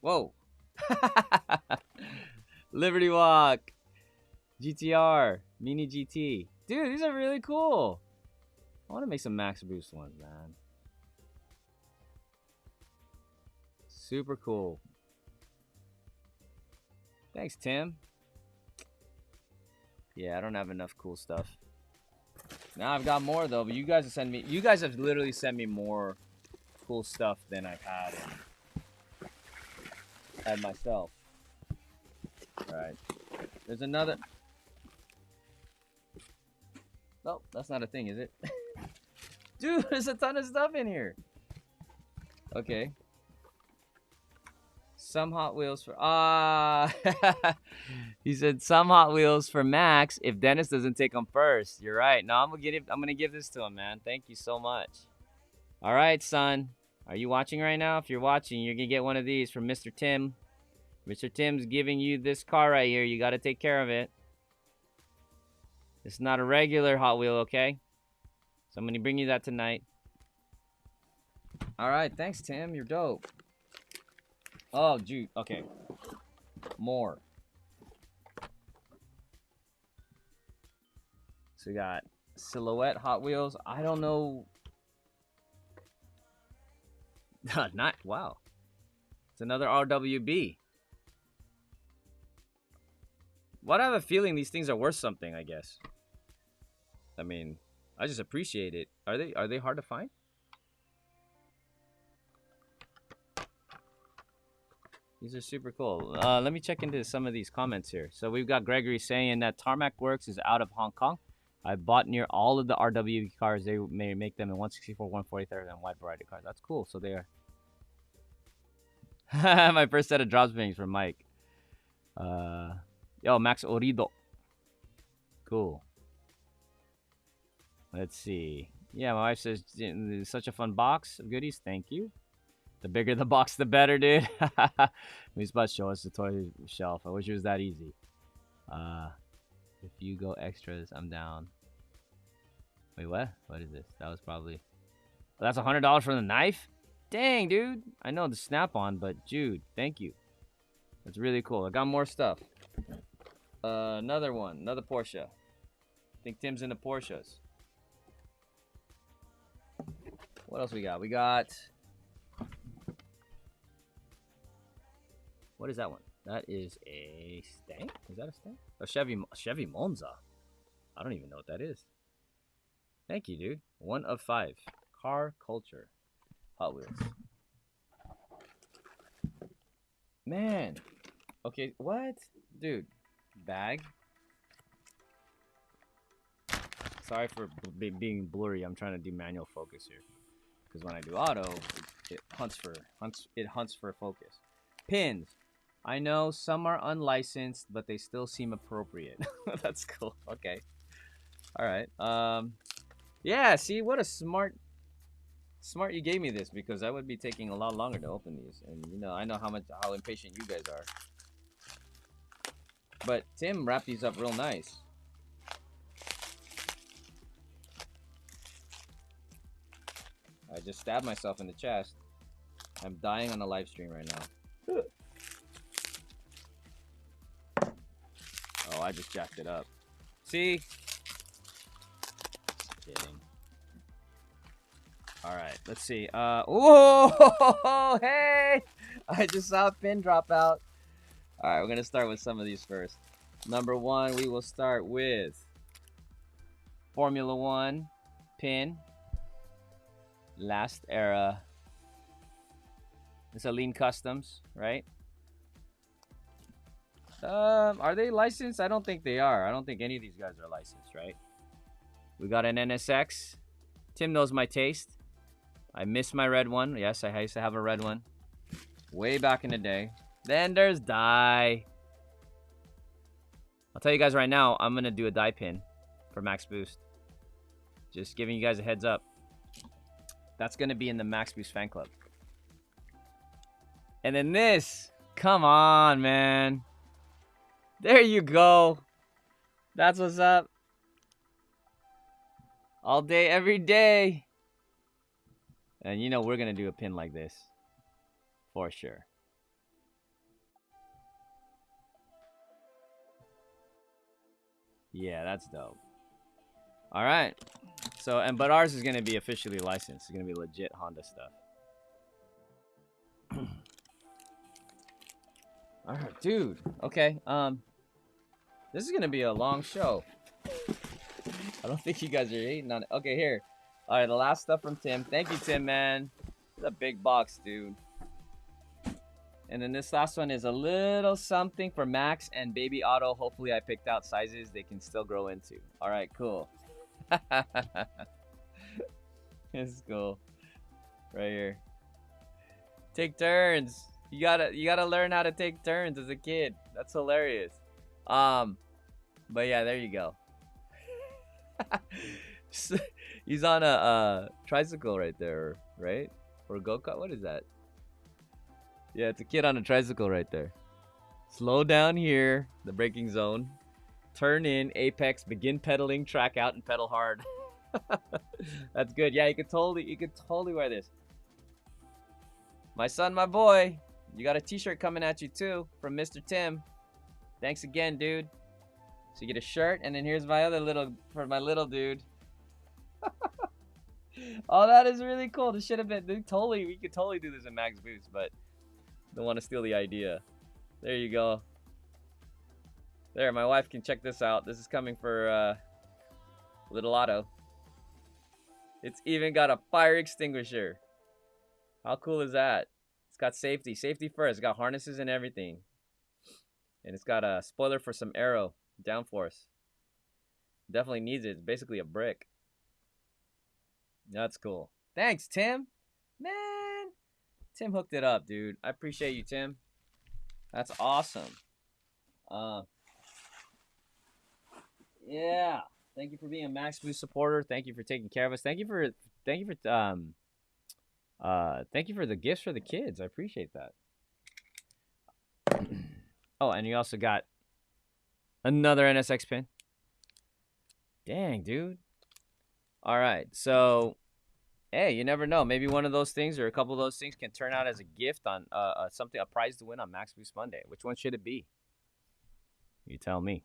A: Whoa. Liberty Walk. GTR. Mini GT. Dude, these are really cool. I want to make some max boost ones, man. Super cool. Thanks, Tim. Yeah, I don't have enough cool stuff. Now I've got more though, but you guys have literally sent me more cool stuff than I've had myself. Alright. There's another. No, that's not a thing, is it? Dude, there's a ton of stuff in here. Okay. Some Hot Wheels for he said some Hot Wheels for Max if Dennis doesn't take them first. You're right. No, I'm gonna give this to him, man. Thank you so much. All right, son. Are you watching right now? If you're watching, you're gonna get one of these from Mr. Tim. Mr. Tim's giving you this car right here. You gotta take care of it. It's not a regular Hot Wheel, okay? So I'm gonna bring you that tonight. All right, thanks, Tim. You're dope. Oh, dude. Okay. More. So we got Silhouette Hot Wheels. I don't know. Not wow. It's another RWB. Why do I have a feeling these things are worth something? I guess. I mean, I just appreciate it. Are they hard to find? These are super cool. Let me check into some of these comments here. So we've got Gregory saying that Tarmac Works is out of Hong Kong. I bought near all of the RWB cars. They may make them in 164, 143, and wide variety cars. That's cool. So they are. My first set of drop springs from Mike. Yo, Max Orido. Cool. Let's see. Yeah, my wife says it's such a fun box of goodies. Thank you. The bigger the box, the better, dude. He's about to show us the toy shelf. I wish it was that easy. If you go extras, I'm down. Wait, what? What is this? That was probably... Oh, that's $100 for the knife? Dang, dude. I know the snap-on, but dude, thank you. That's really cool. I got more stuff. Another one. Another Porsche. I think Tim's into Porsches. What else we got? We got... What is that one? That is a Stang? Is that a Stang? A Chevy Monza. I don't even know what that is. Thank you, dude. 1 of 5. Car culture. Hot Wheels. Man. Okay, what? Dude. Bag. Sorry for being blurry. I'm trying to do manual focus here. Because when I do auto, it hunts for focus. Pins. I know some are unlicensed, but they still seem appropriate. That's cool. Okay. All right. Yeah, see, what a smart you gave me this, because I would be taking a lot longer to open these. And, you know, I know how impatient you guys are. But Tim wrapped these up real nice. I just stabbed myself in the chest. I'm dying on the live stream right now. Oh, I just jacked it up. See? Just kidding. Alright, let's see. Oh, hey! I just saw a pin drop out. Alright, we're going to start with some of these first. Number 1, we will start with Formula 1 pin. Last era. It's a Lean Customs, right? Are they licensed? I don't think they are. I don't think any of these guys are licensed, right? We got an NSX. Tim knows my taste. I miss my red one. Yes, I used to have a red one. Way back in the day. Then there's die. I'll tell you guys right now, I'm going to do a die pin for Max Boost. Just giving you guys a heads up. That's going to be in the Max Boost fan club. And then this. Come on, man. There you go. That's what's up. All day, every day. And you know we're going to do a pin like this. For sure. Yeah, that's dope. All right. So, but ours is going to be officially licensed. It's going to be legit Honda stuff. All right, dude. Okay. This is going to be a long show. I don't think you guys are hating on it. Okay, here. All right, the last stuff from Tim. Thank you, Tim, man. It's a big box, dude. And then this last one is a little something for Max and Baby Otto. Hopefully I picked out sizes they can still grow into. All right, cool. It's cool. Right here. Take turns. You gotta learn how to take turns as a kid. That's hilarious. But yeah, there you go. He's on a tricycle right there, right? Or a go-kart. What is that? Yeah, it's a kid on a tricycle right there. Slow down here, the braking zone. Turn in, apex, begin pedaling, track out, and pedal hard. That's good. Yeah, you could totally wear this. My son, my boy, you got a t-shirt coming at you too from Mr. Tim. Thanks again, dude. So you get a shirt, and then here's my other for my little dude. Oh, that is really cool. This should have been, we could totally do this in Max Boost, but don't want to steal the idea. There you go. There, my wife can check this out. This is coming for Little Otto. It's even got a fire extinguisher. How cool is that? It's got safety. Safety first. It's got harnesses and everything. And it's got a spoiler for some aero downforce. Definitely needs it. It's basically a brick. That's cool. Thanks, Tim. Man, Tim hooked it up, dude. I appreciate you, Tim. That's awesome. Yeah. Thank you for being a Max Boost supporter. Thank you for taking care of us. Thank you for the gifts for the kids. I appreciate that. Oh, and you also got another NSX pin. Dang, dude. All right, so hey, you never know. Maybe one of those things or a couple of those things can turn out as a gift on a prize to win on Max Boost Monday. Which one should it be? You tell me.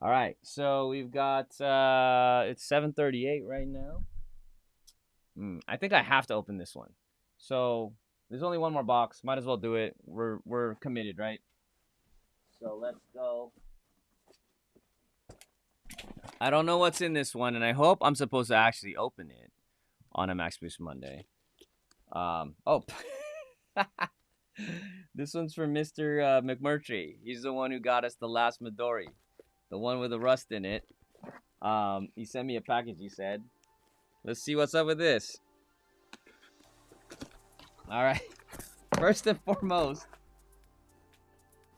A: All right, so we've got it's 7:38 right now. I think I have to open this one. So there's only one more box. Might as well do it. We're committed, right? So let's go. I don't know what's in this one, and I hope I'm supposed to actually open it on a Max Boost Monday. Oh. This one's for Mr. MacMurtry. He's the one who got us the last Midori. The one with the rust in it. He sent me a package, he said. Let's see what's up with this. All right. First and foremost.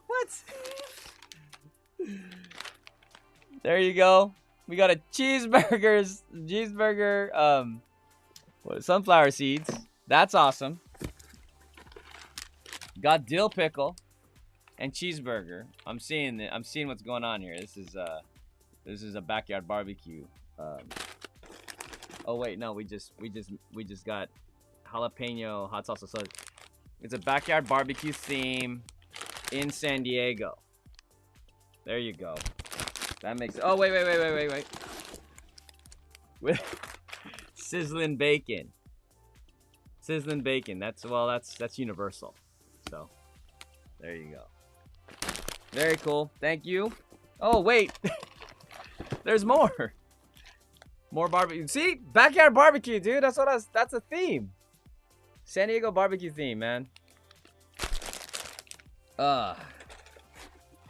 A: What? There you go. We got a cheeseburger, sunflower seeds. That's awesome. Got dill pickle and cheeseburger. I'm seeing what's going on here. This is a backyard barbecue. Oh wait, no, we just got jalapeno hot salsa. So it's a backyard barbecue theme in San Diego. There you go. That makes it. Oh wait. With sizzling bacon. Sizzling bacon. That's universal. So there you go. Very cool. Thank you. Oh wait. There's more. More barbecue. See? Backyard barbecue, dude. That's a theme. San Diego barbecue theme, man.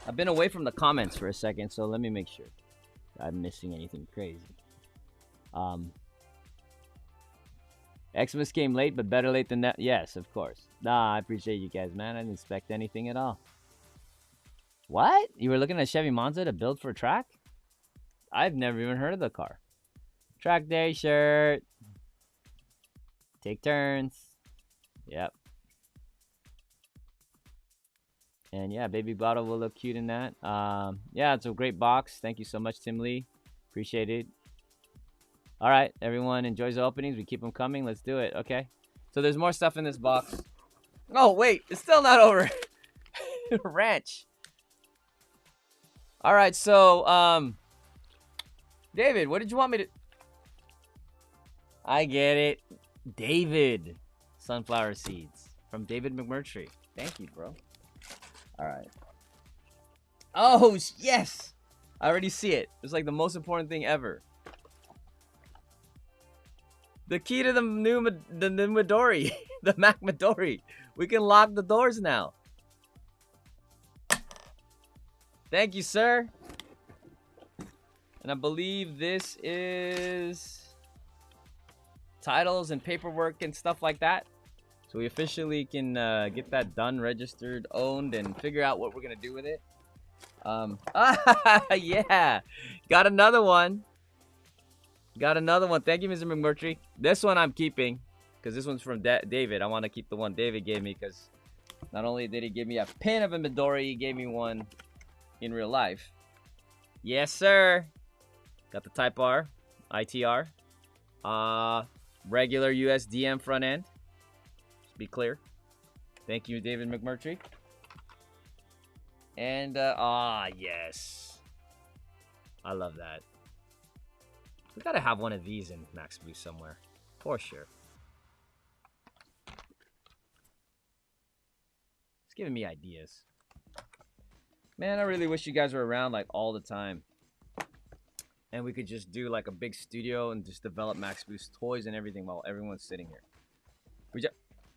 A: I've been away from the comments for a second, so let me make sure I'm missing anything crazy. Xmas came late, but better late than that. Yes, of course. Nah, I appreciate you guys, man. I didn't expect anything at all. What? You were looking at Chevy Monza to build for a track? I've never even heard of the car. Track day shirt. Take turns. Yep. And yeah, baby bottle will look cute in that. Yeah, it's a great box. Thank you so much, Tim Lee. Appreciate it. All right, everyone enjoys the openings. We keep them coming. Let's do it. Okay. So there's more stuff in this box. Oh, wait. It's still not over. Ranch. All right, so, David, what did you want me to... I get it. David. Sunflower seeds. From David MacMurtry. Thank you, bro. All right. Oh, yes. I already see it. It's like the most important thing ever. The key to the new Midori. The Mac Midori. We can lock the doors now. Thank you, sir. And I believe this is... titles and paperwork and stuff like that. So we officially can get that done, registered, owned, and figure out what we're gonna do with it. Yeah, got another one. Got another one. Thank you, Mr. MacMurtry. This one I'm keeping because this one's from David. I want to keep the one David gave me because not only did he give me a pin of a Midori, he gave me one in real life. Yes, sir. Got the Type R, ITR, regular USDM front end. Let's be clear. Thank you, David MacMurtry. And yes, I love that. We gotta have one of these in Max Boost somewhere, for sure. It's giving me ideas. Man, I really wish you guys were around like all the time. And we could just do like a big studio and just develop Max Boost toys and everything while everyone's sitting here.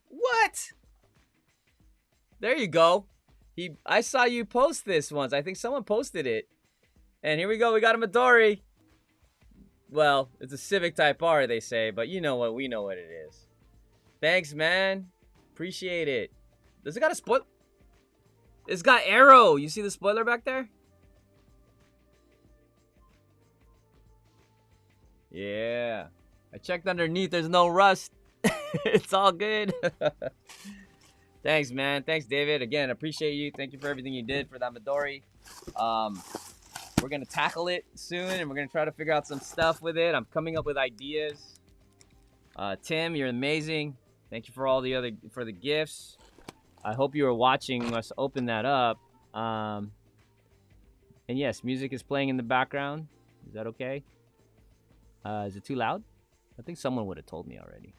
A: What? There you go. I saw you post this once. I think someone posted it. And here we go. We got a Midori. Well, it's a Civic Type R, they say, but you know what? We know what it is. Thanks, man. Appreciate it. Does it got a spoiler? It's got arrow. You see the spoiler back there? Yeah. I checked underneath. There's no rust. It's all good. Thanks, man. Thanks, David. Again, appreciate you. Thank you for everything you did for that Midori. We're going to tackle it soon, and we're going to try to figure out some stuff with it. I'm coming up with ideas. Tim, you're amazing. Thank you for all the for the gifts. I hope you are watching us open that up. And yes, music is playing in the background. Is that okay? Is it too loud? I think someone would have told me already.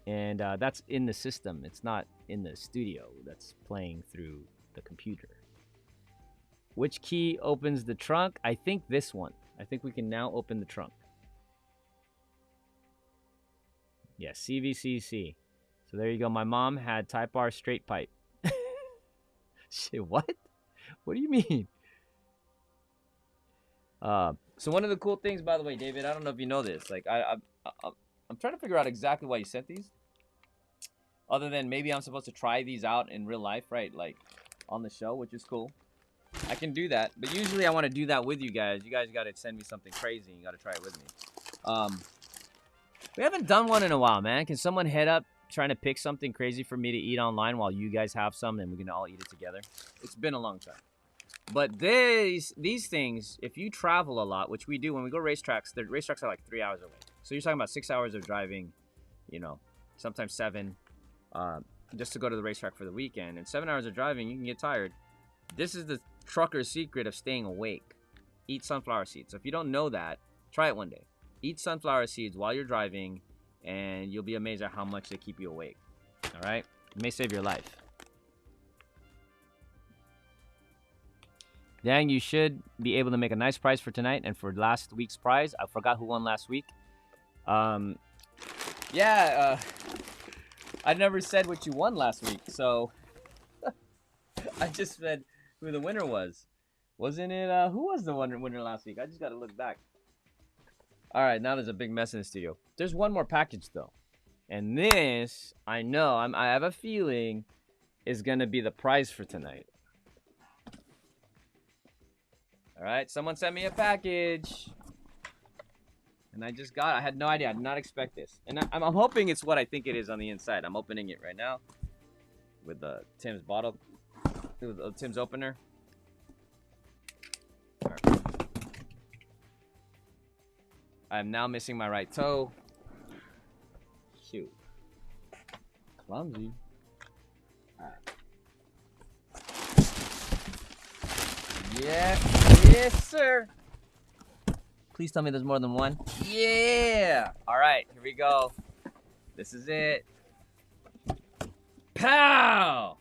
A: And that's in the system. It's not in the studio. That's playing through the computer. Which key opens the trunk? I think this one. I think we can now open the trunk. Yes, CVCC. So there you go. My mom had Type R straight pipe. Shit, what? What do you mean? So one of the cool things, by the way, David, I don't know if you know this. Like, I'm trying to figure out exactly why you sent these. Other than maybe I'm supposed to try these out in real life, right? Like, on the show, which is cool. I can do that. But usually I want to do that with you guys. You guys got to send me something crazy. You got to try it with me. We haven't done one in a while, man. Can someone head up trying to pick something crazy for me to eat online while you guys have some and we can all eat it together? It's been a long time. But these things, if you travel a lot, which we do when we go racetracks, the racetracks are like 3 hours away. So you're talking about 6 hours of driving, you know, sometimes 7, just to go to the racetrack for the weekend. And 7 hours of driving, you can get tired. This is the trucker's secret of staying awake. Eat sunflower seeds. So if you don't know that, try it one day. Eat sunflower seeds while you're driving, and you'll be amazed at how much they keep you awake. All right? It may save your life. Dang, you should be able to make a nice prize for tonight and for last week's prize. I forgot who won last week. I never said what you won last week, so I just said who the winner was. Wasn't it, who was the winner last week? I just got to look back. All right, now there's a big mess in the studio. There's one more package, though. And this, I know, I have a feeling, is going to be the prize for tonight. All right, someone sent me a package. And I had no idea. I did not expect this. And I'm hoping it's what I think it is on the inside. I'm opening it right now with Tim's bottle, with Tim's opener. All right. I'm now missing my right toe. Shoot. Clumsy. All right. Yeah. Yes, sir. Please tell me there's more than one. Yeah. All right, here we go. This is it. Pow!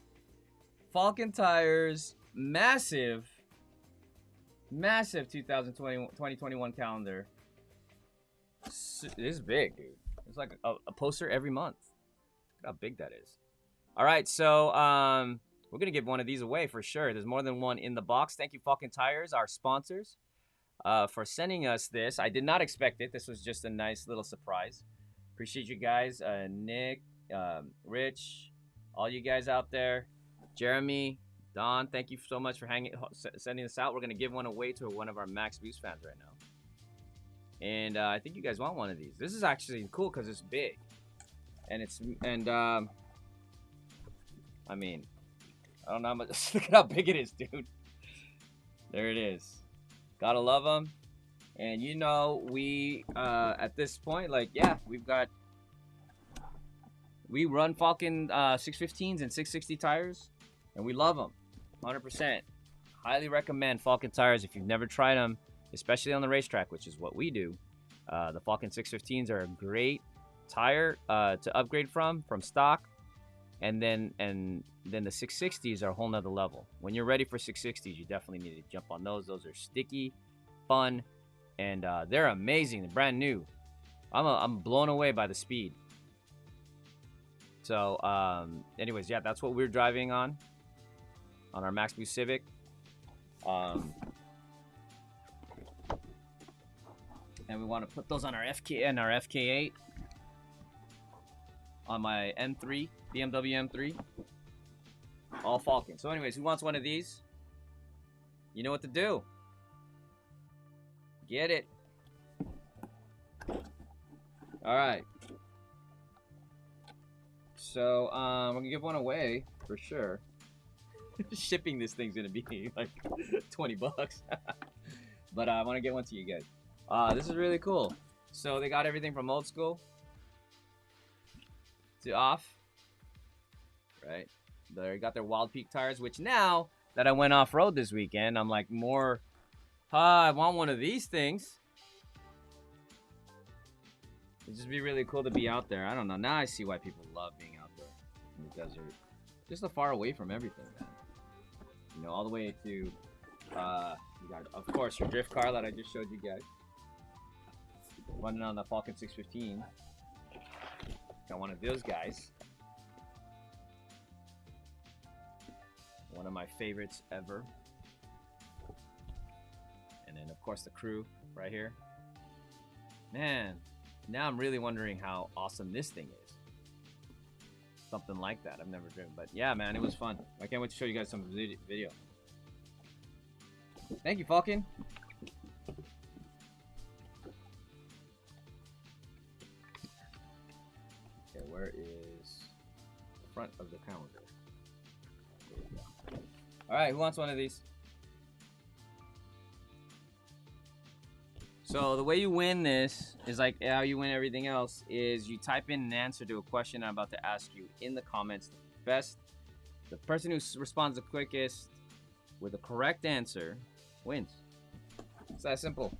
A: Falken tires. Massive 2021 calendar. This is big, dude. It's like a poster every month. Look how big that is. All right, so we're gonna give one of these away for sure. There's more than one in the box. Thank you, Falken Tires, our sponsors. for sending us this. I did not expect it. This was just a nice little surprise. Appreciate you guys, Nick, Rich, all you guys out there, Jeremy, Don. Thank you so much for sending this out. We're gonna give one away to one of our Max Boost fans right now, and I think you guys want one of these. This is actually cool because it's big, and I mean, I don't know how much. Look at how big it is, dude. There it is. Gotta love them. And you know, we at this point, like, yeah, we run Falken 615s and 660 tires, and we love them 100%. Highly recommend Falken tires if you've never tried them, especially on the racetrack, which is what we do. The Falken 615s are a great tire to upgrade from stock. And then the 660s are a whole nother level. When you're ready for 660s, you definitely need to jump on those. Those are sticky, fun, and they're amazing. They're brand new. I'm blown away by the speed. So, anyways, yeah, that's what we're driving on our Max Boost Civic. And we want to put those on our FK and our FK8 on my M3, BMW M3. All Falken. So anyways, who wants one of these? You know what to do. Get it. All right. So, we're gonna give one away for sure. Shipping this thing's gonna be like 20 bucks. But I want to get one to you guys. This is really cool. So they got everything from old school to off. Right. They got their Wild Peak tires, which now that I went off-road this weekend, I'm like I want one of these things. It'd just be really cool to be out there. I don't know. Now I see why people love being out there in the desert. Just so far away from everything, man. You know, all the way to, you got, of course, your drift car that I just showed you guys. Running on the Falken 615. Got one of those guys. One of my favorites ever. And then, of course, the crew right here. Man, now I'm really wondering how awesome this thing is. Something like that. I've never driven. But yeah, man, it was fun. I can't wait to show you guys some video. Thank you, Falken. Okay, where is the front of the calendar? There we go. Alright, who wants one of these? So the way you win this is like how you win everything else is you type in an answer to a question I'm about to ask you in the comments. The person who responds the quickest with the correct answer wins. It's that simple.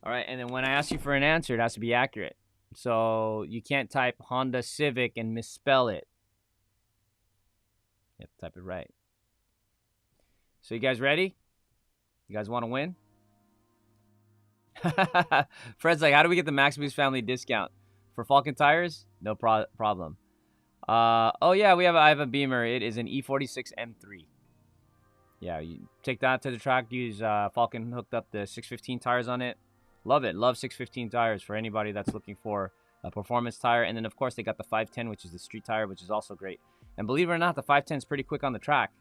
A: All right, and then when I ask you for an answer, it has to be accurate. So you can't type Honda Civic and misspell it. You have to type it right. So you guys ready? You guys want to win? Fred's like, how do we get the Max Boost family discount? For Falken tires? No problem. Oh yeah, I have a Beamer. It is an E46 M3. Yeah, you take that to the track, use Falken hooked up the 615 tires on it. Love it. Love 615 tires for anybody that's looking for a performance tire. And then, of course, they got the 510, which is the street tire, which is also great. And believe it or not, the 510 is pretty quick on the track.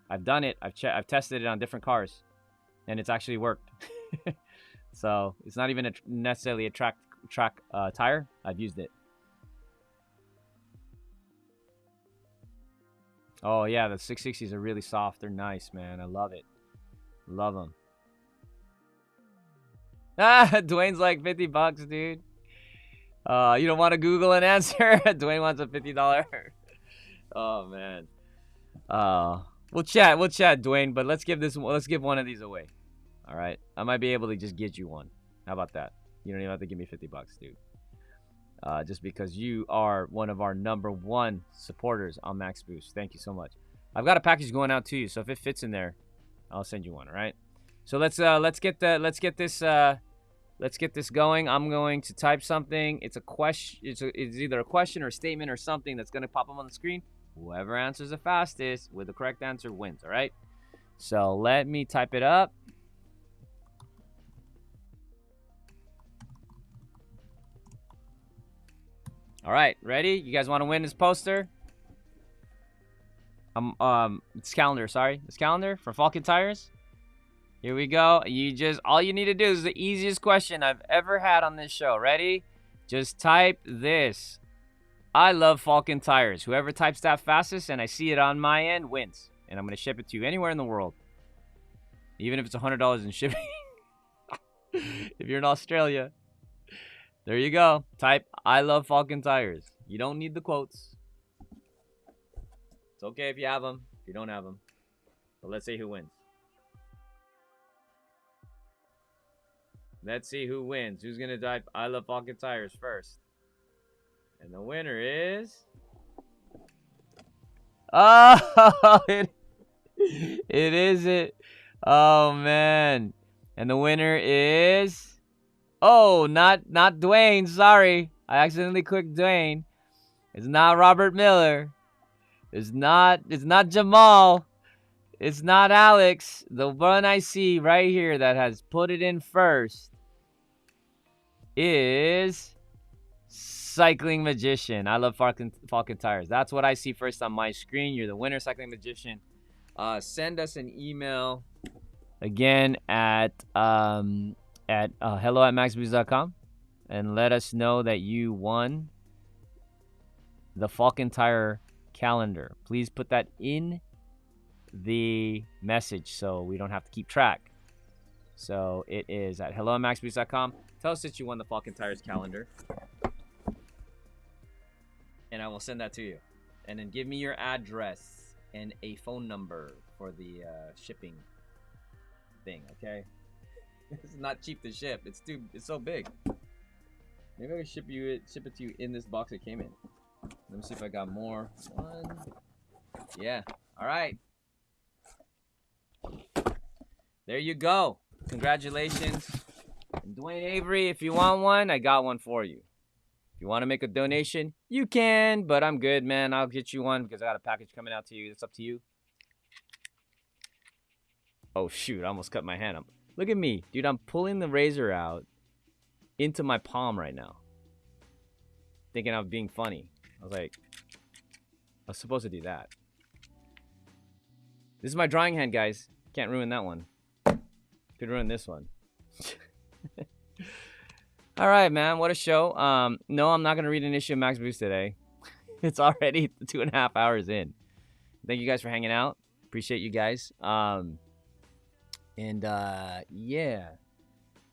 A: I've done it. I've tested it on different cars, and it's actually worked. So it's not even necessarily a track tire. I've used it. Oh yeah, the 660s are really soft. They're nice, man. I love it. Love them. Ah, Dwayne's like 50 bucks, dude. You don't want to Google an answer? Dwayne wants a $50. Oh man. We'll chat, Dwayne. But let's give one of these away. All right. I might be able to just get you one. How about that? You don't even have to give me 50 bucks, dude. Just because you are one of our #1 supporters on Max Boost. Thank you so much. I've got a package going out to you, so if it fits in there, I'll send you one. All right. So let's get this going. I'm going to type something. It's a question. It's either a question or a statement or something that's going to pop up on the screen. Whoever answers the fastest with the correct answer wins, all right? So let me type it up. All right, ready? You guys want to win this poster? It's Calendar, sorry. It's Calendar for Falken Tires. Here we go. All you need to do is the easiest question I've ever had on this show. Ready? Just type this. I love Falken Tires. Whoever types that fastest and I see it on my end wins. And I'm going to ship it to you anywhere in the world. Even if it's $100 in shipping. If you're in Australia. There you go. Type, I love Falken Tires. You don't need the quotes. It's okay if you have them. If you don't have them. But let's see who wins. Let's see who wins. Who's going to type, I love Falken Tires first? And the winner is... Oh, it isn't. Oh, man. And the winner is... Oh, not Dwayne. Sorry. I accidentally clicked Dwayne. It's not Robert Miller. It's not Jamal. It's not Alex. The one I see right here that has put it in first is CyclingMagician. I love Falken Tires. That's what I see first on my screen. You're the winner, CyclingMagician. Send us an email again at hello@maxboost.com and let us know that you won the Falken Tire calendar. Please put that in the message so we don't have to keep track. So it is at hello@maxboost.com. Tell us that you won the Falken Tires calendar, and I will send that to you. And then give me your address and a phone number for the shipping thing. Okay. It's not cheap to ship. It's so big. Maybe I can ship it to you in this box it came in. Let me see if I got more. One. Yeah. All right. There you go. Congratulations. And Dwayne Avery, if you want one, I got one for you. If you want to make a donation, you can, but I'm good, man. I'll get you one because I got a package coming out to you. It's up to you. Oh, shoot. I almost cut my hand up. Look at me. Dude, I'm pulling the razor out into my palm right now. Thinking I'm being funny. I was like, I was supposed to do that. This is my drawing hand, guys. Can't ruin that one. Could ruin this one. All right, man. What a show. No, I'm not going to read an issue of Max Boost today. It's already 2.5 hours in. Thank you guys for hanging out. Appreciate you guys. Yeah.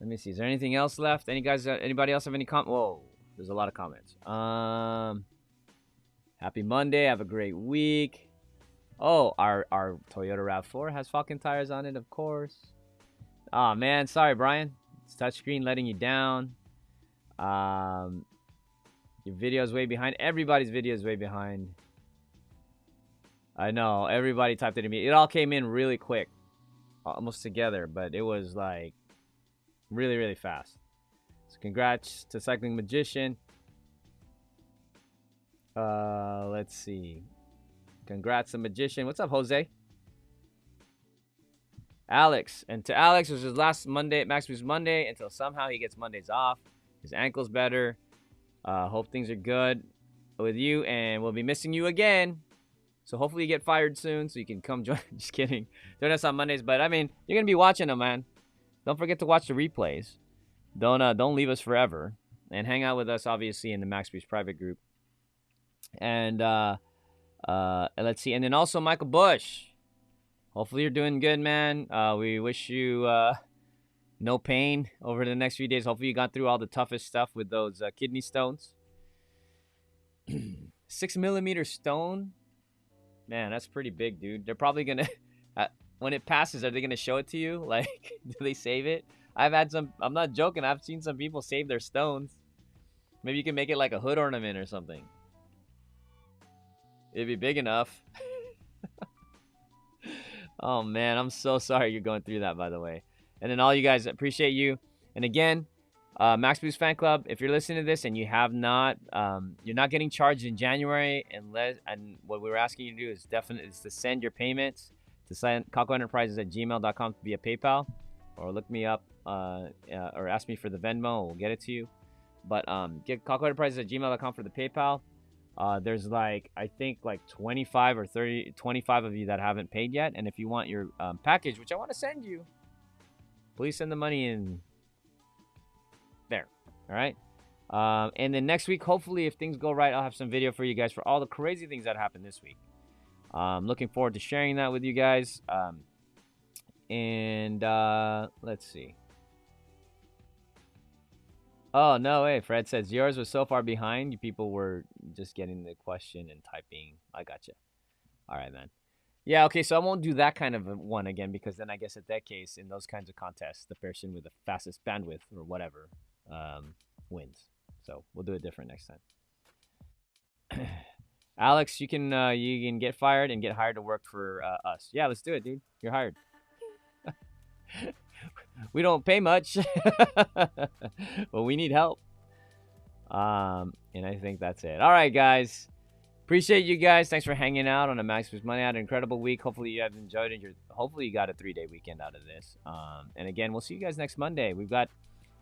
A: Let me see. Is there anything else left? Anybody else have any Whoa. There's a lot of comments. Happy Monday. Have a great week. Oh, our Toyota RAV4 has Falken Tires on it, of course. Oh, man. Sorry, Brian. It's touchscreen letting you down. Your video's way behind. Everybody's video is way behind. I know. Everybody typed it in me. It all came in really quick. Almost together, but it was like really, really fast. So congrats to CyclingMagician. Let's see. Congrats to Magician. What's up, Jose? Alex. And to Alex, it was his last Monday at Max Boost Monday until somehow he gets Mondays off. His ankle's better. Hope things are good with you, and we'll be missing you again. So hopefully you get fired soon so you can come join. Just kidding. Join us on Mondays. But, I mean, you're going to be watching them, man. Don't forget to watch the replays. Don't leave us forever. And hang out with us, obviously, in the Max Boost private group. And let's see. And then also Michael Bush. Hopefully you're doing good, man. We wish you no pain over the next few days. Hopefully you got through all the toughest stuff with those kidney stones. 6mm stone. Man, that's pretty big, dude. They're probably going to... when it passes, are they going to show it to you? Like, do they save it? I've had some... I'm not joking. I've seen some people save their stones. Maybe you can make it like a hood ornament or something. It'd be big enough. Oh, man. I'm so sorry you're going through that, by the way. And then all you guys, appreciate you. And again, Max Boost Fan Club, if you're listening to this and you have not, you're not getting charged in January, and what we're asking you to do is to send your payments to CyclingEnterprises@gmail.com via PayPal, or look me up, or ask me for the Venmo. We'll get it to you. But get CyclingEnterprises@gmail.com for the PayPal. There's like, I think like 25 of you that haven't paid yet, and if you want your package, which I want to send you, please send the money in there. All right. And then next week, hopefully, if things go right, I'll have some video for you guys for all the crazy things that happened this week. Looking forward to sharing that with you guys. Let's see. Oh, no way. Fred says yours was so far behind. You people were just getting the question and typing. I gotcha. All right, man. Yeah, okay, so I won't do that kind of a one again, because then I guess at that case, in those kinds of contests, the person with the fastest bandwidth or whatever wins. So we'll do it different next time. Alex, you can get fired and get hired to work for us. Yeah, let's do it, dude. You're hired. We don't pay much, but we need help. And I think that's it. All right, guys. Appreciate you guys. Thanks for hanging out on a Max Boost Monday. I had an incredible week. Hopefully you have enjoyed it. Hopefully you got a 3-day weekend out of this. And again, we'll see you guys next Monday. We've got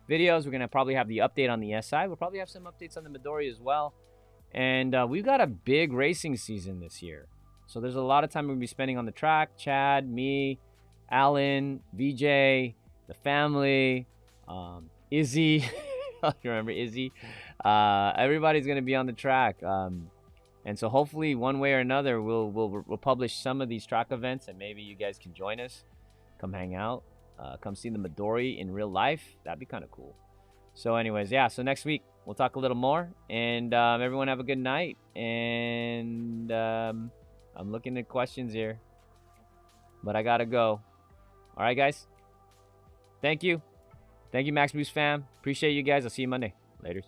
A: videos. We're going to probably have the update on the SI. We'll probably have some updates on the Midori as well. And we've got a big racing season this year. So there's a lot of time we're going to be spending on the track. Chad, me, Alan, VJ, the family, Izzy. You remember Izzy? Everybody's going to be on the track. And so hopefully one way or another, we'll publish some of these track events, and maybe you guys can join us. Come hang out. Come see the Midori in real life. That'd be kind of cool. So anyways, yeah. So next week, we'll talk a little more. And everyone have a good night. And I'm looking at questions here. But I got to go. All right, guys. Thank you. Thank you, Max Boost fam. Appreciate you guys. I'll see you Monday. Laters.